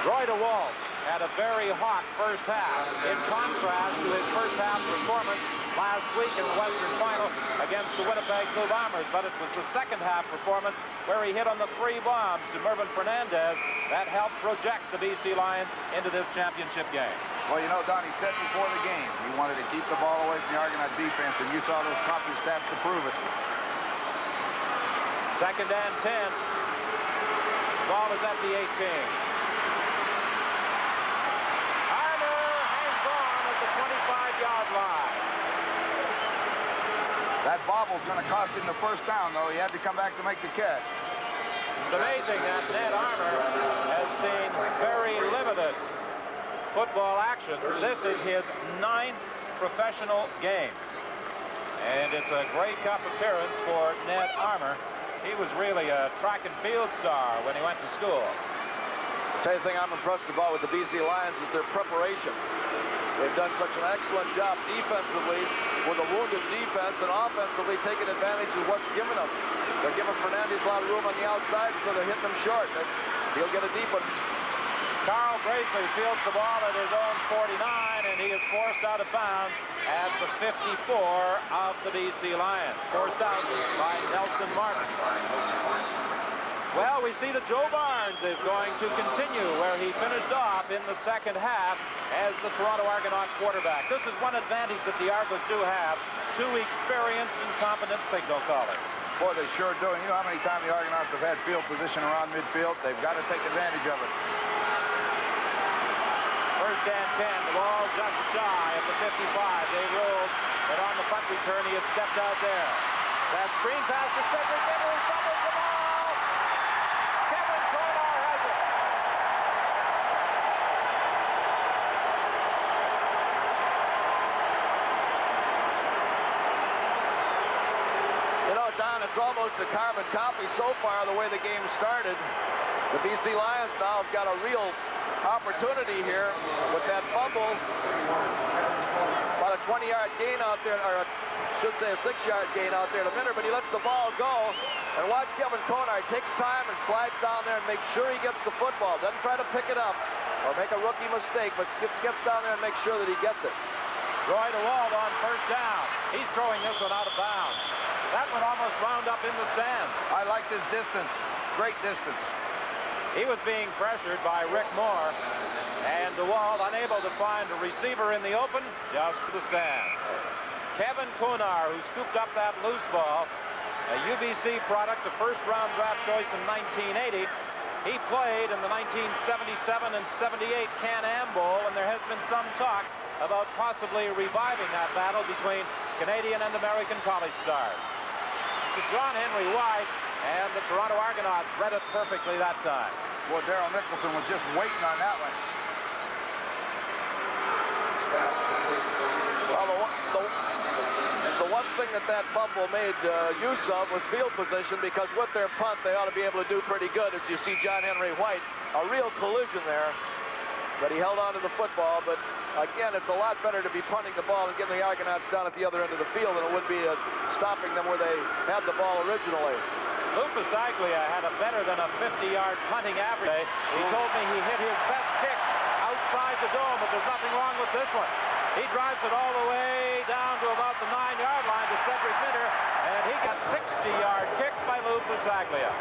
S2: Roy DeWalt had a very hot first half, in contrast to his first half performance last week in the Western Final against the Winnipeg Blue Bombers. But it was the second half performance where he hit on the 3 bombs to Mervyn Fernandez that helped project the BC Lions into this championship game.
S12: Well, you know, Don, he said before the game he wanted to keep the ball away from the Argonaut defense, and you saw those proper stats to prove it.
S2: Second and 10. The ball is at the 18. Armour hangs on at the 25-yard line.
S12: That bobble's going to cost him the first down, though. He had to come back to make the catch.
S2: It's amazing that Ned Armour has seen very limited football action. This is his 9th professional game. And it's a Grey Cup appearance for Ned Armour. He was really a track and field star when he went to school.
S5: I'll tell you the thing I'm impressed about with the BC Lions is their preparation. They've done such an excellent job defensively with a wounded defense, and offensively taking advantage of what's given them. They're giving Fernandez a lot of room on the outside, so they're hitting him short. He'll get a deep one.
S2: Carl Gracely fields the ball at his own 49, and he is forced out of bounds at the 54 of the BC Lions. Forced out by Nelson Martin. Well, we see that Joe Barnes is going to continue where he finished off in the second half as the Toronto Argonaut quarterback. This is one advantage that the Argos do have, 2 experienced and competent signal callers.
S12: Boy, they sure do. And you know how many times the Argonauts have had field position around midfield? They've got to take advantage of it.
S2: First and 10, the ball just shy of the 55. They ruled that on the punt return he had stepped out there. That screen pass to Cedric Biddle, fumbles the ball. Kevin Kolar has it.
S1: It's almost a carbon copy so far the way the game started. The BC Lions now have got a real opportunity here with that fumble. About a 20-yard gain out there, or I should say a 6-yard gain out there in a minute, but he lets the ball go. And watch Kevin Conard takes time and slides down there and makes sure he gets the football. Doesn't try to pick it up or make a rookie mistake, but gets down there and makes sure that he gets it.
S5: Roy DeWaldt on first down. He's throwing this one out of bounds. That one almost wound up in the stands. I like his distance. Great distance. He was being pressured by Rick Moore, and DeWaldt unable to find a receiver in the open, just to the stands. Kevin Conard, who scooped up that loose ball, a UBC product, a first-round draft choice in 1980. He played in the 1977 and 78 Can-Am Bowl, and there has been some talk about possibly reviving that battle between Canadian and American college stars. To John Henry White, and the Toronto Argonauts read it perfectly that time.
S12: Well, Darryl Nicholson was just waiting on that one.
S1: Well, the one thing that fumble made use of was field position, because with their punt, they ought to be able to do pretty good. As you see John Henry White, a real collision there. But he held on to the football. But again, it's a lot better to be punting the ball and getting the Argonauts down at the other end of the field than it would be stopping them where they had the ball originally.
S5: Lou Pasaglia had a better than a 50-yard punting average. He told me he hit his best kick outside the dome, but there's nothing wrong with this one. He drives it all the way down to about the 9-yard line to Cedric Minter, and he got 60-yard kicked by Lou Pasaglia.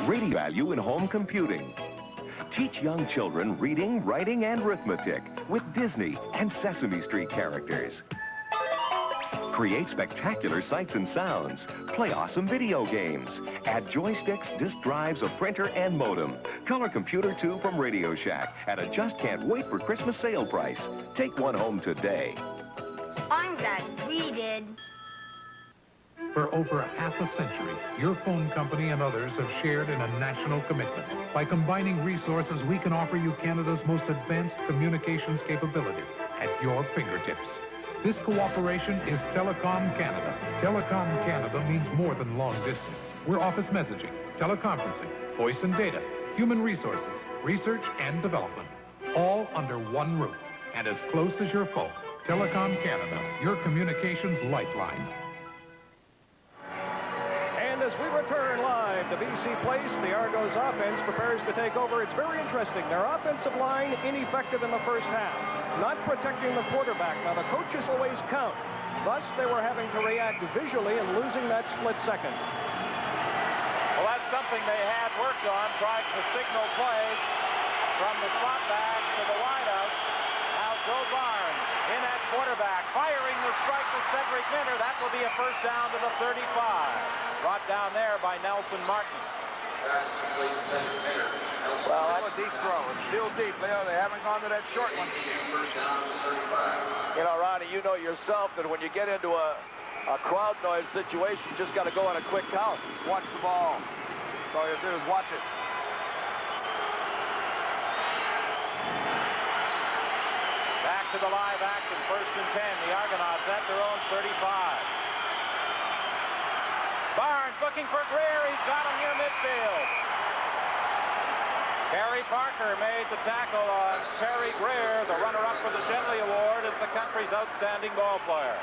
S8: Radio value in home computing. Teach young children reading, writing, and arithmetic with Disney and Sesame Street characters. Create spectacular sights and sounds. Play awesome video games. Add joysticks, disk drives, a printer, and modem. Color computer 2 from Radio Shack at a just-can't-wait-for-Christmas sale price. Take one home today.
S4: I'm glad we did.
S14: For over half a century, your phone company and others have shared in a national commitment. By combining resources, we can offer you Canada's most advanced communications capability at your fingertips. This cooperation is Telecom Canada. Telecom Canada means more than long distance. We're office messaging, teleconferencing, voice and data, human resources, research and development, all under one roof and as close as your phone. Telecom Canada, your communications lifeline.
S13: And as we return live to BC Place, the Argos offense prepares to take over. It's very interesting. Their offensive line ineffective in the first half, not protecting the quarterback. Now, the coaches always count. Thus, they were having to react visually and losing that split second.
S5: Well, that's something they had worked on, trying to signal plays from the slot back to the wideout. Now, Joe Barnes in at quarterback, firing the strike to Cedric Minter. That will be a first down to the 35. Brought down there by Nelson Martin.
S12: Well, that's a deep throw. It's still deep, Leo. They haven't gone to that short one.
S1: You know, Ronnie, you know yourself that when you get into a crowd noise situation, you just got to go on a quick count.
S12: Watch the ball. That's all you do is watch it.
S5: Back to the live action, 1st and 10. The Argonauts at their own 35. Barnes looking for Greer. He's got him near midfield. Kerry Parker made the tackle on Terry Greer. The runner-up for the Shenley Award is the country's outstanding ball player.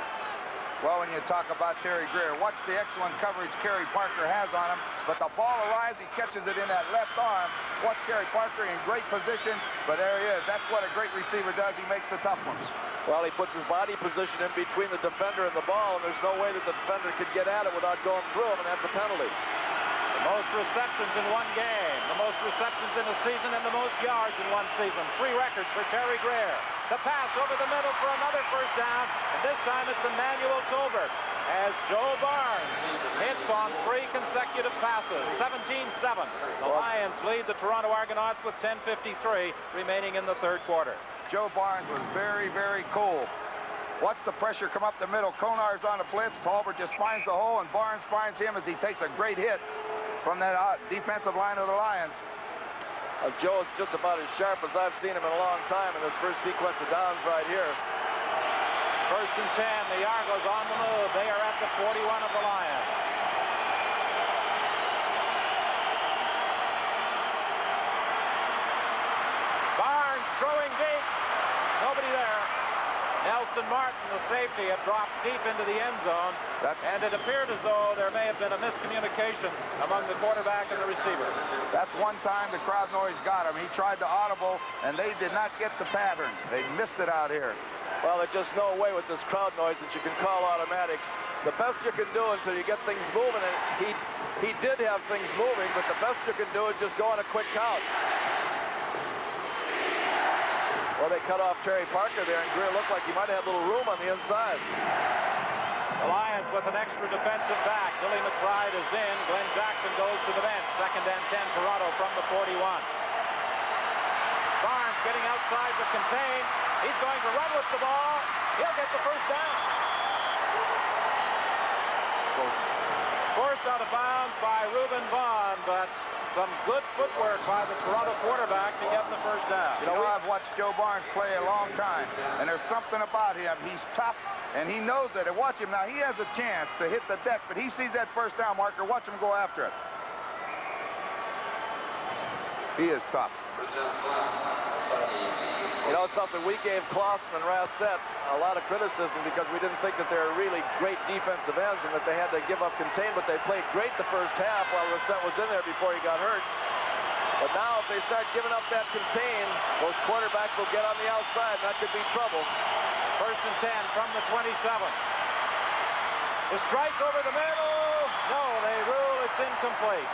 S12: Well, when you talk about Terry Greer, watch the excellent coverage Kerry Parker has on him. But the ball arrives, he catches it in that left arm. Watch Kerry Parker in great position, but there he is. That's what a great receiver does. He makes the tough ones.
S1: Well, he puts his body position in between the defender and the ball, and there's no way that the defender could get at it without going through him, and that's a penalty.
S5: The most receptions in one game, the most receptions in a season, and the most yards in one season. 3 records for Terry Greer. The pass over the middle for another first down, and this time it's Emmanuel Tolbert as Joe Barnes hits on 3 consecutive passes. 17-7. The Lions lead the Toronto Argonauts with 10:53 remaining in the 3rd quarter.
S12: Joe Barnes was very, very cool. Watch the pressure come up the middle. Conard's on the blitz. Tolbert just finds the hole, and Barnes finds him as he takes a great hit from that defensive line of the Lions.
S1: Joe is just about as sharp as I've seen him in a long time in this first sequence of downs right here.
S2: First and 10, the Argos on the move. They are at the 41 of the Lions. Barnes throwing deep. Nobody there. Nelson Martin, the safety, had dropped deep into the end zone. And it appeared as though there may have been a miscommunication among the quarterback and the receiver.
S12: That's one time the crowd noise got him. He tried to audible, and they did not get the pattern. They missed it out here.
S5: Well, there's just no way with this crowd noise that you can call automatics. The best you can do until you get things moving, and he did have things moving, but the best you can do is just go on a quick count. Well, they cut off Terry Parker there, and Greer looked like he might have a little room on the inside.
S2: The Lions with an extra defensive back. Billy McBride is in. Glenn Jackson goes to the bench. Second and 10, Toronto from the 41. Barnes getting outside the contain. He's going to run with the ball. He'll get the first down. Forced out of bounds by Reuben Vaughn, but some good footwork by the Toronto quarterback to get the first down.
S12: You know, I've watched Joe Barnes play a long time, and there's something about him. He's tough, and he knows it. And watch him now. He has a chance to hit the deck, but he sees that first down marker. Watch him go after it. He is tough.
S5: You know something, we gave Clausen and Rassett a lot of criticism because we didn't think that they were really great defensive ends and that they had to give up contain, but they played great the first half while Rassett was in there before he got hurt. But now if they start giving up that contain, those quarterbacks will get on the outside, and that could be trouble.
S2: First and 10 from the 27. The strike over the middle. No, they rule it's incomplete.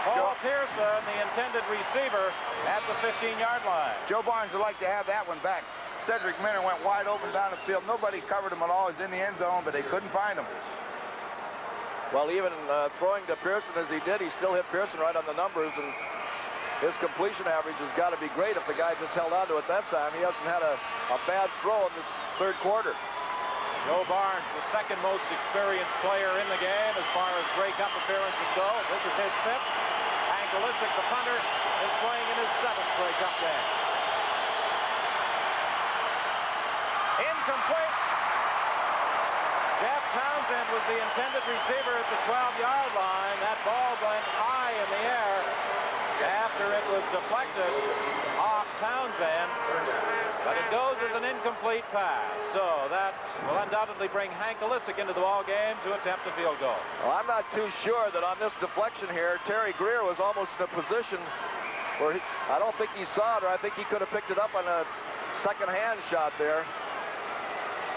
S2: Paul Pearson, the intended receiver, at the 15-yard line.
S12: Joe Barnes would like to have that one back. Cedric Minner went wide open down the field. Nobody covered him at all. He's in the end zone, but they couldn't find him.
S5: Well, even throwing to Pearson as he did, he still hit Pearson right on the numbers, and his completion average has got to be great if the guy just held on to it that time. He hasn't had a bad throw in this third quarter.
S2: Joe Barnes, the second most experienced player in the game as far as Grey Cup appearances go. This is his fifth. Hank Olisic, the punter, is playing in his seventh Grey Cup game. Incomplete. Jeff Townsend was the intended receiver at the 12-yard line. That ball went high in the air after it was deflected off Townsend. But it goes as an incomplete pass. So that will undoubtedly bring Hank Olisic into the ball game to attempt a field goal.
S5: Well, I'm not too sure that on this deflection here, Terry Greer was almost in a position where I don't think he saw it, or I think he could have picked it up on a second-hand shot there.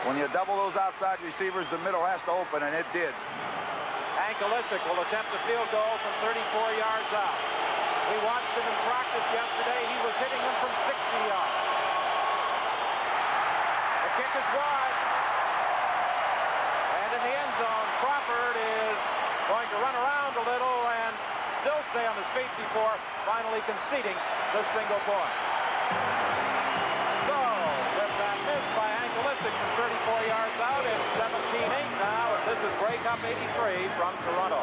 S12: When you double those outside receivers, the middle has to open, and it did.
S2: Hank Olisic will attempt a field goal from 34 yards out. We watched him in practice yesterday. He was hitting them from 60 yards. The kick is wide. And in the end zone, Crawford is going to run around a little and still stay on his feet before finally conceding the single point. So, with that miss by Hank Olisic from 34 yards out, it's 17-8 now, and this is Grey Cup 83 from Toronto.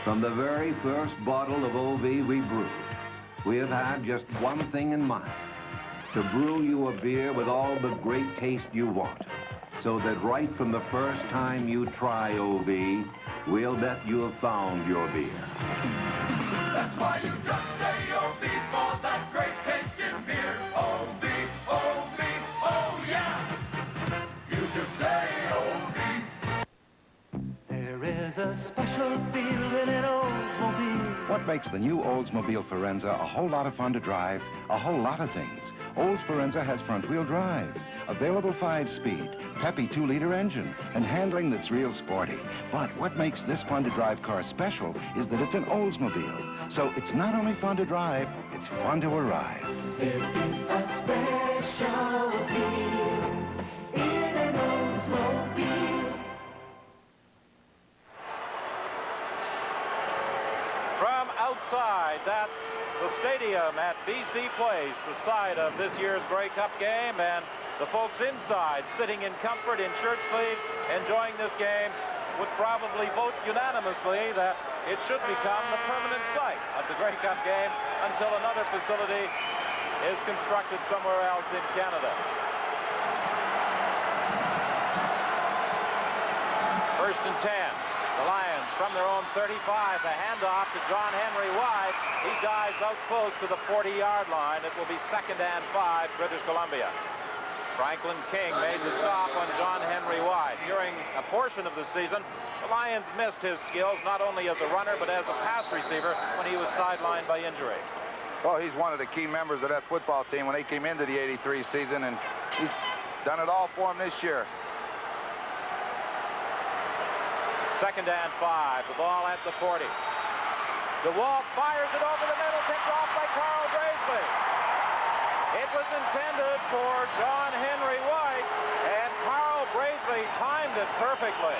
S22: From the very first bottle of OV we brewed, we have had just one thing in mind: to brew you a beer with all the great taste you want, so that right from the first time you try OV, we'll bet you have found your beer.
S3: That's why you just say OV for that great taste in beer. OV, OV, oh yeah. You just say OV. There is a special feeling in Oldsmobile.
S22: What makes the new Oldsmobile Forenza a whole lot of fun to drive? A whole lot of things. Olds Forenza has front-wheel drive, available 5-speed, peppy 2-liter engine, and handling that's real sporty. But what makes this fun-to-drive car special is that it's an Oldsmobile. So it's not only fun to drive, it's fun to arrive.
S3: There is a special feel in an Oldsmobile.
S2: From outside, that's the stadium at BC Place, the site of this year's Grey Cup game, and the folks inside, sitting in comfort in shirt sleeves, enjoying this game, would probably vote unanimously that it should become the permanent site of the Grey Cup game until another facility
S5: is constructed somewhere else in Canada. First and 10. The Lions from their own 35. The handoff to John Henry White. He dives out close to the 40-yard line. It will be 2nd and 5, British Columbia. Franklin King made the stop on John Henry White. During a portion of the season, the Lions missed his skills not only as a runner but as a pass receiver when he was sidelined by injury.
S7: Well, he's one of the key members of that football team when they came into the '83 season, and he's done it all for them this year.
S5: 2nd and 5. The ball at the 40. DeWalt fires it over the middle, picked off by Carl Braisley. It was intended for John Henry White, and Carl Braisley timed it perfectly.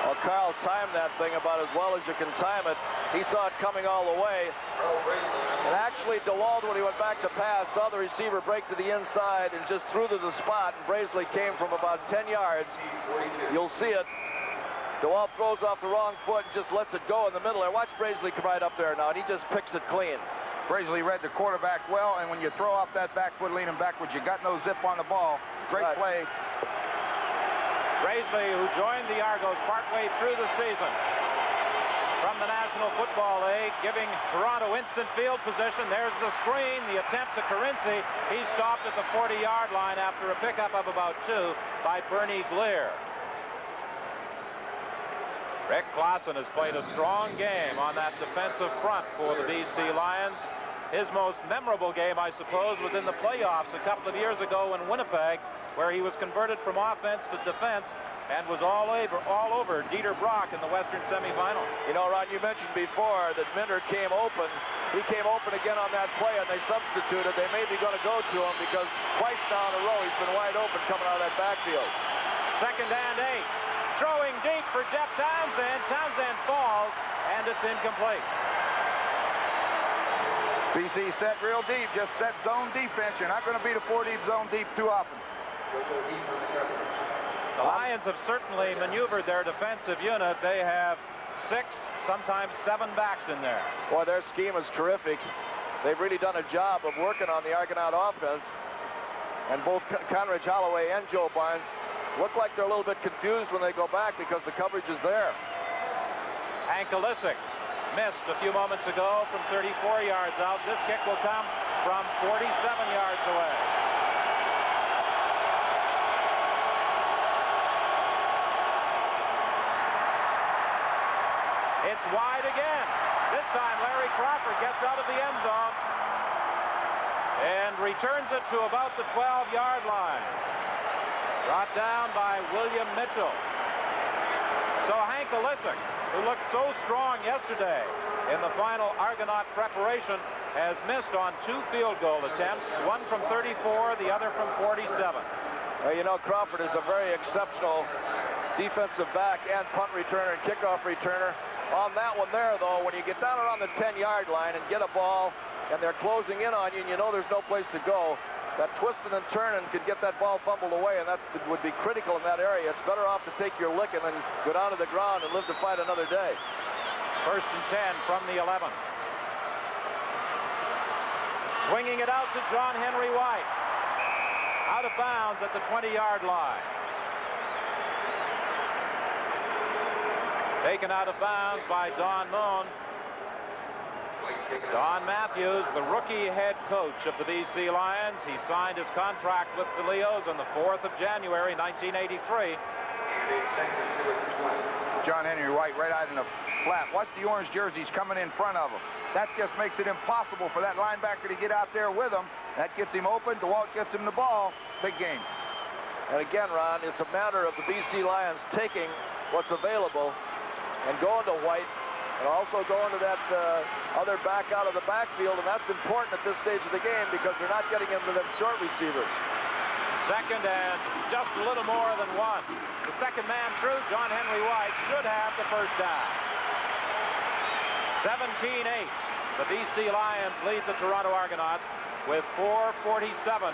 S5: Well, Carl timed that thing about as well as you can time it. He saw it coming all the way. And actually, DeWalt, when he went back to pass, saw the receiver break to the inside and just threw to the spot, and Braisley came from about 10 yards. You'll see it. DeWalt throws off the wrong foot and just lets it go in the middle there. Watch Braisley come right up there now, and he just picks it clean.
S7: Braisley read the quarterback well, and when you throw off that back foot leaning backwards, you got no zip on the ball. Great play.
S5: Braisley, who joined the Argos partway through the season from the National Football League, giving Toronto instant field position. There's the screen, the attempt to Carinci. He stopped at the 40-yard line after a pickup of about 2 by Bernie Glear. Rick Clausen has played a strong game on that defensive front for the BC Lions. His most memorable game, I suppose, was in the playoffs a couple of years ago in Winnipeg, where he was converted from offense to defense and was all over Dieter Brock in the Western semifinal.
S11: You know, Ron, you mentioned before that Minter came open. He came open again on that play, and they substituted. They may be going to go to him because twice down a row he's been wide open coming out of that backfield.
S5: 2nd and 8. Throwing deep for Jeff Townsend. Townsend falls, and it's incomplete.
S7: BC set real deep, just set zone defense. You're not going to beat a 4-deep zone deep too often.
S5: The Lions have certainly maneuvered their defensive unit. They have 6, sometimes 7 backs in there.
S11: Boy, their scheme is terrific. They've really done a job of working on the Argonaut offense. And both Conrad Holloway and Joe Barnes look like they're a little bit confused when they go back because the coverage is there.
S5: Hank Alisic missed a few moments ago from 34 yards out. This kick will come from 47 yards away. It's wide again. This time Larry Crawford gets out of the end zone and returns it to about the 12-yard line. Brought down by William Mitchell. So Hank Alisic, who looked so strong yesterday in the final Argonaut preparation, has missed on 2 field goal attempts, one from 34, the other from 47.
S11: Well, you know, Crawford is a very exceptional defensive back and punt returner and kickoff returner. On that one there, though, when you get down around the 10-yard line and get a ball and they're closing in on you and you know there's no place to go, that twisting and turning could get that ball fumbled away, and that would be critical in that area. It's better off to take your licking than go down to the ground and live to fight another day.
S5: 1st and 10 from the 11. Swinging it out to John Henry White. Out of bounds at the 20-yard line. Taken out of bounds by Don Moon. Don Matthews, the rookie head coach of the BC Lions. He signed his contract with the Leos on the 4th of January, 1983.
S7: John Henry White right out in the flat. Watch the orange jerseys coming in front of him. That just makes it impossible for that linebacker to get out there with him. That gets him open. DeWalt gets him the ball. Big game.
S11: And again, Ron, it's a matter of the BC Lions taking what's available and going to White, and also going to that other back out of the backfield, and that's important at this stage of the game because they're not getting into them short receivers.
S5: 2nd and just a little more than 1. The second man through, John Henry White should have the first down. 17-8. The BC Lions lead the Toronto Argonauts with 4:47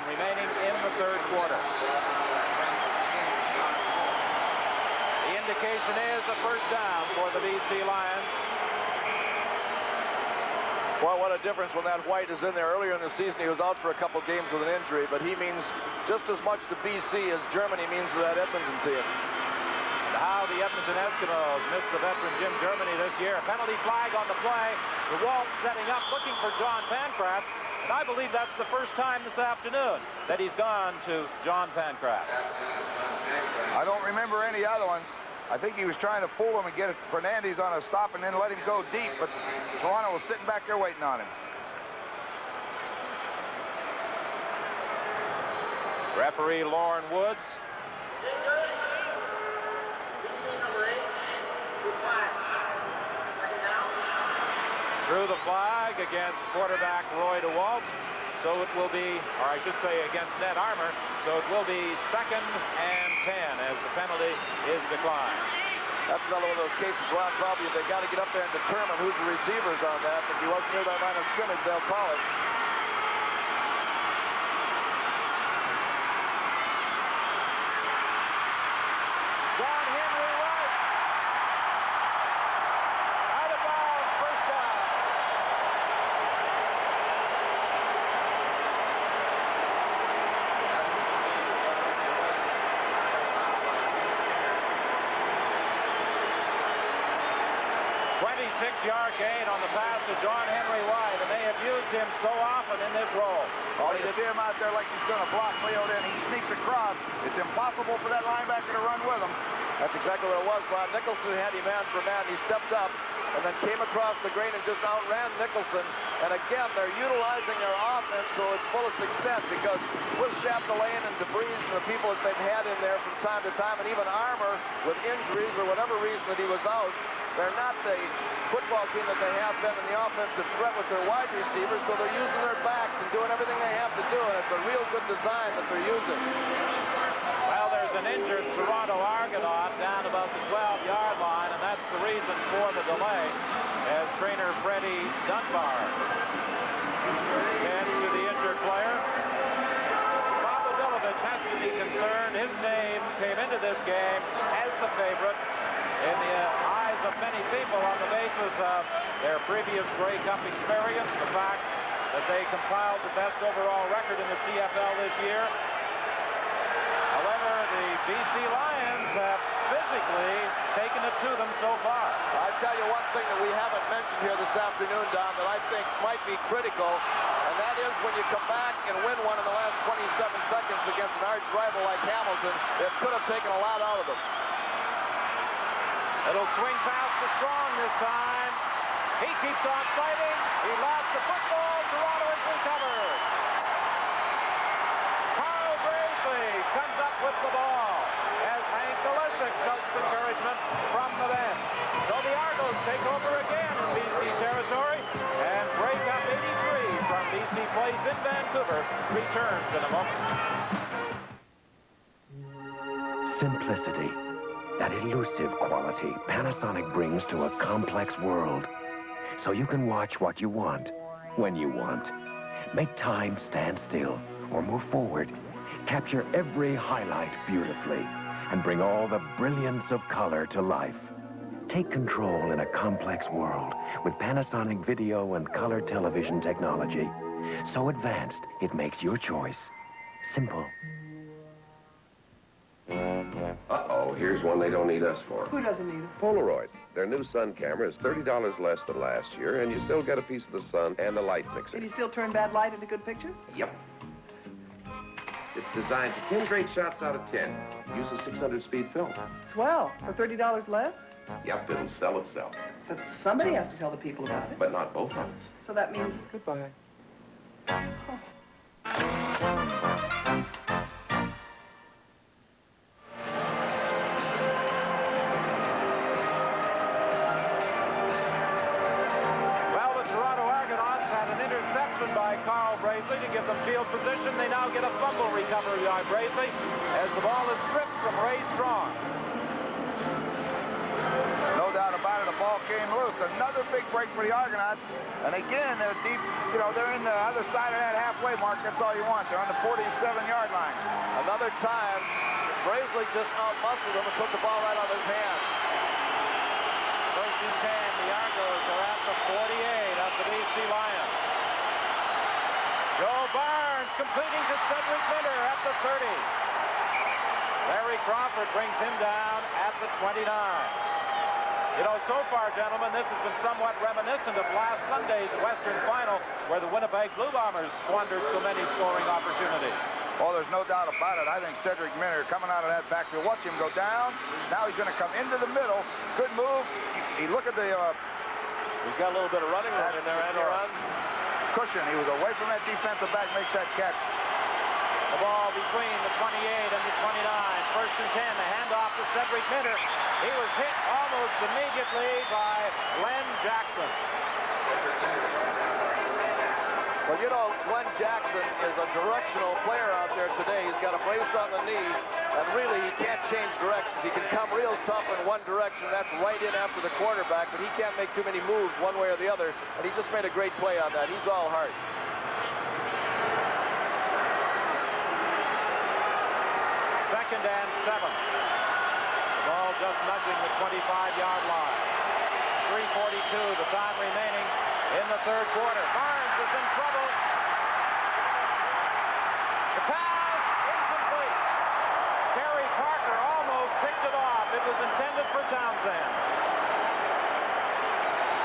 S5: remaining in the 3rd quarter. The indication is a first down for the BC Lions.
S11: Well, what a difference when that White is in there. Earlier in the season, he was out for a couple games with an injury, but he means just as much to BC as Germany means to that Edmonton team.
S2: And how the Edmonton Eskimos missed the veteran Jim Germany this year. Penalty flag on the play. DeWalt setting up, looking for John Pankratz. And I believe that's the first time this afternoon that he's gone to John Pankratz.
S7: I don't remember any other ones. I think he was trying to fool him and get Fernandez on a stop and then let him go deep, but Toronto was sitting back there waiting on him.
S2: Referee Lauren Woods. Threw the flag against quarterback Roy DeWalt. So it will be, or I should say against Ned Armour, so it will be 2nd and 10 as the penalty is declined.
S11: That's another one of those cases, Ron, probably they got to get up there and determine who's the receivers on that. If he wasn't near that line of scrimmage, they'll call it.
S2: John Henry White. Out of bounds, first down. Six-yard gain on the pass to John Henry White, and they have used him so often in this role.
S7: Oh, you see him out there like he's going to block Leo in. He sneaks across. It's impossible for that linebacker to run with him.
S11: That's exactly what it was, Ron. Nicholson had him man for man. He stepped up and then came across the grain and just outran Nicholson. And again, they're utilizing their offense to its fullest extent because with Chapdelaine and DeBreeze and the people that they've had in there from time to time, and even Armour with injuries or whatever reason that he was out, they're not the football team that they have been in the offensive threat with their wide receivers, so they're using their backs and doing everything they have to do, and it's a real good design that they're using.
S2: Well, there's an injured Toronto Argonaut down about the 12-yard line, and that's the reason for the delay as trainer Freddie Dunbar tends to the injured player. Pavlovich has to be concerned. His name came into this game as the favorite in the eyes of many people on the basis of their previous Grey Cup experience, the fact that they compiled the best overall record in the CFL this year. However, the BC Lions have physically taken it to them so far.
S11: I tell you one thing that we haven't mentioned here this afternoon, Don, that I think might be critical, and that is when you come back and win one in the last 27 seconds against an arch rival like Hamilton, it could have taken a lot out of them.
S2: It'll swing past to Strong this time. He keeps on fighting. He lost the football. Toronto has recovered. Carl Graisley comes up with the ball as Hank Galisic shouts encouragement from the bench. So the Argos take over again in BC territory, and Grey Cup 83 from BC Place in Vancouver returns in a moment.
S8: Simplicity. That elusive quality Panasonic brings to a complex world. So you can watch what you want, when you want. Make time stand still or move forward. Capture every highlight beautifully and bring all the brilliance of color to life. Take control in a complex world with Panasonic video and color television technology. So advanced, it makes your choice simple.
S16: Uh-oh, here's one they don't need us for.
S18: Who doesn't need it?
S16: Polaroid. Their new sun camera is $30 less than last year, and you still get a piece of the sun and a light fixer.
S18: Can you still turn bad light into good pictures?
S16: Yep. It's designed for 10 great shots out of 10. Use a 600-speed film.
S18: Swell. For $30 less?
S16: Yep, it'll sell itself.
S18: But somebody has to tell the people about it.
S16: But not both of us.
S18: So that means goodbye. Oh.
S2: To give them field position. They now get a fumble recovery by Bracely as the ball is stripped from Ray Strong.
S7: No doubt about it, the ball came loose. Another big break for the Argonauts. And again, they're deep, you know, they're in the other side of that halfway mark. That's all you want. They're on the 47-yard line.
S11: Another time, Bracely just out-muscled him and took the ball right out of his hand.
S2: First and 10, the Argos are at the 48 of the BC Lions. completing to Cedric Minter at the 30. Larry Crawford brings him down at the 29. You know, so far, gentlemen, this has been somewhat reminiscent of last Sunday's Western Final, where the Winnipeg Blue Bombers squandered so many scoring opportunities.
S7: Oh, there's no doubt about it. I think Cedric Minter coming out of that backfield. Watch him go down. Now he's going to come into the middle. Good move. He look at the...
S11: he's got a little bit of running room in there, and run.
S7: Cushion. He was away from that defensive back, makes that catch.
S2: The ball between the 28 and the 29. First and 10. The handoff to Cedric Minter. He was hit almost immediately by Glenn Jackson.
S11: Well, you know, Glenn Jackson is a directional player out there today. He's got a brace on the knee, and really he can't change directions. He can come real tough in one direction. That's right in after the quarterback, but he can't make too many moves one way or the other, and he just made a great play on that. He's all heart.
S2: Second and 7. The ball just nudging the 25-yard line. 3:42, the time remaining in the third quarter. Barnes is in trouble. The pass, incomplete. Kerry Parker almost picked it off. It was intended for Townsend.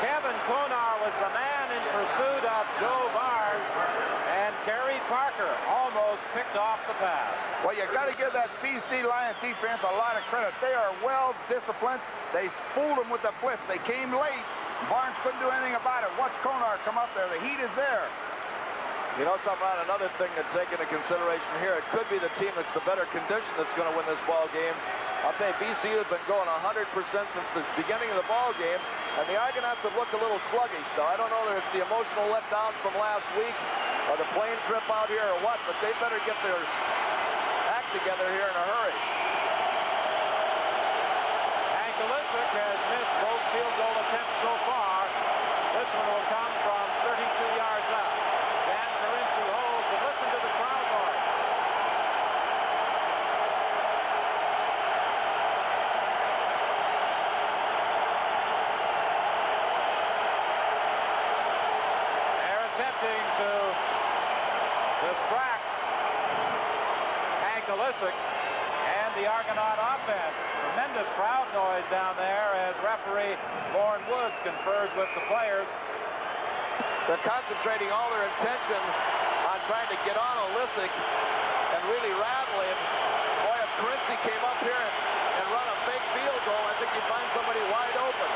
S2: Kevin Konar was the man in pursuit of Joe Barnes, and Kerry Parker almost picked off the pass.
S7: Well, you got to give that BC Lions defense a lot of credit. They are well disciplined. They fooled them with the blitz. They came late. Barnes couldn't do anything about it. Watch Konar come up there. The heat is there.
S11: You know something, Ron, another thing to take into consideration here, it could be the team that's the better condition that's going to win this ball game. I'll tell you, BC has been going 100% since the beginning of the ball game, and the Argonauts have looked a little sluggish, though. I don't know whether it's the emotional letdown from last week or the plane trip out here or what, but they better get their act together here in a hurry.
S2: Hankalisic has missed both field goal attempts so far. This one will come from 32 yards out. Dan Carinci holds, but listen to the crowd noise. They're attempting to distract Hankalisic and the Argonaut offense. Tremendous crowd noise down there as referee Lauren Woods confers with the players.
S11: They're concentrating all their attention on trying to get on Olisic and really rattle him. Boy, if Carinci came up here and run a fake field goal, I think you'd find somebody wide open.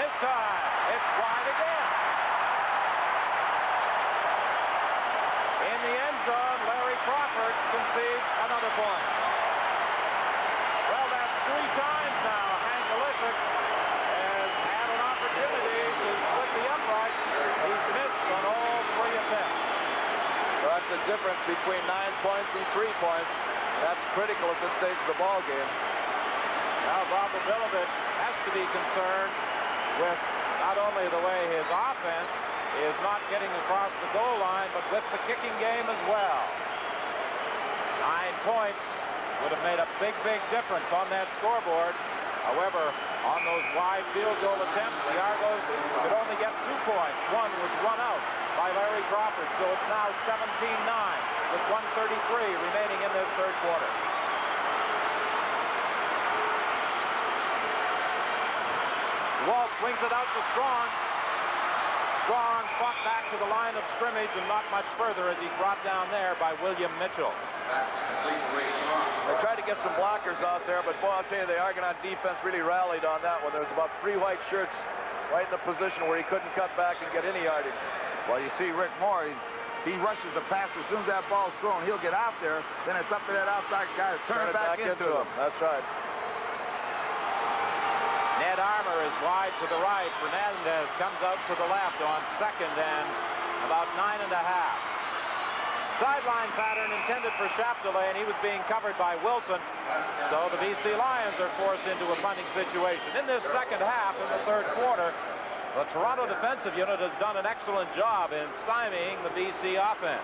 S2: This time, it's wide again. In the end zone, Larry Crawford concedes another point. Well, that's 3 times now. Hankalisic has had an opportunity to split the upright. He's missed on all 3 attempts.
S11: Well, that's the difference between 9 points and 3 points. That's critical at this stage of the ball game.
S2: Now Bob Bilovich has to be concerned with not only the way his offense is not getting across the goal line, but with the kicking game as well. 9 points would have made a big, big difference on that scoreboard. However, on those wide field goal attempts, the Argos could only get 2 points. One was run out by Larry Crawford, so it's now 17-9 with 1:33 remaining in this third quarter. DeWalt swings it out to Strong. Strong fought back to the line of scrimmage and not much further as he's brought down there by William Mitchell.
S11: They tried to get some blockers out there, but boy, I'll tell you, the Argonaut defense really rallied on that one. There was about 3 white shirts right in the position where he couldn't cut back and get any yardage.
S7: Well, you see Rick Moore, he rushes the pass. As soon as that ball's thrown, he'll get out there. Then it's up to that outside guy to turn it back into him.
S11: That's right.
S2: Ned Armour is wide to the right. Fernandez comes out to the left on 2nd and about 9.5. Sideline pattern intended for Chapdelaine, and he was being covered by Wilson. So the BC Lions are forced into a punting situation. In this second half, in the third quarter, the Toronto defensive unit has done an excellent job in stymieing the BC offense.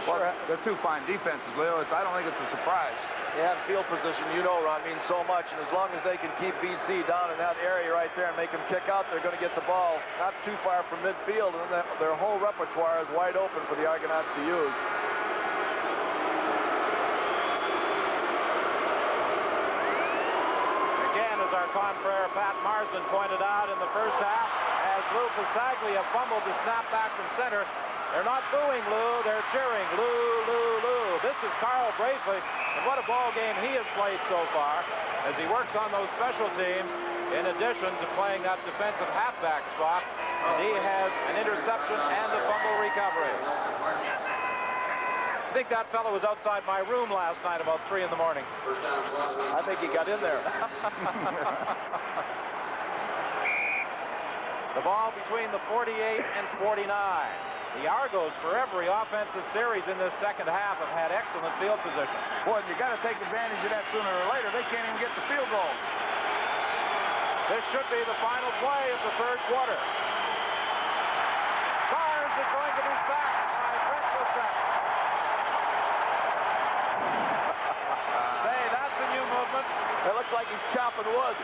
S7: Well, they're two fine defenses, Leo. I don't think it's a surprise.
S11: Yeah, and field position, you know, Ron, means so much. And as long as they can keep BC down in that area right there and make them kick out, they're going to get the ball not too far from midfield. And then their whole repertoire is wide open for the Argonauts to use.
S5: Again, as our confrere Pat Marsden pointed out in the first half, as Lou Pasaglia fumbled the snap back from center. They're not booing Lou, they're cheering Lou, Lou, Lou. This is Carl Braithwaite, and what a ball game he has played so far as he works on those special teams in addition to playing that defensive halfback spot. And he has an interception and a fumble recovery. I think that fellow was outside my room last night about 3 in the morning.
S11: I think he got in there.
S5: The ball between the 48 and 49. The Argos, for every offensive series in this second half, have had excellent field position.
S7: Boy, you got to take advantage of that sooner or later. They can't even get the field goal.
S5: This should be the final play of the third quarter. Barnes is going to be sacked by Brent Lissette. Say, that's a new movement.
S11: It looks like he's chopping wood.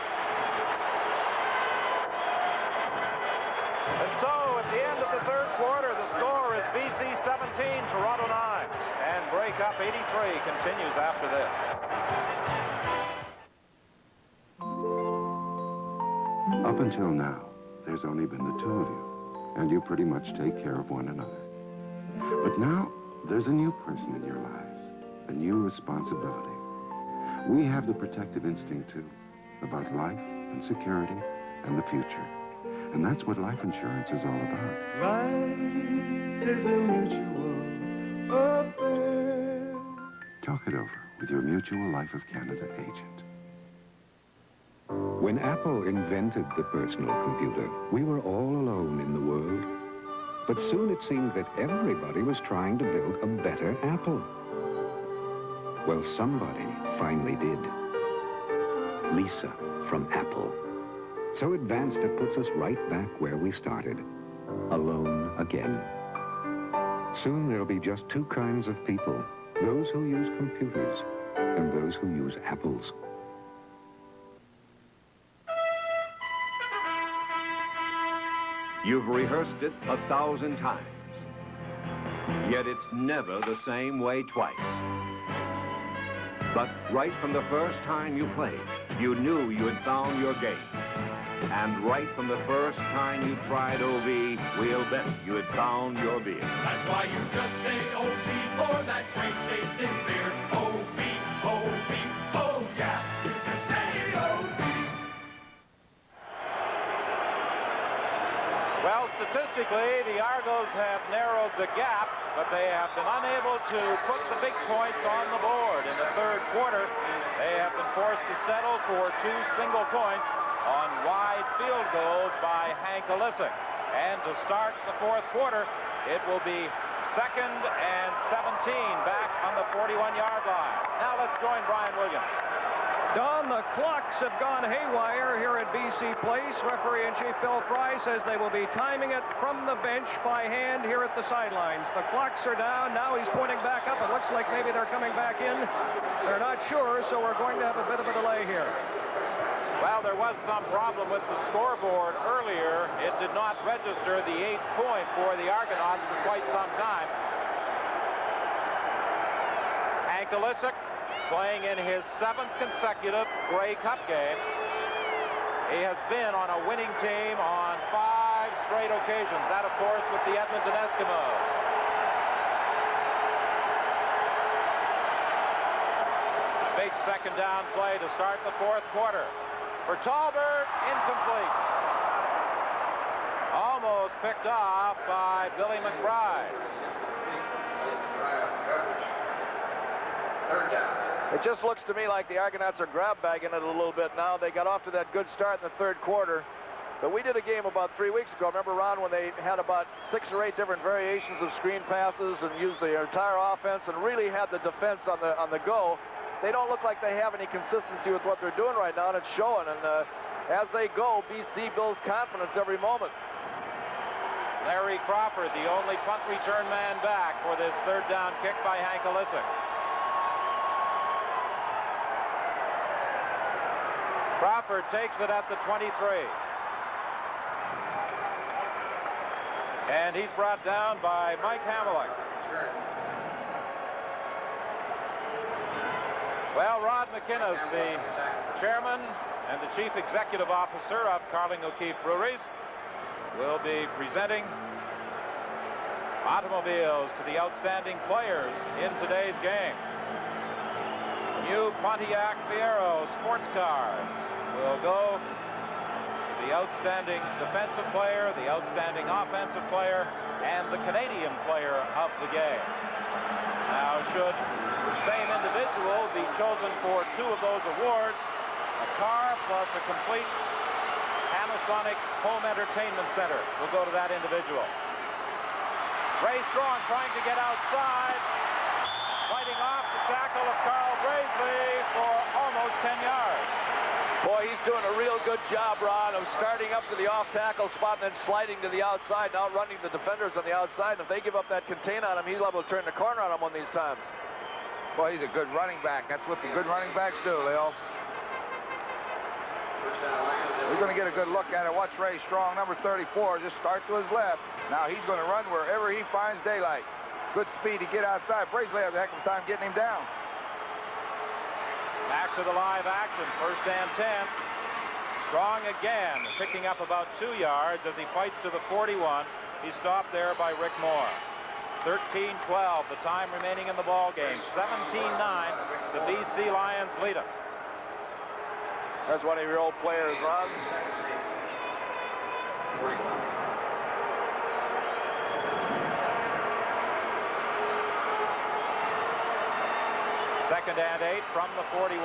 S5: And so, at the end of the third quarter, the score is BC 17, Toronto 9. And break-up 83 continues after this.
S19: Up until now, there's only been the two of you, and you pretty much take care of one another. But now, there's a new person in your lives, a new responsibility. We have the protective instinct, too, about life and security and the future. And that's what life insurance is all about.
S3: Life is a mutual affair.
S19: Talk it over with your Mutual Life of Canada agent.
S9: When Apple invented the personal computer, we were all alone in the world. But soon it seemed that everybody was trying to build a better Apple. Well, somebody finally did. Lisa from Apple. So advanced it puts us right back where we started, alone again. Soon there'll be just two kinds of people, those who use computers and those who use apples.
S22: You've rehearsed it 1,000 times, yet it's never the same way twice. But right from the first time you played, you knew you had found your game. And right from the first time you tried OV, we'll bet you had found your beer.
S3: That's why you just say OV for that great tasting beer. OV, OV, oh yeah, you just say OV.
S5: Well, statistically, the Argos have narrowed the gap, but they have been unable to put the big points on the board. In the third quarter, they have been forced to settle for 2 single points on wide field goals by Hank Olisic. And to start the fourth quarter, it will be 2nd and 17 back on the 41-yard line. Now let's join Brian Williams.
S13: Don, the clocks have gone haywire here at BC Place. Referee-in-chief Bill Fry says they will be timing it from the bench by hand here at the sidelines. The clocks are down. Now he's pointing back up. It looks like maybe they're coming back in. They're not sure, so we're going to have a bit of a delay here.
S5: Well, there was some problem with the scoreboard earlier. It did not register the 8th point for the Argonauts for quite some time. Hank Olisic playing in his 7th consecutive Grey Cup game. He has been on a winning team on 5 straight occasions. That, of course, with the Edmonton Eskimos. Big second down play to start the fourth quarter. For Talbert, incomplete. Almost picked off by Billy McBride.
S11: It just looks to me like the Argonauts are grab-bagging it a little bit now. They got off to that good start in the third quarter. But we did a game about 3 weeks ago. Remember, Ron, when they had about 6 or 8 different variations of screen passes and used the entire offense and really had the defense on the go. They don't look like they have any consistency with what they're doing right now, and it's showing. And as they go, BC builds confidence every moment.
S2: Larry Crawford, the only punt return man back for this third down kick by Hank Olisic. Crawford takes it at the 23. And he's brought down by Mike Hamelick. Well, Rod McInnes, the chairman and the chief executive officer of Carling O'Keefe Breweries, will be presenting automobiles to the outstanding players in today's game. New Pontiac Fiero sports cars will go to the outstanding defensive player, the outstanding offensive player, and the Canadian player of the game. Now, should the same individual be chosen for two of those awards, a car plus a complete Panasonic home entertainment center will go to that individual. Ray Strong trying to get outside, fighting off the tackle of Carl Brazley for almost 10 yards.
S11: Boy, he's doing a real good job, Ron, of starting up to the off-tackle spot and then sliding to the outside, now running the defenders on the outside. And if they give up that contain on him, he's able to turn the corner on him one of these times.
S7: Boy, he's a good running back. That's what the good running backs do, Leo. We're going to get a good look at it. Watch Ray Strong, number 34, just start to his left. Now he's going to run wherever he finds daylight. Good speed to get outside. Brazley has a heck of a time getting him down.
S2: Back to the live action, first and 10. Strong again, picking up about 2 yards as he fights to the 41. He's stopped there by Rick Moore. 13-12, the time remaining in the ball game. 17-9, the BC Lions lead it.
S11: That's one of your old players, Ron.
S2: Second and 8 from the 41.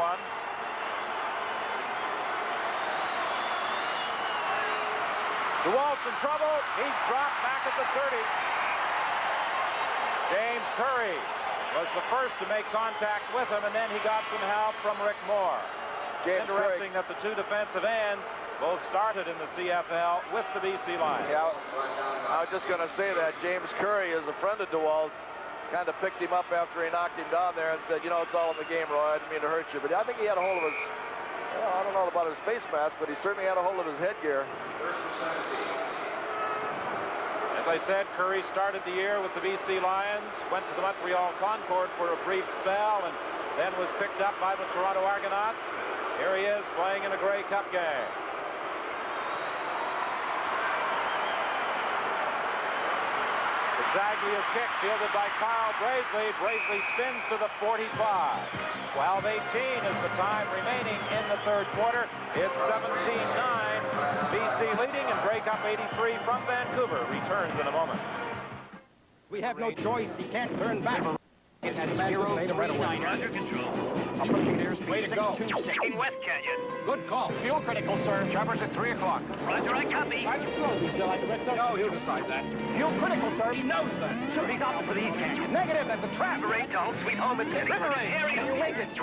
S2: DeWalt's in trouble. He's dropped back at the 30. James Curry was the first to make contact with him, and then he got some help from Rick Moore. Interesting that the two defensive ends both started in the CFL with the BC Lions.
S11: Yeah, I was just going to say that. James Curry is a friend of DeWalt. Kind of picked him up after he knocked him down there and said, you know, it's all in the game, Roy. I didn't mean to hurt you. But I think he had a hold of his, well, I don't know about his face mask, but he certainly had a hold of his headgear.
S2: As I said, Curry started the year with the BC Lions, went to the Montreal Concorde for a brief spell, and then was picked up by the Toronto Argonauts. Here he is playing in a Grey Cup game. The Saglia kick fielded by Carl Brazley. Brazley spins to the 45. 12-18 is the time remaining in the third quarter. It's 17-9. BC leading, and Grey Cup 83 from Vancouver returns in a moment.
S17: We have no choice. He can't turn back. And Manchester made him right away.
S20: Under control.
S17: Approaching airspeed. Way to go.
S20: In West Canyon.
S17: Good call. Fuel critical, sir. Choppers at 3 o'clock.
S20: Roger, I copy.
S17: I just know you, sir. I direct so. No, he'll decide that. Fuel critical, sir. He knows that.
S20: So he's opting for the East Canyon.
S17: Negative. That's a trap.
S20: River 8 to home sweet home. It's heading for
S17: River
S20: this
S17: 8,
S20: area.
S17: can you make it?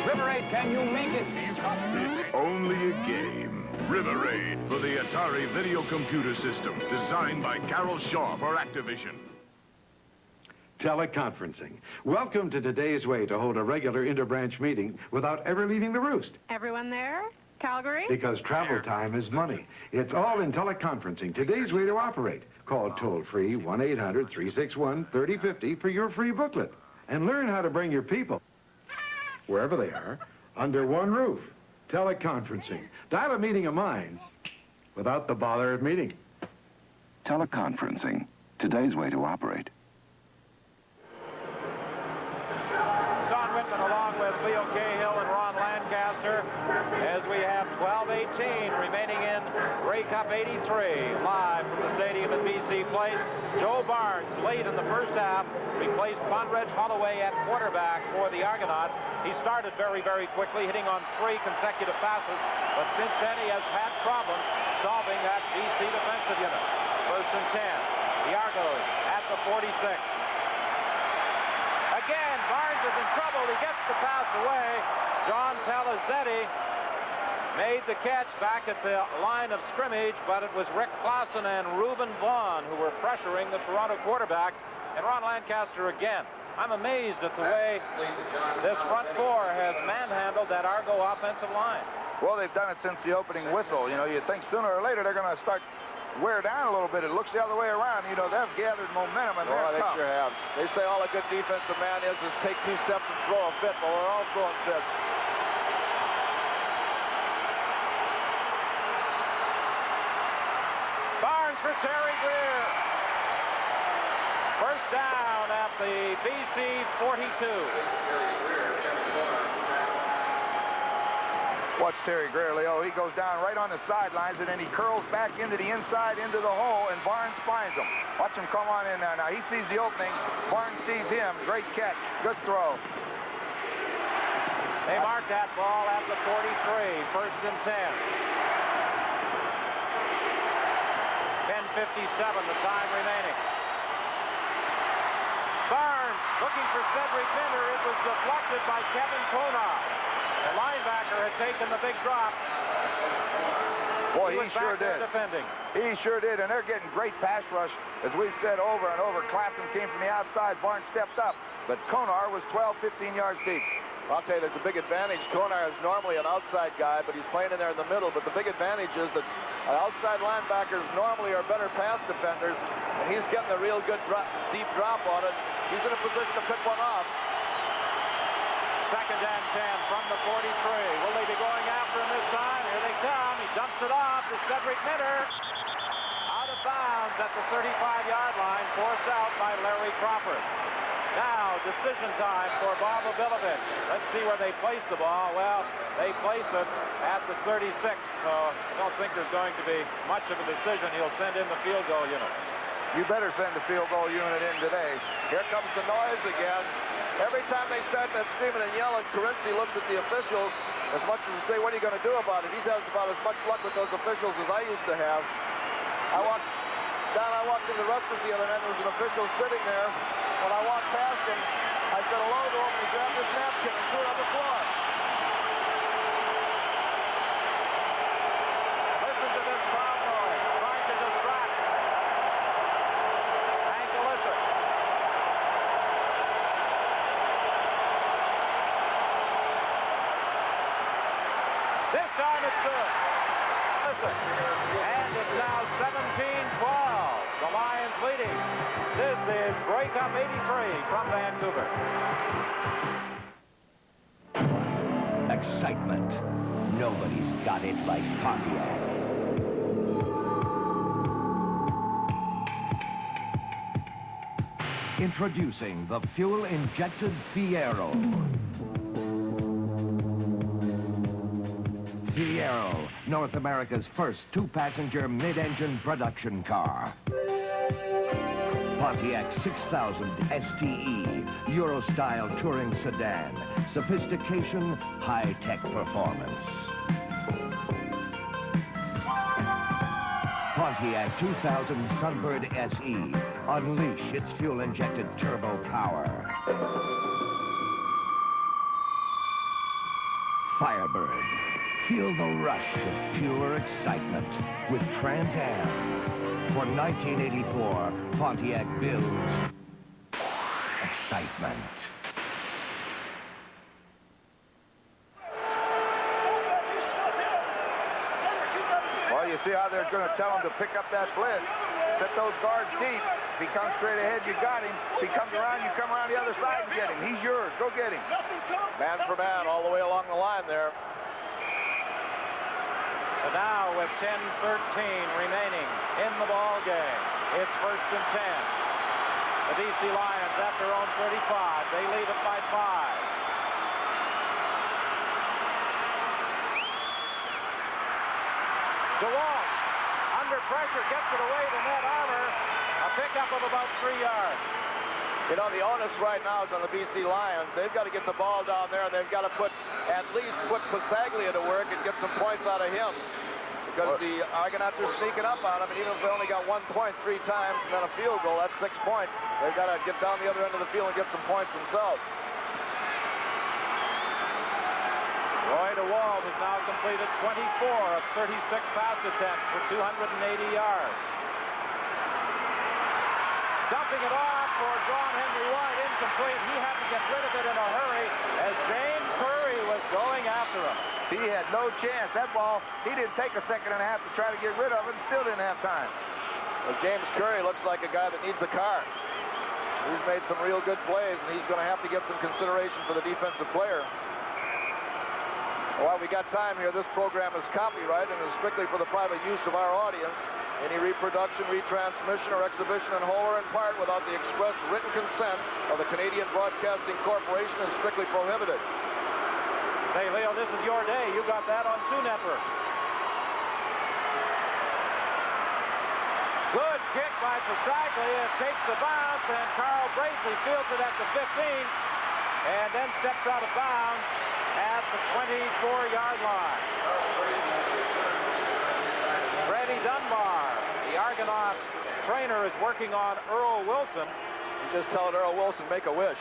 S17: River 8, can you make it?
S10: It's only a game. River Raid for the Atari Video Computer System, designed by Carol Shaw for Activision.
S21: Teleconferencing. Welcome to today's way to hold a regular interbranch meeting without ever leaving the roost.
S23: Everyone there? Calgary?
S21: Because travel time is money. It's all in teleconferencing. Today's way to operate. Call toll-free 1-800-361-3050 for your free booklet. And learn how to bring your people, wherever they are, under one roof. Teleconferencing. Dial a meeting of minds without the bother of meeting.
S19: Teleconferencing. Today's way to operate.
S2: Don Whitman along with Leo Cahill and Ron Lancaster as we have 12-18 remaining in Grey Cup 83 live from the stadium at BC Place. Joe Barnes late in the first half replaced Conrad Holloway at quarterback for the Argonauts. He started very, very quickly, hitting on 3 consecutive passes, but since then he has had problems solving that BC defensive unit. First and 10. The Argos at the 46. Again, Barnes is in trouble. He gets the pass away. John Palizzetti made the catch back at the line of scrimmage, but it was Rick Clausen and Reuben Vaughn who were pressuring the Toronto quarterback, and Ron Lancaster again. I'm amazed at the way this front four has manhandled that Argo offensive line.
S7: Well, they've done it since the opening whistle. You know, you think sooner or later they're going to start wear down a little bit. It looks the other way around. You know, they've gathered momentum, and they're
S11: they
S7: tough.
S11: sure have. They say all a good defensive man is take 2 steps and throw a fit. Well, we're all throwing fits.
S2: Barnes for Terry Greer. First down at the BC 42.
S7: Watch Terry Greer, Leo. He goes down right on the sidelines, and then he curls back into the inside, into the hole, and Barnes finds him. Watch him come on in there. Now, he sees the opening. Barnes sees him. Great catch. Good throw.
S2: They mark that ball at the 43. First and 10. 10:57, the time remaining. Barnes looking for Cedric Minter. It was deflected by Kevin Konar. The linebacker had taken the big drop.
S7: Boy,
S2: he
S7: sure did.
S2: Defending.
S7: He sure did, and they're getting great pass rush. As we've said over and over, Classen came from the outside. Barnes stepped up, but Konar was 12, 15 yards deep.
S11: I'll tell you, there's a big advantage. Konar is normally an outside guy, but he's playing in there in the middle. But the big advantage is that outside linebackers normally are better pass defenders, and he's getting a real good deep drop on it. He's in a position to pick one off.
S2: Second and 10 from the 43. Will they be going after him this time? Here they come. He dumps it off to Cedric Minter. Out of bounds at the 35-yard line, forced out by Larry Crawford. Now, decision time for Bob Abilovich. Let's see where they place the ball. Well, they place it at the 36, so I don't think there's going to be much of a decision. He'll send in the field goal unit.
S7: You better send the field goal unit in today.
S11: Here comes the noise again. Every time they start that screaming and yelling, Carinci looks at the officials as much as to say, what are you going to do about it? He has about as much luck with those officials as I used to have. I walked into Rutgers the other night, and there was an official sitting there. When I walked past him, I said hello to him, and he grabbed his napkin and threw it on the floor.
S2: Listen to this crowd noise, trying to distract Hank Alyssa. This time it's good. Listen. And it's now 17-12. The Lions leading. This is Breakup 83 from Vancouver.
S4: Excitement. Nobody's got it like Pontiac. Introducing the fuel-injected Fiero. Fiero, North America's first 2-passenger mid-engine production car. Pontiac 6000 STE, Euro-style touring sedan. Sophistication, high-tech performance. Pontiac 2000 Sunbird SE. Unleash its fuel-injected turbo power. Firebird. Feel the rush of pure excitement with Trans Am. For 1984, Pontiac builds excitement.
S7: Well, you see how they're going to tell him to pick up that blitz. Set those guards deep. If he comes straight ahead, you got him. If he comes around, you come around the other side and get him. He's yours. Go get him.
S11: Man for man all the way along the line there.
S2: And now with 10:13 remaining in the ball game, it's first and 10. The DC Lions at their own 35. They lead it by 5. DeWalt, under pressure, gets it away to Ned Armour. A pickup of about 3 yards.
S11: You know, the onus right now is on the BC Lions. They've got to get the ball down there, and they've got to at least put Pasaglia to work and get some points out of him. Because the Argonauts are sneaking up on him, and even if they only got 1 point 3 times and then a field goal, that's 6 points. They've got to get down the other end of the field and get some points themselves.
S2: Roy DeWalt DEWALT has now completed 24 of 36 pass attempts for 280 yards. Dumping it off for John Henry White, incomplete. He had to get rid of it in a hurry as James Curry was going after him.
S7: He had no chance. That ball, he didn't take a second and a half to try to get rid of it and still didn't have time.
S11: Well, James Curry looks like a guy that needs a car. He's made some real good plays, and he's going to have to get some consideration for the defensive player. While we got time here, this program is copyrighted and is strictly for the private use of our audience. Any reproduction, retransmission, or exhibition in whole or in part without the express written consent of the Canadian Broadcasting Corporation is strictly prohibited.
S2: Say, Leo, this is your day. You got that on 2 networks. Good kick by Pasaglia. It takes the bounce, and Carl Bracely fields it at the 15, and then steps out of bounds at the 24-yard line. Freddie Dunbar, the Argonauts trainer, is working on Earl Wilson.
S11: You just tell Earl Wilson, make a wish.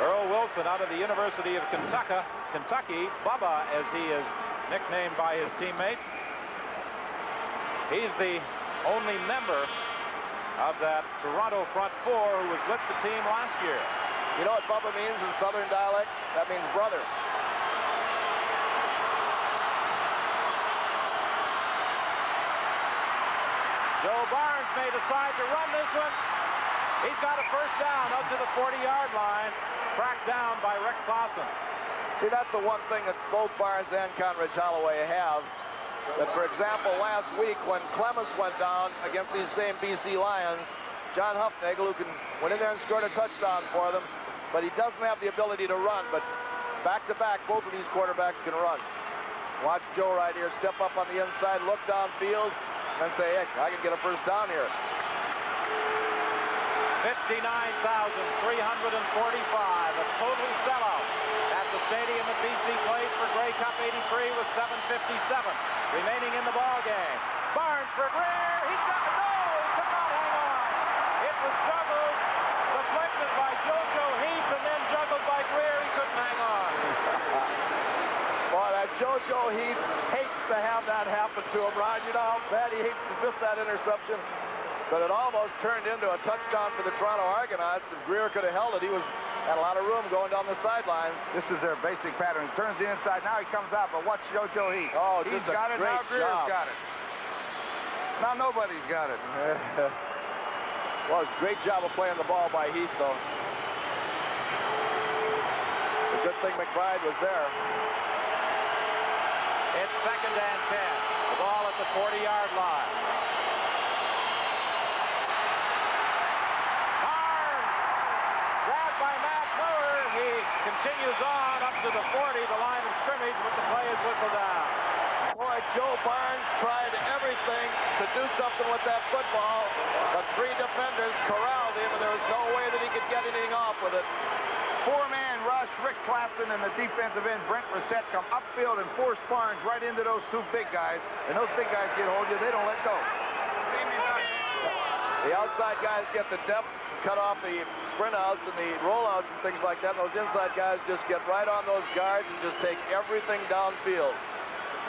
S2: Earl Wilson out of the University of Kentucky, Bubba, as he is nicknamed by his teammates. He's the only member of that Toronto front four who was with the team last year.
S11: You know what Bubba means in Southern dialect? That means brother.
S2: Joe Barnes may decide to run this one. He's got a first down up to the 40-yard line, tracked down by Rick Clausen.
S11: See, that's the one thing that both Barnes and Conrad Holloway have. That, for example, last week when Clemens went down against these same BC Lions, John Huffnagel, who went in there and scored a touchdown for them, but he doesn't have the ability to run. But back-to-back, both of these quarterbacks can run. Watch Joe right here step up on the inside, look downfield, and say, heck, I can get a first down here.
S2: 59,345, a total sellout at the stadium at BC Place for Grey Cup 83 with 7:57 remaining in the ball game. Barnes for Greer. He's got no. He could not hang on. It was juggled, deflected by JoJo Heath, and then juggled by Greer. He couldn't hang on.
S11: Boy, that JoJo Heath hates to have that happen to him, Ron. You know how bad he hates to miss that interception. But it almost turned into a touchdown for the Toronto Argonauts. If Greer could have held it, he had a lot of room going down the sideline.
S7: This is their basic pattern. He turns the inside. Now he comes out, but watch JoJo Heath.
S11: Oh,
S7: he's got it. Now Greer's got it. Now nobody's got it.
S11: Well, it's a great job of playing the ball by Heath, though. The good thing McBride was there.
S2: It's 2nd and 10. The ball at the 40-yard line. Continues on up to the 40, the line of scrimmage, but the play is whistled down.
S11: Boy, Joe Barnes tried everything to do something with that football, but 3 defenders corralled him, and there was no way that he could get anything off with it.
S7: 4-man rush. Rick Clausen and the defensive end, Brent Reset, come upfield and force Barnes right into those 2 big guys, and those big guys get hold of you. They don't let go.
S11: The outside guys get the depth, cut off the sprint outs and the rollouts and things like that. And those inside guys just get right on those guards and just take everything downfield.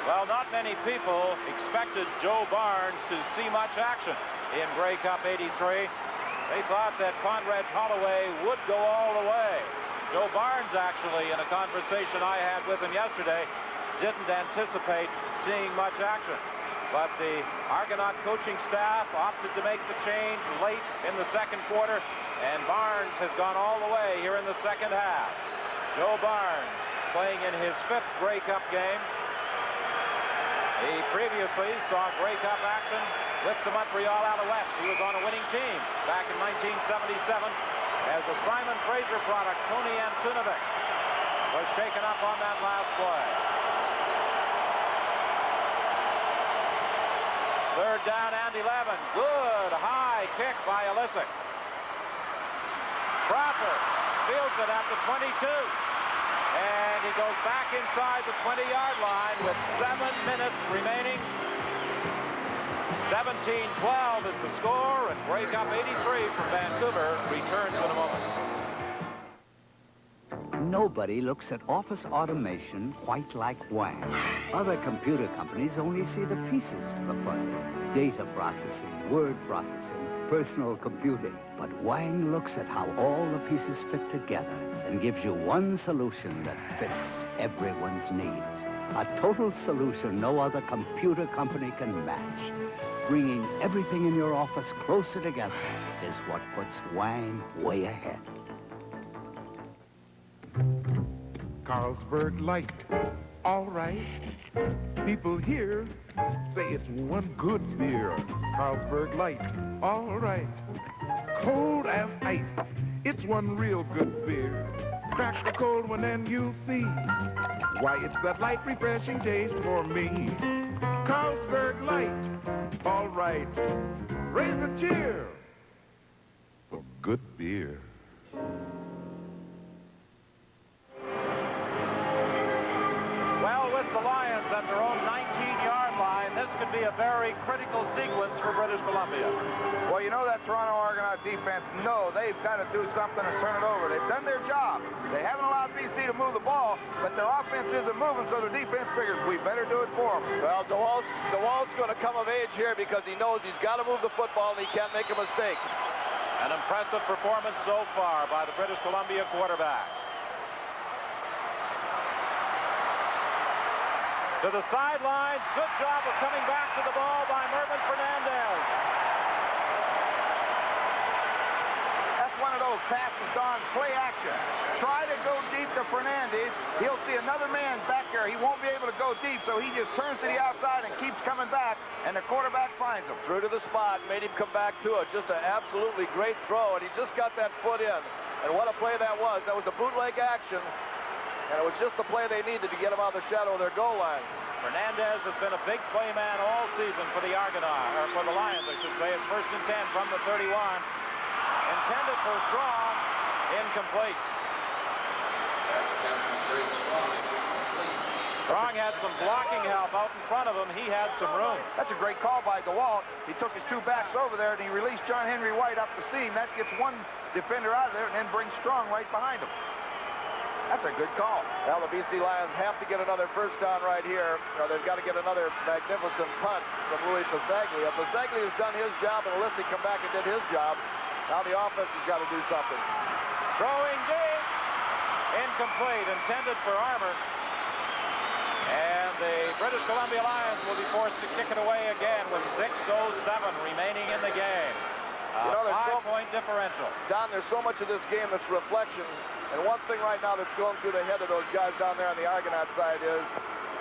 S2: Well, not many people expected Joe Barnes to see much action in Grey Cup 83. They thought that Conrad Holloway would go all the way. Joe Barnes, actually, in a conversation I had with him yesterday, didn't anticipate seeing much action. But the Argonaut coaching staff opted to make the change late in the 2nd quarter, and Barnes has gone all the way here in the 2nd half. Joe Barnes playing in his 5th Grey Cup game. He previously saw Grey Cup action with the Montreal Alouettes. He was on a winning team back in 1977 as a Simon Fraser product. Tony Antunovic was shaken up on that last play. 3rd down and 11. Good high kick by Elisic. Crawford fields it at the 22. And he goes back inside the 20-yard line with 7 minutes remaining. 17-12 is the score, and Grey Cup 83 from Vancouver returns in a moment.
S6: nobody looks at office automation quite like Wang. Other computer companies only see the pieces to the puzzle. Data processing, word processing, personal computing. But Wang looks at how all the pieces fit together and gives you one solution that fits everyone's needs. A total solution no other computer company can match. Bringing everything in your office closer together is what puts Wang way ahead.
S14: Carlsberg Light, all right. People here say it's one good beer. Carlsberg Light, all right. Cold as ice, it's one real good beer. Crack the cold one and you'll see why it's that light, refreshing taste for me. Carlsberg Light, all right. Raise a cheer for good beer.
S2: Well, with the Lions at their own 19-yard line, this could be a very critical sequence for British Columbia.
S7: Well, you know that Toronto Argonaut defense, they've got to do something and turn it over. They've done their job. They haven't allowed BC to move the ball, but their offense isn't moving, so the defense figures we better do it for them.
S11: Well, DeWalt's going to come of age here because he knows he's got to move the football and he can't make a mistake.
S2: An impressive performance so far by the British Columbia quarterback. To the sideline, good job of coming back to the ball by Mervyn Fernandez.
S7: That's one of those passes on play action. Try to go deep to Fernandez. He'll see another man back there. He won't be able to go deep, so he just turns to the outside and keeps coming back, and the quarterback finds him.
S11: Threw to the spot, made him come back to it. Just an absolutely great throw, and he just got that foot in. And what a play that was. That was a bootleg action. And it was just the play they needed to get him out of the shadow of their goal line.
S2: Fernandez has been a big play man all season for the Argonauts, or for the Lions, I should say. It's 1st and 10 from the 31. Intended for Strong, incomplete. Strong had some blocking help out in front of him. He had some room.
S7: That's a great call by DeWalt. He took his two backs over there, and he released John Henry White up the seam. That gets one defender out of there, and then brings Strong right behind him. That's a good call.
S11: Well, the BC Lions have to get another first down right here. They've got to get another magnificent punt from Louis Pasaglia. Pasaglia's done his job, and Listy come back and did his job. Now the offense has got to do something.
S2: Throwing deep. Incomplete. Intended for Armour. And the British Columbia Lions will be forced to kick it away again with 6:07 remaining in the game. A 5-point differential.
S11: Don, there's so much of this game that's reflection. And one thing right now that's going through the head of those guys down there on the Argonaut side is,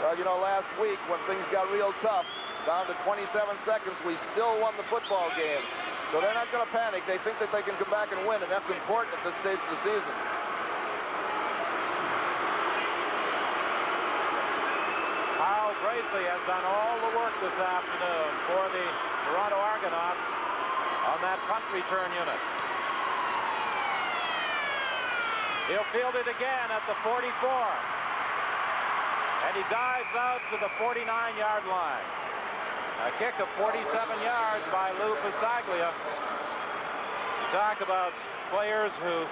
S11: well, last week when things got real tough, down to 27 seconds, we still won the football game. So they're not going to panic. They think that they can come back and win, and that's important at this stage of the season.
S2: Carl Gracely has done all the work this afternoon for the Toronto Argonauts on that punt return unit. He'll field it again at the 44. And he dives out to the 49-yard line. A kick of 47 yards by Lou Pasaglia. You talk about players who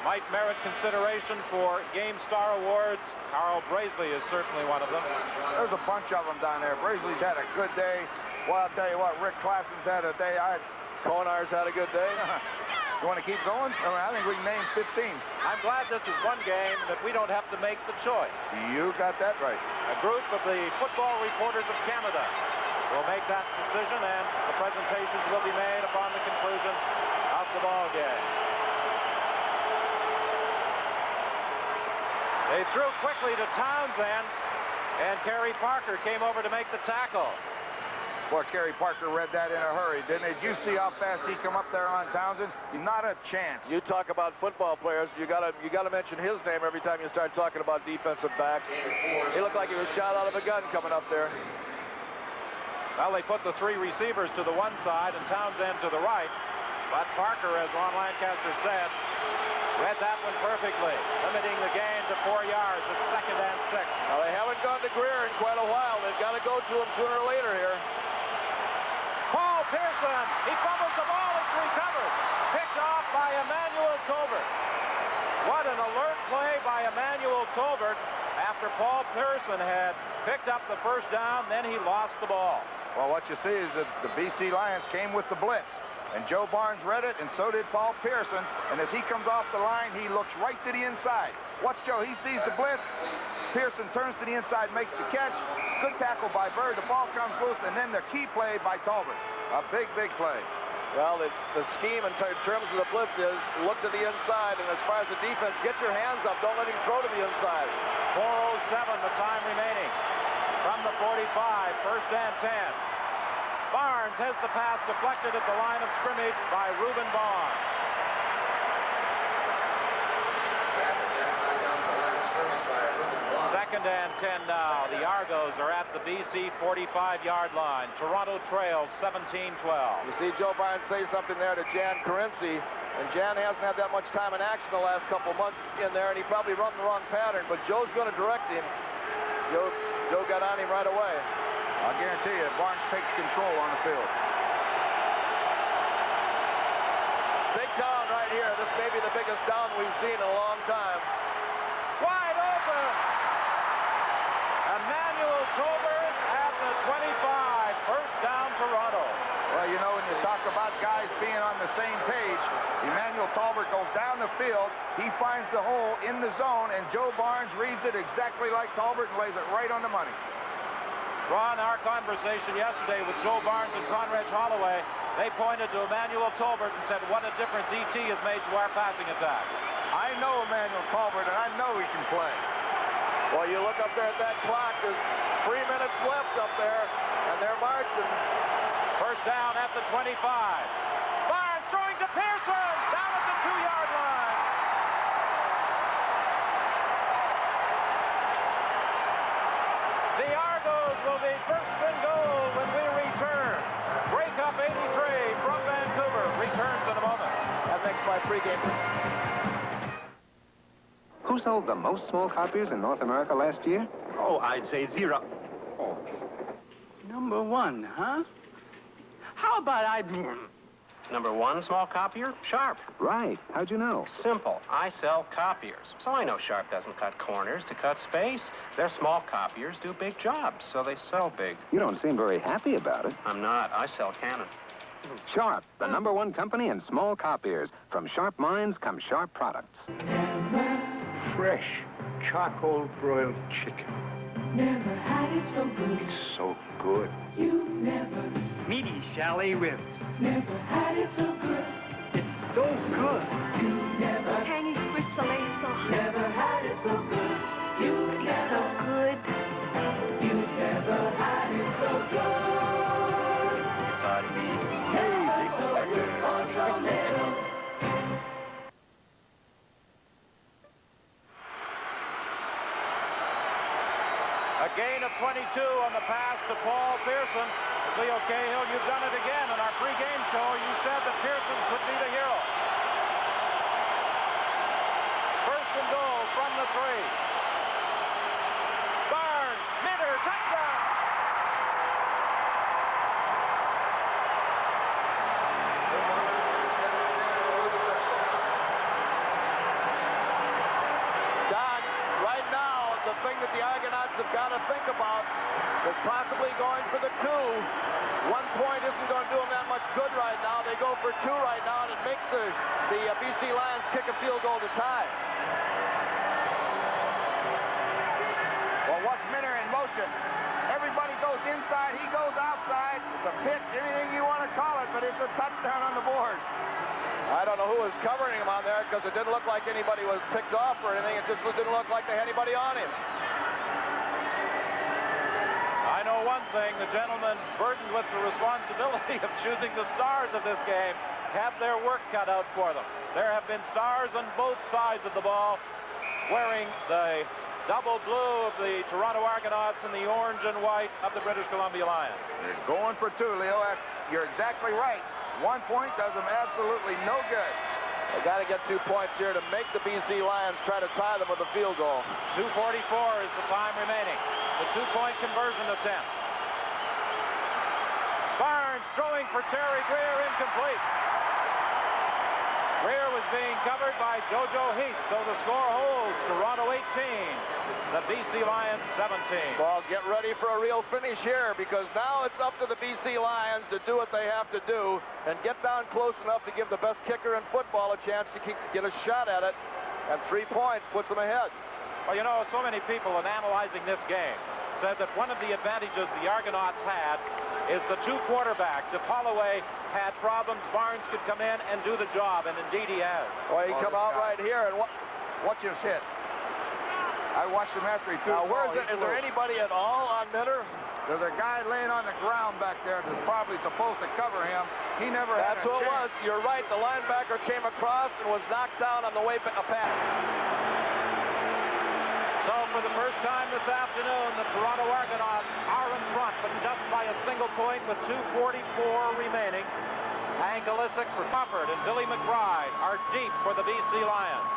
S2: might merit consideration for Game Star Awards. Carl Gracely is certainly one of them.
S7: There's a bunch of them down there. Gracely's had a good day. Well, I'll tell you what, Rick Klassen's had a day.
S11: Konar's had a good day.
S7: You want to keep going? I think we can name 15.
S2: I'm glad this is one game that we don't have to make the choice.
S7: You got that right.
S2: A group of the Football Reporters of Canada will make that decision, and the presentations will be made upon the conclusion of the ball game. They threw quickly to Townsend, and Kerry Parker came over to make the tackle.
S7: Boy, Kerry Parker read that in a hurry, didn't he? Did you see how fast he come up there on Townsend? Not a chance.
S11: You talk about football players, you gotta mention his name every time you start talking about defensive backs. He looked like he was shot out of a gun coming up there.
S2: Well, they put the three receivers to the one side and Townsend to the right. But Parker, as Ron Lancaster said, read that one perfectly, limiting the gain to 4 yards at 2nd and 6.
S11: Now, they haven't gone to Greer in quite a while. They've got to go to him sooner or later here.
S2: Paul Pearson, he fumbles the ball, it's recovered. Picked off by Emmanuel Tolbert.
S11: What an alert play by Emmanuel Tolbert after Paul Pearson had picked up the first down, then he lost the ball.
S7: Well, what you see is that the BC Lions came with the blitz, and Joe Barnes read it, and so did Paul Pearson. And as he comes off the line, he looks right to the inside. Watch Joe. He sees the blitz. Pearson turns to the inside, makes the catch. Good tackle by Bird. The ball comes loose, and then the key play by Tolbert. A big, big play.
S11: Well, the scheme in terms of the blitz is look to the inside, and as far as the defense, get your hands up. Don't let him throw to the inside. 4:07, the time remaining. From the 45, first and 10. Barnes has the pass deflected at the line of scrimmage by Reuben Barnes. Second and 10 now. The Argos are at the BC 45-yard line. Toronto trails 17-12. You see Joe Barnes say something there to Jan Carinci, and Jan hasn't had that much time in action the last couple months in there, and he probably run the wrong pattern, but Joe's going to direct him. Joe got on him right away.
S7: I'll guarantee you, Barnes takes control on the field.
S11: Big down right here. This may be the biggest down we've seen in a long time. Wide open. Emmanuel Tolbert at the 25. First down, Toronto.
S7: Well, you know, when you talk about guys being on the same page, Emmanuel Tolbert goes down the field. He finds the hole in the zone, and Joe Barnes reads it exactly like Tolbert and lays it right on the money.
S11: Ron, our conversation yesterday with Joe Barnes and Conrad Holloway, they pointed to Emmanuel Tolbert and said, what a difference E.T. has made to our passing attack.
S7: I know Emmanuel Tolbert, and I know he can play.
S11: Well, you look up there at that clock, there's 3 minutes left up there, and they're marching. First down at the 25. Barnes throwing to Pearson, down at the 2-yard line. The Argos will be first and goal when we return. Breakup 83 from Vancouver returns in a moment. That makes my pregame.
S1: Who sold the most small copiers in North America last year?
S17: Oh, I'd say zero.
S1: Oh.
S17: Number one, huh? How about Number one small copier? Sharp.
S1: Right. How'd you know?
S17: Simple. I sell copiers. So I know Sharp doesn't cut corners to cut space. Their small copiers do big jobs, so they sell big.
S1: You don't seem very happy about it.
S17: I'm not. I sell Canon.
S1: Sharp, the number one company in small copiers. From sharp minds come sharp products.
S14: Fresh charcoal broiled chicken.
S3: Never had it so good.
S14: It's so good.
S3: You never.
S17: Meaty chalet ribs.
S3: Never had it so good.
S17: It's so good.
S3: You never.
S12: Tangy Swiss chalet sauce.
S3: Never had it so good. You
S12: It's
S3: never.
S12: so good.
S3: You never had it so good.
S17: It's ought to be.
S3: Never so good or so little.
S11: A gain of 22 on the pass to Paul Pearson. Leo Cahill, you've done it again. In our pregame show, you said that Pearson could be the hero. First and goal from the 3. Barnes, Minter, touchdown. Don, right now, the thing that the Argonauts have got to think about is possibly going for the 2. 1 point isn't going to do them that much good right now. They go for 2 right now, and it makes the BC Lions kick a field goal to tie.
S7: Well, watch Minter in motion. Everybody goes inside, he goes outside. It's a pitch, anything you want to call it, but it's a touchdown on the board.
S11: I don't know who was covering him on there because it didn't look like anybody was picked off or anything. It just didn't look like they had anybody on him. I know one thing, the gentlemen burdened with the responsibility of choosing the stars of this game have their work cut out for them. There have been stars on both sides of the ball wearing the double blue of the Toronto Argonauts and the orange and white of the British Columbia Lions.
S7: They're going for 2, Leo. You're exactly right. 1 point does them absolutely no good.
S11: They got to get 2 points here to make the BC Lions try to tie them with a field goal. 2:44 is the time remaining. The 2-point conversion attempt. Barnes throwing for Terry Greer, incomplete.
S2: Rear was being covered by JoJo Heath, so the score holds. Toronto 18, the BC Lions 17.
S11: Well, get ready for a real finish here, because now it's up to the BC Lions to do what they have to do and get down close enough to give the best kicker in football a chance to get a shot at it. And 3 points puts them ahead.
S2: Well, you know, so many people in analyzing this game said that one of the advantages the Argonauts had is the two quarterbacks. If Holloway had problems, Barnes could come in and do the job, and indeed he has.
S11: Well, he come out right here, and
S7: watch his hit. I watched him after he threw
S11: the ball.
S7: Is
S11: there anybody at all on Minter?
S7: There's a guy laying on the ground back there that's probably supposed to cover him. He never had a chance.
S11: That's who it was. You're right. The linebacker came across and was knocked down on the way back.
S2: So for the first time this afternoon, the Toronto Argonauts are in front, but just by a single point with 2:44 remaining. Hank Olisic for Crawford and Billy McBride are deep for the BC Lions.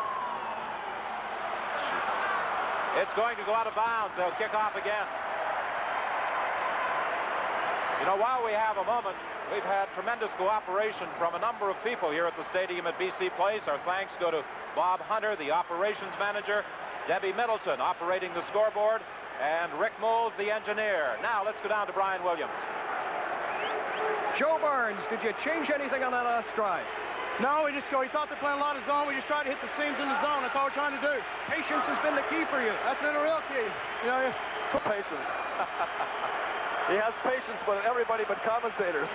S2: It's going to go out of bounds. They'll kick off again. You know, while we have a moment, we've had tremendous cooperation from a number of people here at the stadium at BC Place. Our thanks go to Bob Hunter, the operations manager, Debbie Middleton operating the scoreboard, and Rick Moles, the engineer. Now let's go down to Brian Williams.
S13: Joe Barnes, did you change anything on that last drive?
S8: No, we thought they're playing a lot of zone. We just tried to hit the seams in the zone. That's all we're trying to do.
S13: Patience has been the key for you.
S8: That's been a real key. You know,
S11: patience. He has patience with everybody but commentators.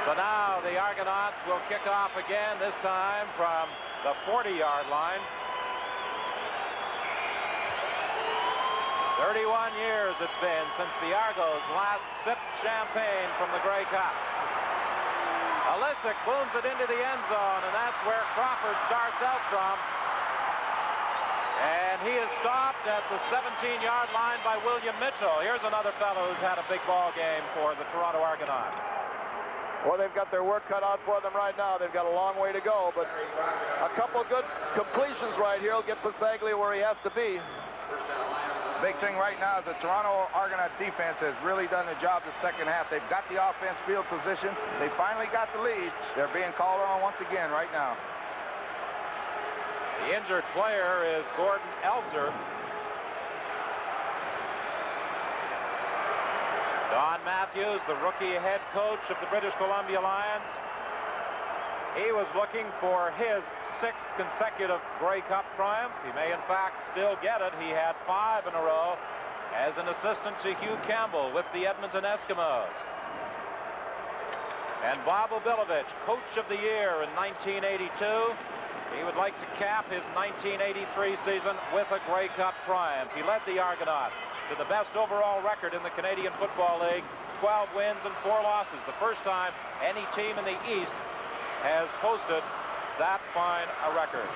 S2: So now the Argonauts will kick off again, this time from the 40-yard line. 31 years it's been since the Argos last sipped champagne from the Grey Cup. Olisic booms it into the end zone, and that's where Crawford starts out from. And he is stopped at the 17-yard line by William Mitchell. Here's another fellow who's had a big ball game for the Toronto Argonauts.
S11: Well, they've got their work cut out for them right now. They've got a long way to go, but a couple good completions right here will get Pasaglia where he has to be.
S7: Big thing right now is the Toronto Argonaut defense has really done the job the second half. They've got the offense field position. They finally got the lead. They're being called on once again right now.
S2: The injured player is Gordon Elser. Don Matthews, the rookie head coach of the British Columbia Lions. He was looking for his 6th consecutive Grey Cup triumph. He may, in fact, still get it. He had 5 in a row as an assistant to Hugh Campbell with the Edmonton Eskimos. And Bob Obilovich, Coach of the Year in 1982. He would like to cap his 1983 season with a Grey Cup triumph. He led the Argonauts to the best overall record in the Canadian Football League, 12 wins and 4 losses. The first time any team in the East has posted that fine a record.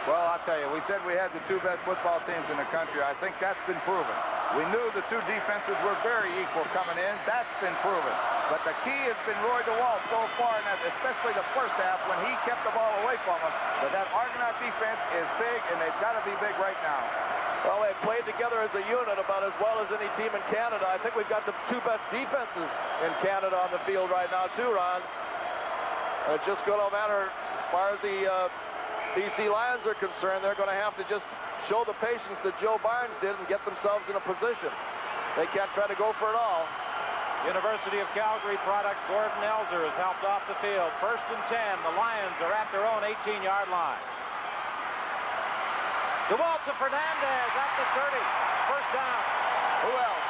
S7: Well, I'll tell you, we said we had the 2 best football teams in the country. I think that's been proven. We knew the 2 defenses were very equal coming in. That's been proven. But the key has been Roy DeWalt so far, and especially the first half when he kept the ball away from him. But that Argonaut defense is big, and they've got to be big right now.
S11: Well, they've played together as a unit about as well as any team in Canada. I think we've got the 2 best defenses in Canada on the field right now, too, Ron. And it's just going to matter as far as the BC Lions are concerned. They're going to have to just show the patience that Joe Barnes did and get themselves in a position. They can't try to go for it all.
S2: University of Calgary product Gordon Elser is helped off the field. 1st and 10. The Lions are at their own 18-yard line. DeWalt to Fernandez at the 30. First down.
S7: Who else?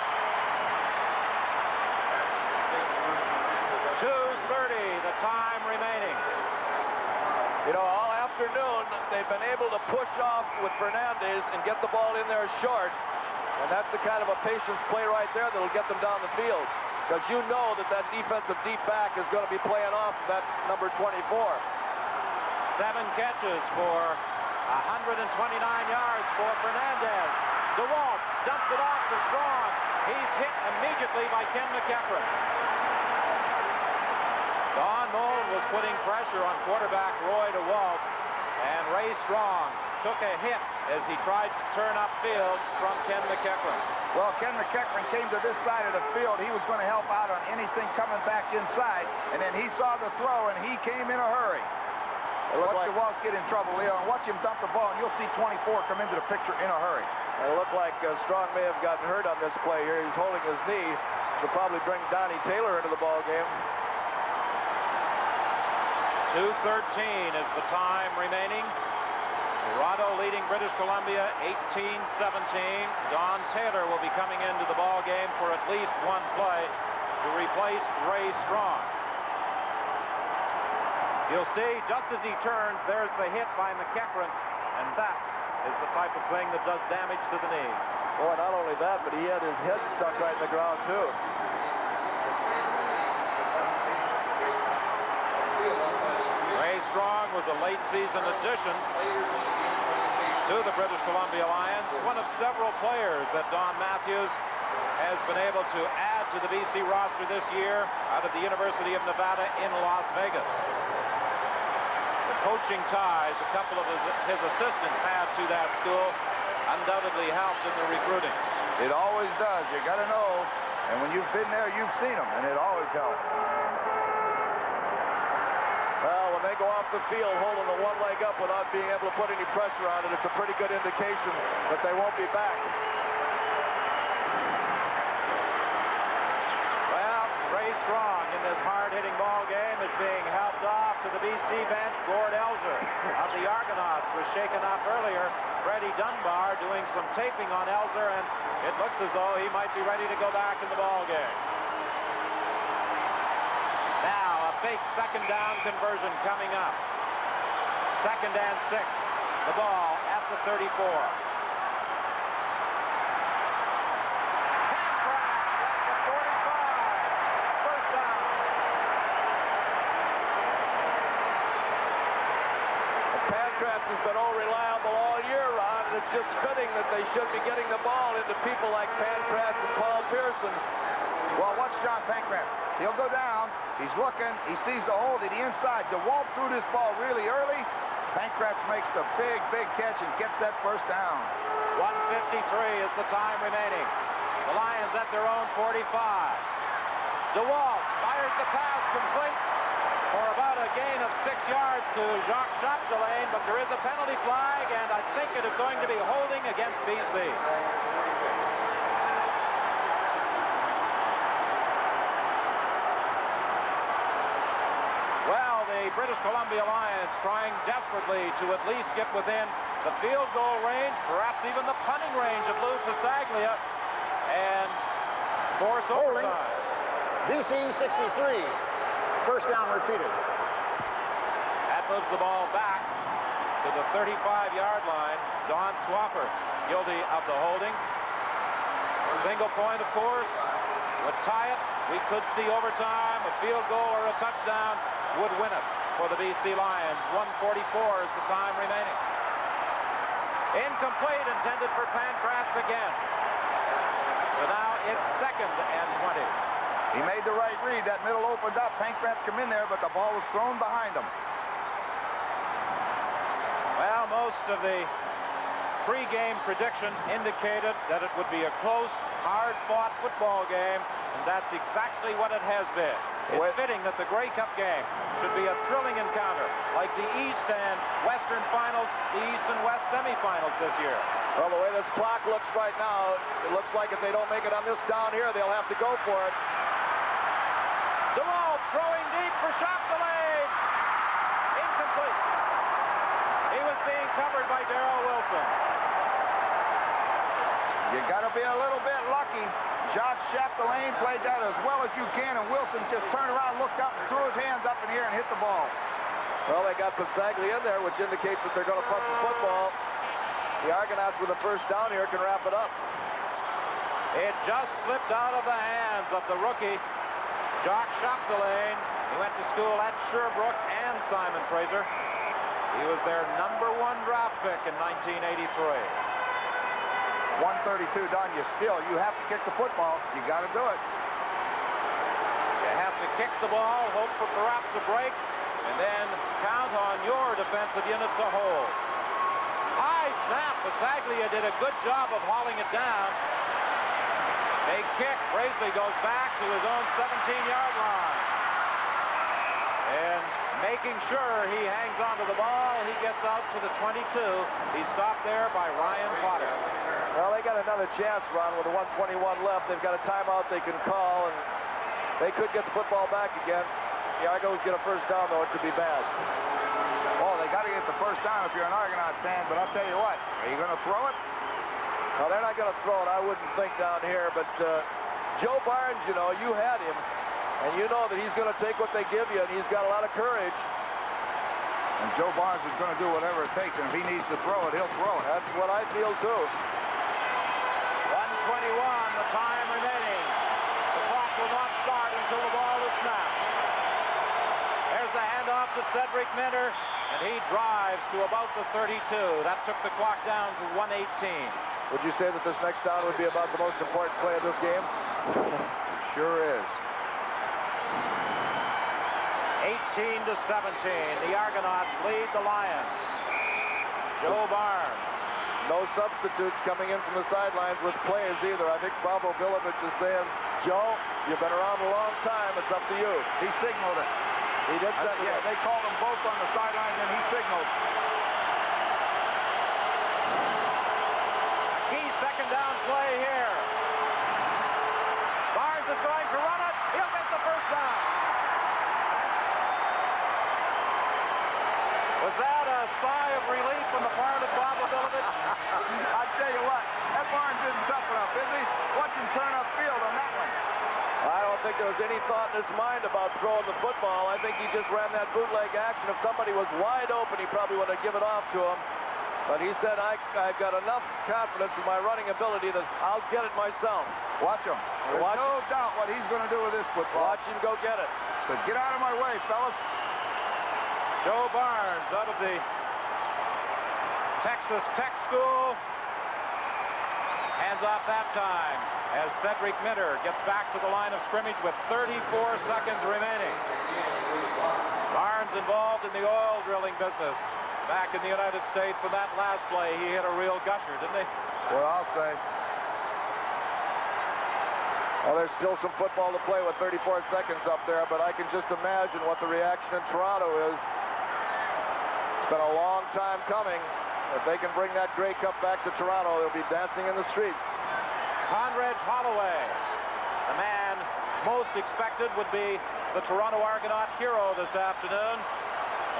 S2: 2:30, the time remaining.
S11: You know, all afternoon, they've been able to push off with Fernandez and get the ball in there short. And that's the kind of a patience play right there that'll get them down the field. Because you know that that defensive deep back is going to be playing off that number 24.
S2: 7 catches for 129 yards for Fernandez. DeWalt dumps it off to Strong. He's hit immediately by Ken McEachran. Don Moen was putting pressure on quarterback Roy DeWalt, and Ray Strong took a hit as he tried to turn upfield from Ken McEachran.
S7: Well, Ken McEachran came to this side of the field. He was going to help out on anything coming back inside, and then he saw the throw, and he came in a hurry. Watch DeWalt get in trouble, Leo, and watch him dump the ball, and you'll see 24 come into the picture in a hurry.
S11: It looked like Strong may have gotten hurt on this play here. He's holding his knee. Should probably bring Donnie Taylor into the ball game.
S2: 2:13 is the time remaining. Toronto leading British Columbia 18-17. Don Taylor will be coming into the ball game for at least one play to replace Ray Strong. You'll see, just as he turns, there's the hit by McEachran, and that is the type of thing that does damage to the knees.
S11: Boy, not only that, but he had his head stuck right in the ground, too.
S2: Ray Strong was a late season addition to the British Columbia Lions, one of several players that Don Matthews has been able to add to the BC roster this year out of the University of Nevada in Las Vegas. The coaching ties a couple of his assistants had to that school undoubtedly helped in the recruiting.
S7: It always does. You got to know, and when you've been there, you've seen them, and it always helps.
S11: Well, when they go off the field holding the one leg up without being able to put any pressure on it, it's a pretty good indication that they won't be back.
S2: Well, Ray Strong in this hard-hitting ball game is being helped off to the BC bench. Gord Elser of the Argonauts was shaken up earlier. Freddie Dunbar doing some taping on Elser, and it looks as though he might be ready to go back in the ball game. Now, a big second down conversion coming up. 2nd and 6. The ball at the 34.
S11: PANKRATZ has been unreliable all year, Ron, and it's just fitting that they should be getting the ball into people like PANKRATZ and Paul Pearson.
S7: Well, watch John PANKRATZ. He'll go down. He's looking. He sees the hole to the inside. DeWalt threw this ball really early. PANKRATZ makes the big, big catch and gets that first down.
S2: 1:53 is the time remaining. The Lions at their own 45. DeWalt fires the pass complete for about a gain of 6 yards to Jacques Chapdelaine, but there is a penalty flag, and I think it is going to be holding against BC. Well, the British Columbia Lions trying desperately to at least get within the field goal range, perhaps even the punting range of Lou Pasaglia, and force overtime.
S5: BC 63. First down repeated.
S2: That moves the ball back to the 35-yard line. Don Swafford guilty of the holding. A single point, of course, would tie it. We could see overtime. A field goal or a touchdown would win it for the BC Lions. 1:44 is the time remaining. Incomplete, intended for PANKRATZ again. So now it's 2nd and 20.
S7: He made the right read. That middle opened up. PANKRATZ come in there, but the ball was thrown behind him.
S2: Well, most of the pre-game prediction indicated that it would be a close, hard-fought football game, and that's exactly what it has been. It's fitting that the Grey Cup game should be a thrilling encounter, like the East and Western finals, the East and West semifinals this year.
S11: Well, the way this clock looks right now, it looks like if they don't make it on this down here, they'll have to go for it.
S2: DeWalt throwing deep for Chapdelaine. Incomplete. He was being covered by Darrell Wilson.
S7: You got to be a little bit lucky. Jacques Chapdelaine played that as well as you can, and Wilson just turned around, looked up, and threw his hands up in the air and hit the ball.
S11: Well, they got Pasaglia in there, which indicates that they're going to punt the football. The Argonauts with a first down here can wrap it up.
S2: It just slipped out of the hands of the rookie, Jacques Chapdelaine. He went to school at Sherbrooke and Simon Fraser. He was their #1 draft pick in 1983.
S7: 1:32 done. You have to kick the football. You got to do it.
S2: You have to kick the ball, hope for perhaps a break, and then count on your defensive unit to hold. High snap. Bisaglia did a good job of hauling it down. Big kick. Braisley goes back to his own 17-yard line. And making sure he hangs onto the ball, he gets out to the 22. He's stopped there by Ryan Potter.
S11: Well, they got another chance, Ron, with the 1:21 left. They've got a timeout they can call, and they could get the football back again. The Argos get a first down, though. It could be bad.
S7: Oh, they got to get the first down if you're an Argonaut fan, but I'll tell you what, are you going to throw it?
S11: No, they're not going to throw it, I wouldn't think, down here, but Joe Barnes, you know, you had him, and you know that he's going to take what they give you, and he's got a lot of courage.
S7: And Joe Barnes is going to do whatever it takes, and if he needs to throw it, he'll throw it.
S11: That's what I feel, too.
S2: 1:21, the time remaining. The clock will not start until the ball is snapped. There's the handoff to Cedric Minter, and he drives to about the 32. That took the clock down to 1:18.
S11: Would you say that this next down would be about the most important play of this game?
S7: It sure is.
S2: 18-17. The Argonauts lead the Lions. Joe Barnes.
S11: No substitutes coming in from the sidelines with plays either. I think Bobo Bilovich is saying, Joe, you've been around a long time. It's up to you.
S7: He signaled it.
S11: He did send it.
S7: Yeah, they called them both on the sidelines, and he signaled.
S2: Key second down play here. Barnes is going to run it. He'll get the first down. Was that a sigh of relief from the part of Bobo Bilovich?
S7: I tell you what, that Barnes isn't tough enough, is he? Watch him turn upfield on that one.
S11: I don't think there was any thought in his mind about throwing the football. I think he just ran that bootleg action. If somebody was wide open, he probably would have given off to him. But he said, I've got enough confidence in my running ability that I'll get it myself.
S7: Watch him. There's no doubt what he's going to do with this football.
S11: Watch him go get it.
S7: So get out of my way, fellas.
S2: Joe Barnes out of the Texas Tech School. Hands off that time as Cedric Minter gets back to the line of scrimmage with 34 seconds remaining. Barnes involved in the oil drilling business back in the United States. In that last play, he hit a real gusher, didn't he?
S7: Well, I'll say.
S11: Well, there's still some football to play with 34 seconds up there, but I can just imagine what the reaction in Toronto is. It's been a long time coming. If they can bring that Grey Cup back to Toronto, they'll be dancing in the streets.
S2: Conrad Holloway, the man most expected would be the Toronto Argonaut hero this afternoon.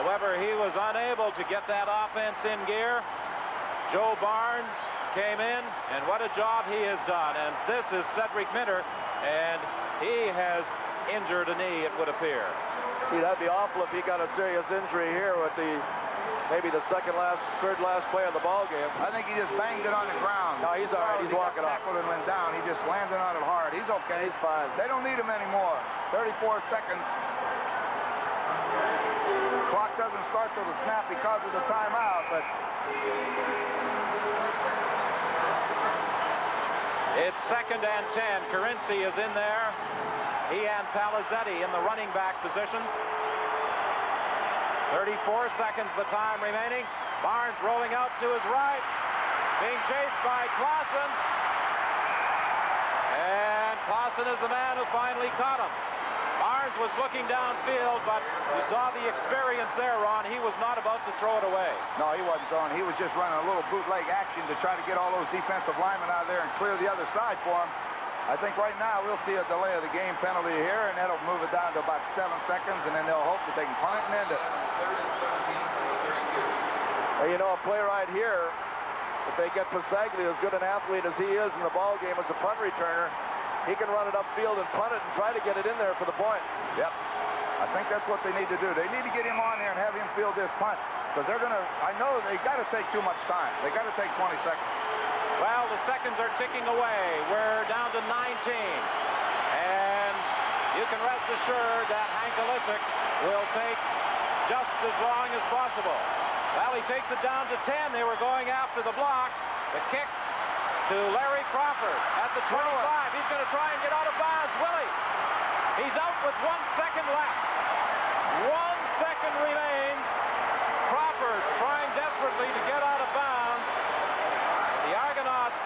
S2: However, he was unable to get that offense in gear. Joe Barnes came in, and what a job he has done. And this is Cedric Minter, and he has injured a knee, it would appear.
S11: See, that'd be awful if he got a serious injury here with the maybe the third last play of the ball game.
S7: I think he just banged it on the ground.
S11: No, he's all right. He's walking off.
S7: He went down. He just landed on it hard. He's okay.
S11: He's fine.
S7: They don't need him anymore. 34 seconds. The clock doesn't start till the snap because of the timeout, but
S2: it's 2nd and 10. Carinci is in there. He and Palizzetti in the running back positions. 34 seconds the time remaining. Barnes rolling out to his right. Being chased by Clausen. And Clausen is the man who finally caught him. Barnes was looking downfield, but you saw the experience there, Ron. He was not about to throw it away.
S7: no, he wasn't throwing. He was just running a little bootleg action to try to get all those defensive linemen out there and clear the other side for him. I think right now we'll see a delay of the game penalty here, and that'll move it down to about 7 seconds, and then they'll hope that they can punt it and end it.
S11: Well, you know, a play right here, if they get Bisaglia, as good an athlete as he is in the ball game as a punt returner, he can run it upfield and punt it and try to get it in there for the point.
S7: Yep. I think that's what they need to do. They need to get him on there and have him field this punt, because they're going to, I know they got to take too much time. They got to take 20 seconds.
S2: Well, the seconds are ticking away. We're down to 19. And you can rest assured that Hank Olisic will take just as long as possible. Well, he takes it down to 10. They were going after the block. The kick to Larry Crawford at the 25. He's going to try and get out of bounds. Willie, he's out with 1 second left. 1 second remains. Crawford trying desperately to get out of bounds.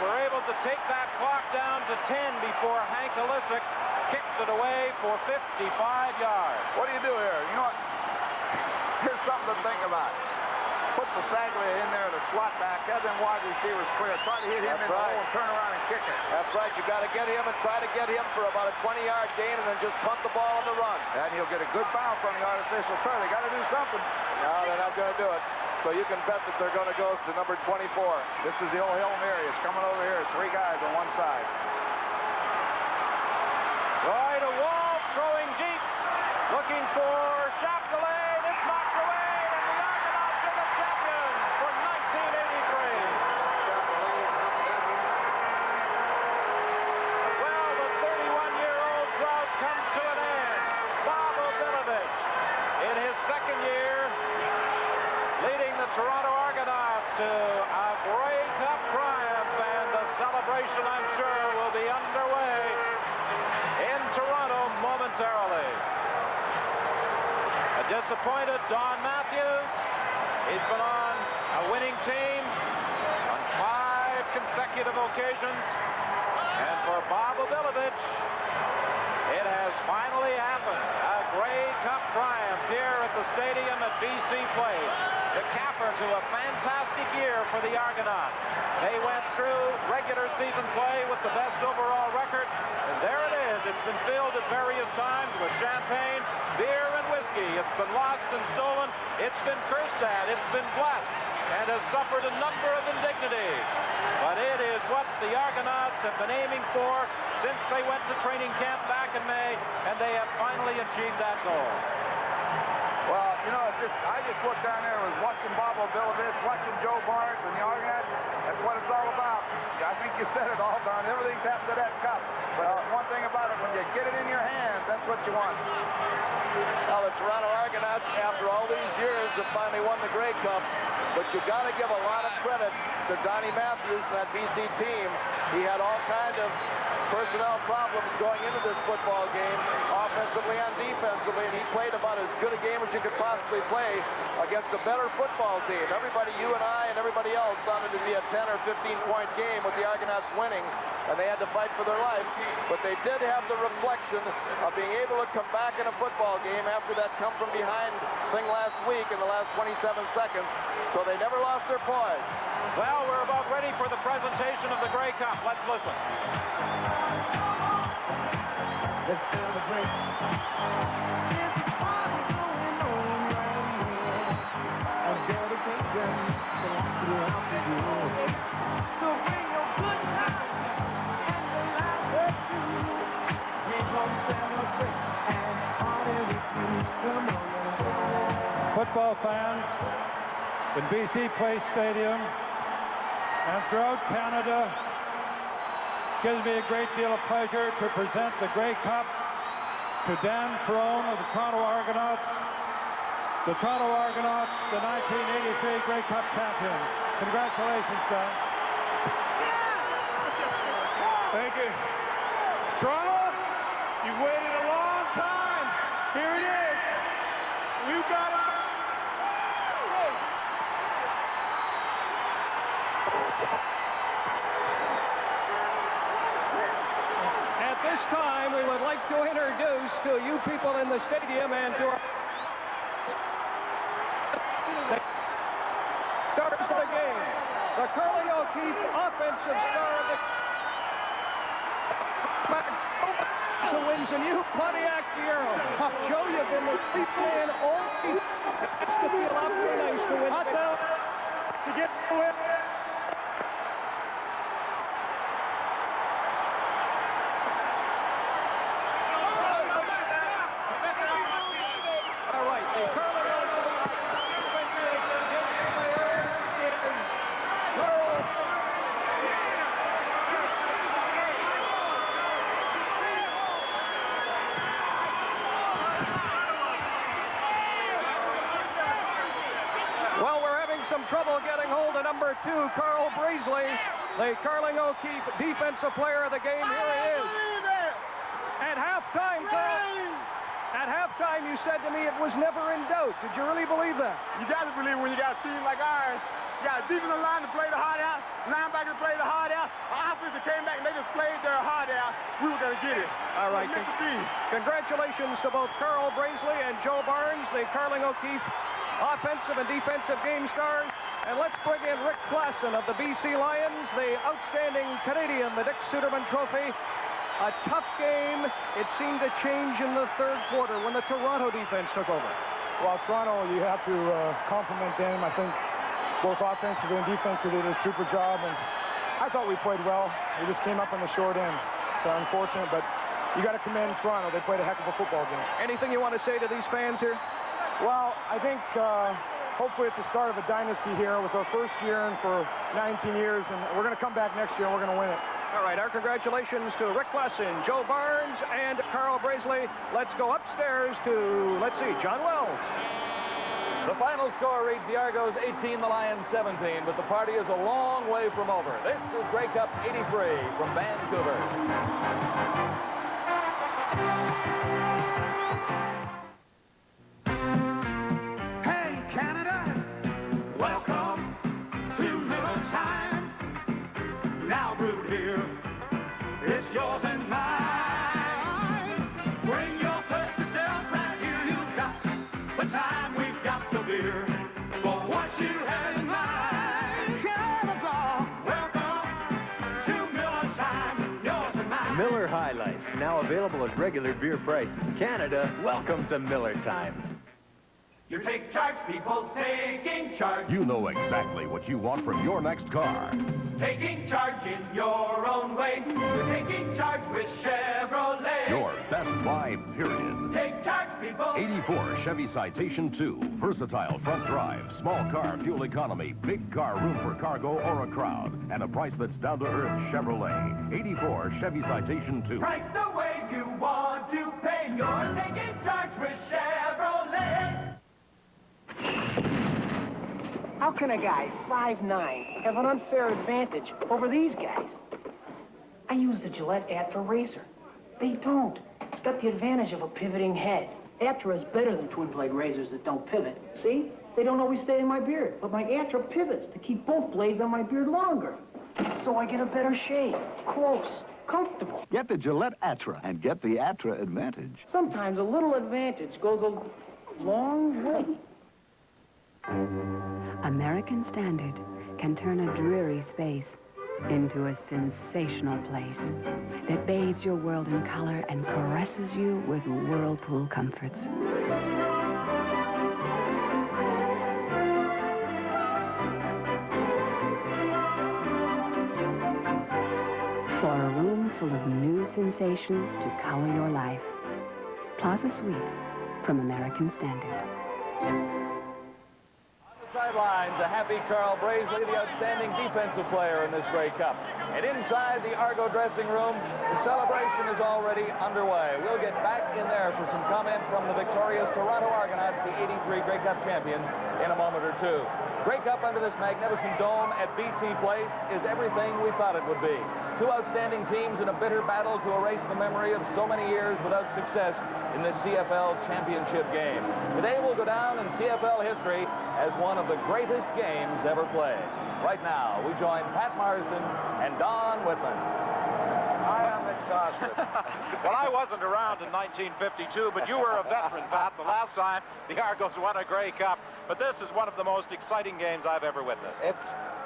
S2: were able to take that clock down to 10 before Hank Olisic kicked it away for 55 yards.
S7: What do you do here? You know what? Here's something to think about. Put the Saglia in there to slot back, have them wide receivers clear. Try to hit him in the hole and turn around and kick it.
S11: That's right. You got to get him and try to get him for about a 20-yard gain and then just punt the ball on the run.
S7: And he'll get a good bounce on the artificial turn. They got to do something.
S11: No, they're not going to do it. So you can bet that they're going to go to number 24.
S7: This is the old Hail Mary. It's coming over here. 3 guys on one side.
S2: Roy to Wall, throwing deep, looking for Chapdelaine. It's knocked away, and the Argonauts are the champions for 1983. Well, the 31-year-old drought comes to an end. Bob Obilovich, in his second year, leading the Toronto Argonauts to a Grey Cup triumph, and the celebration, I'm sure, will be underway in Toronto momentarily. A disappointed Don Matthews. He's been on a winning team on 5 consecutive occasions. And for Bob Obilovich, it has finally happened. A Grey Cup triumph here at the stadium at BC Place. The capper to a fantastic year for the Argonauts. They went through regular season play with the best overall record, and there it is. It's been filled at various times with champagne, beer, and whiskey. It's been lost and stolen. It's been cursed at. It's been blessed, and has suffered a number of indignities. But it is what the Argonauts have been aiming for since they went to training camp back in May, and they have finally achieved that goal.
S7: Well, you know, I just looked down there and was watching Bob Obilovich, watching Joe Barnes and the Argonauts. That's what it's all about. I think you said it all, Don. Everything's happened to that cup. But one thing about it, when you get it in your hands, that's what you want.
S11: Now, the Toronto Argonauts, after all these years, have finally won the Grey Cup. But you got to give a lot of credit to Donnie Matthews and that BC team. He had all kinds of personnel problems going into this football game, offensively and defensively, and he played about as good a game as you could possibly play against a better football team. Everybody, you and I and everybody else, thought it would be a 10 or 15-point game with the Argonauts winning, and they had to fight for their life. But they did have the reflection of being able to come back in a football game after that come-from-behind thing last week in the last 27 seconds, so they never lost their poise.
S2: Well, we're about ready for the presentation of the Grey Cup. Let's listen.
S3: Let's celebrate. There's a party going on right here. A dedication to walk throughout the world. So bring your good times and the laughter too. We're gonna celebrate and party with you. Come on.
S15: Football fans in BC Place Stadium and throughout Canada, it gives me a great deal of pleasure to present the Grey Cup to Dan Ferrone of the Toronto Argonauts. The Toronto Argonauts, the 1983 Grey Cup champions. Congratulations, Dan.
S8: Thank you. Toronto, you've waited a long time. Here it is. We've got it.
S13: At this time, we would like to introduce to you people in the stadium and to our stars of the game, the Curly O'Keefe offensive star of the so wins a new Pontiac Fiero. Joe, you've been the lead man all season. It's to feel awfully nice to win.
S8: To get the win.
S13: All right, the Curly O'Keefe offensive player is Carl. Well, we're having some trouble getting hold of number 2, Carl Breesley, the Carling O'Keefe defensive player of the game. Here he is. At halftime, Carl. At halftime, you said to me it was never in doubt. Did you really believe that?
S8: You got to believe when you got a team like ours. You got a defensive line to play the hard out, linebacker to play the hard out, We were going to get it.
S13: All right. Congratulations to both Carl Braisley and Joe Barnes, the Carling O'Keefe offensive and defensive game stars. And let's bring in Rick Klassen of the BC Lions, the outstanding Canadian, the Dick Suderman Trophy. A tough game. It seemed to change in the third quarter when the Toronto defense took over.
S9: Well, Toronto, you have to compliment them. I think both offensively and defensively did a super job, and I thought we played well. We just came up on the short end. It's unfortunate, but you got to commend Toronto. They played a heck of a football game.
S13: Anything you want to say to these fans here?
S9: Well, I think hopefully it's the start of a dynasty here. It was our first year in for 19 years, and we're going to come back next year, and we're going to win it.
S13: All right, our congratulations to Rick Klassen, Joe Barnes, and Carl Braisley. Let's go upstairs to, let's see, John Wells.
S16: The final score reads the Argos 18, the Lions 17, but the party is a long way from over. This is Grey Cup 83 from Vancouver.
S3: Hey, Canada, welcome to Miller time. Now brewed here, it's yours and mine. Bring your thirsty self right here, you've got the time, we've got the beer. For what you have in mind, Canada, welcome to Miller time, yours and mine.
S18: Miller High Life, now available at regular beer prices. Canada, welcome to Miller time.
S3: You take charge, people, taking charge.
S10: You know exactly what you want from your next car.
S3: Taking charge in your own way. You're taking charge with Chevrolet.
S10: Your best buy, period.
S3: Take charge, people.
S10: 84 Chevy Citation 2. Versatile front drive, small car fuel economy, big car room for cargo or a crowd. And a price that's down to earth Chevrolet. 84 Chevy Citation 2.
S3: Price the way you want to pay. You're taking charge with Chevrolet.
S24: How can a guy 5'9" have an unfair advantage over these guys? I use the Gillette Atra razor. They don't. It's got the advantage of a pivoting head. Atra is better than twin blade razors that don't pivot. See? They don't always stay in my beard, but my Atra pivots to keep both blades on my beard longer. So I get a better shave, close, comfortable.
S6: Get the Gillette Atra and get the Atra advantage.
S24: Sometimes a little advantage goes a long way.
S25: American Standard can turn a dreary space into a sensational place that bathes your world in color and caresses you with whirlpool comforts. For a room full of new sensations to color your life. Plaza Suite from American Standard.
S16: Sidelines, a happy Carl Braisley, the outstanding defensive player in this Grey Cup. And inside the Argo dressing room, the celebration is already underway. We'll get back in there for some comment from the victorious Toronto Argonauts, the 83 Grey Cup champions, in a moment or two. Grey Cup under this magnificent dome at BC Place is everything we thought it would be. Two outstanding teams in a bitter battle to erase the memory of so many years without success in this CFL championship game. Today will go down in CFL history as one of the greatest games ever played. Right now, we join Pat Marsden and Don Whitman.
S5: I am exhausted. Well, I wasn't around in 1952, but you were a veteran, Pat. The last time the Argos won a Grey Cup. But this is one of the most exciting games I've ever witnessed.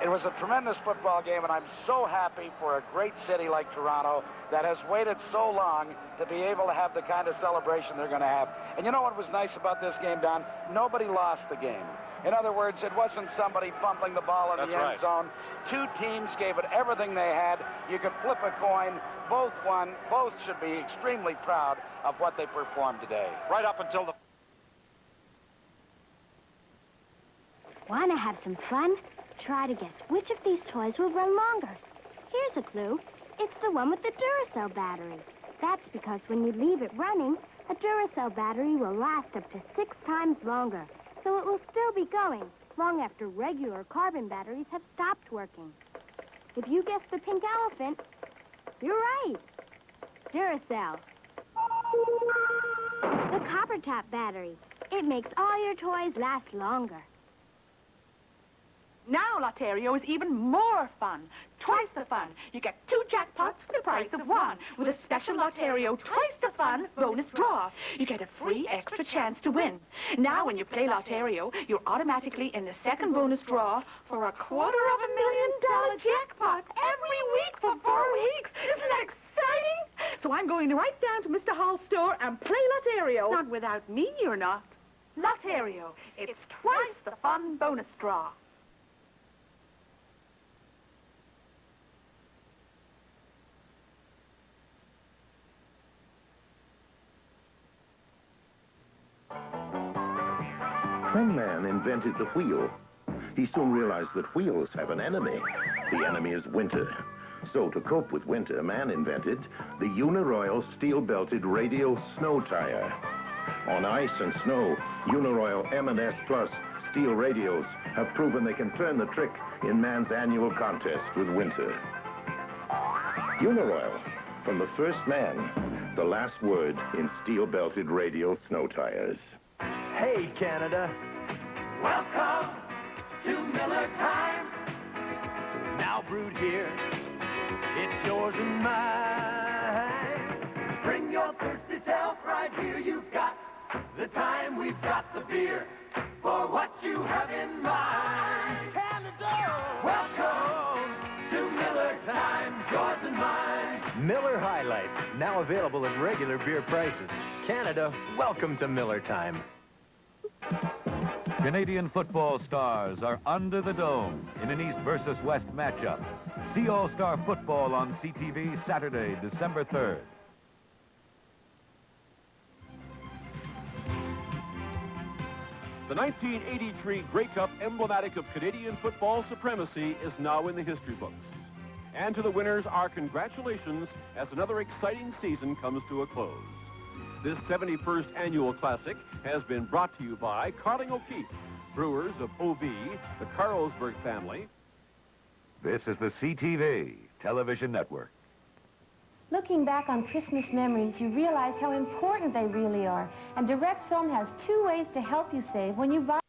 S5: It was a tremendous football game, and I'm so happy for a great city like Toronto that has waited so long to be able to have the kind of celebration they're going to have. And you know what was nice about this game, Don? Nobody lost the game. In other words, it wasn't somebody fumbling the ball in the end zone. Two teams gave it everything they had. You could flip a coin. Both won. Both should be extremely proud of what they performed today. Right up until the...
S26: Want to have some fun? Try to guess which of these toys will run longer. Here's a clue. It's the one with the Duracell battery. That's because when you leave it running, a Duracell battery will last up to 6 times longer. So it will still be going long after regular carbon batteries have stopped working. If you guessed the pink elephant, you're right. Duracell. The copper top battery. It makes all your toys last longer.
S12: Now Lotterio is even more fun. Twice the fun. You get 2 jackpots for the price of 1. With a special Lotterio twice the fun bonus draw. You get a free extra chance to win. Now when you play Lotterio, you're automatically in the second bonus draw for a $250,000 jackpot every week for 4 weeks. Isn't that exciting? So I'm going right down to Mr. Hall's store and play Lotterio. Not without me, you're not. Lotterio. It's twice the fun bonus draw.
S10: When man invented the wheel, he soon realized that wheels have an enemy. The enemy is winter. So to cope with winter, man invented the Uniroyal steel-belted radial snow tire. On ice and snow, Uniroyal M&S Plus steel radials have proven they can turn the trick in man's annual contest with winter. Uniroyal, from the first man, the last word in steel-belted radial snow tires.
S18: Hey, Canada.
S3: Welcome to Miller time.
S18: Now brewed here, it's yours and mine.
S3: Bring your thirsty self right here. You've got the time, we've got the beer for what you have in mind. Canada, welcome to Miller time, yours and mine.
S18: Miller High Life, now available at regular beer prices. Canada, welcome to Miller time.
S4: Canadian football stars are under the dome in an East versus West matchup. See All-Star Football on CTV Saturday, December 3rd.
S19: The 1983 Grey Cup, emblematic of Canadian football supremacy, is now in the history books. And to the winners, our congratulations as another exciting season comes to a close. This 71st annual classic has been brought to you by Carling O'Keefe, brewers of OB, the Carlsberg family.
S4: This is the CTV television network.
S20: Looking back on Christmas memories, you realize how important they really are. And Direct Film has 2 ways to help you save when you buy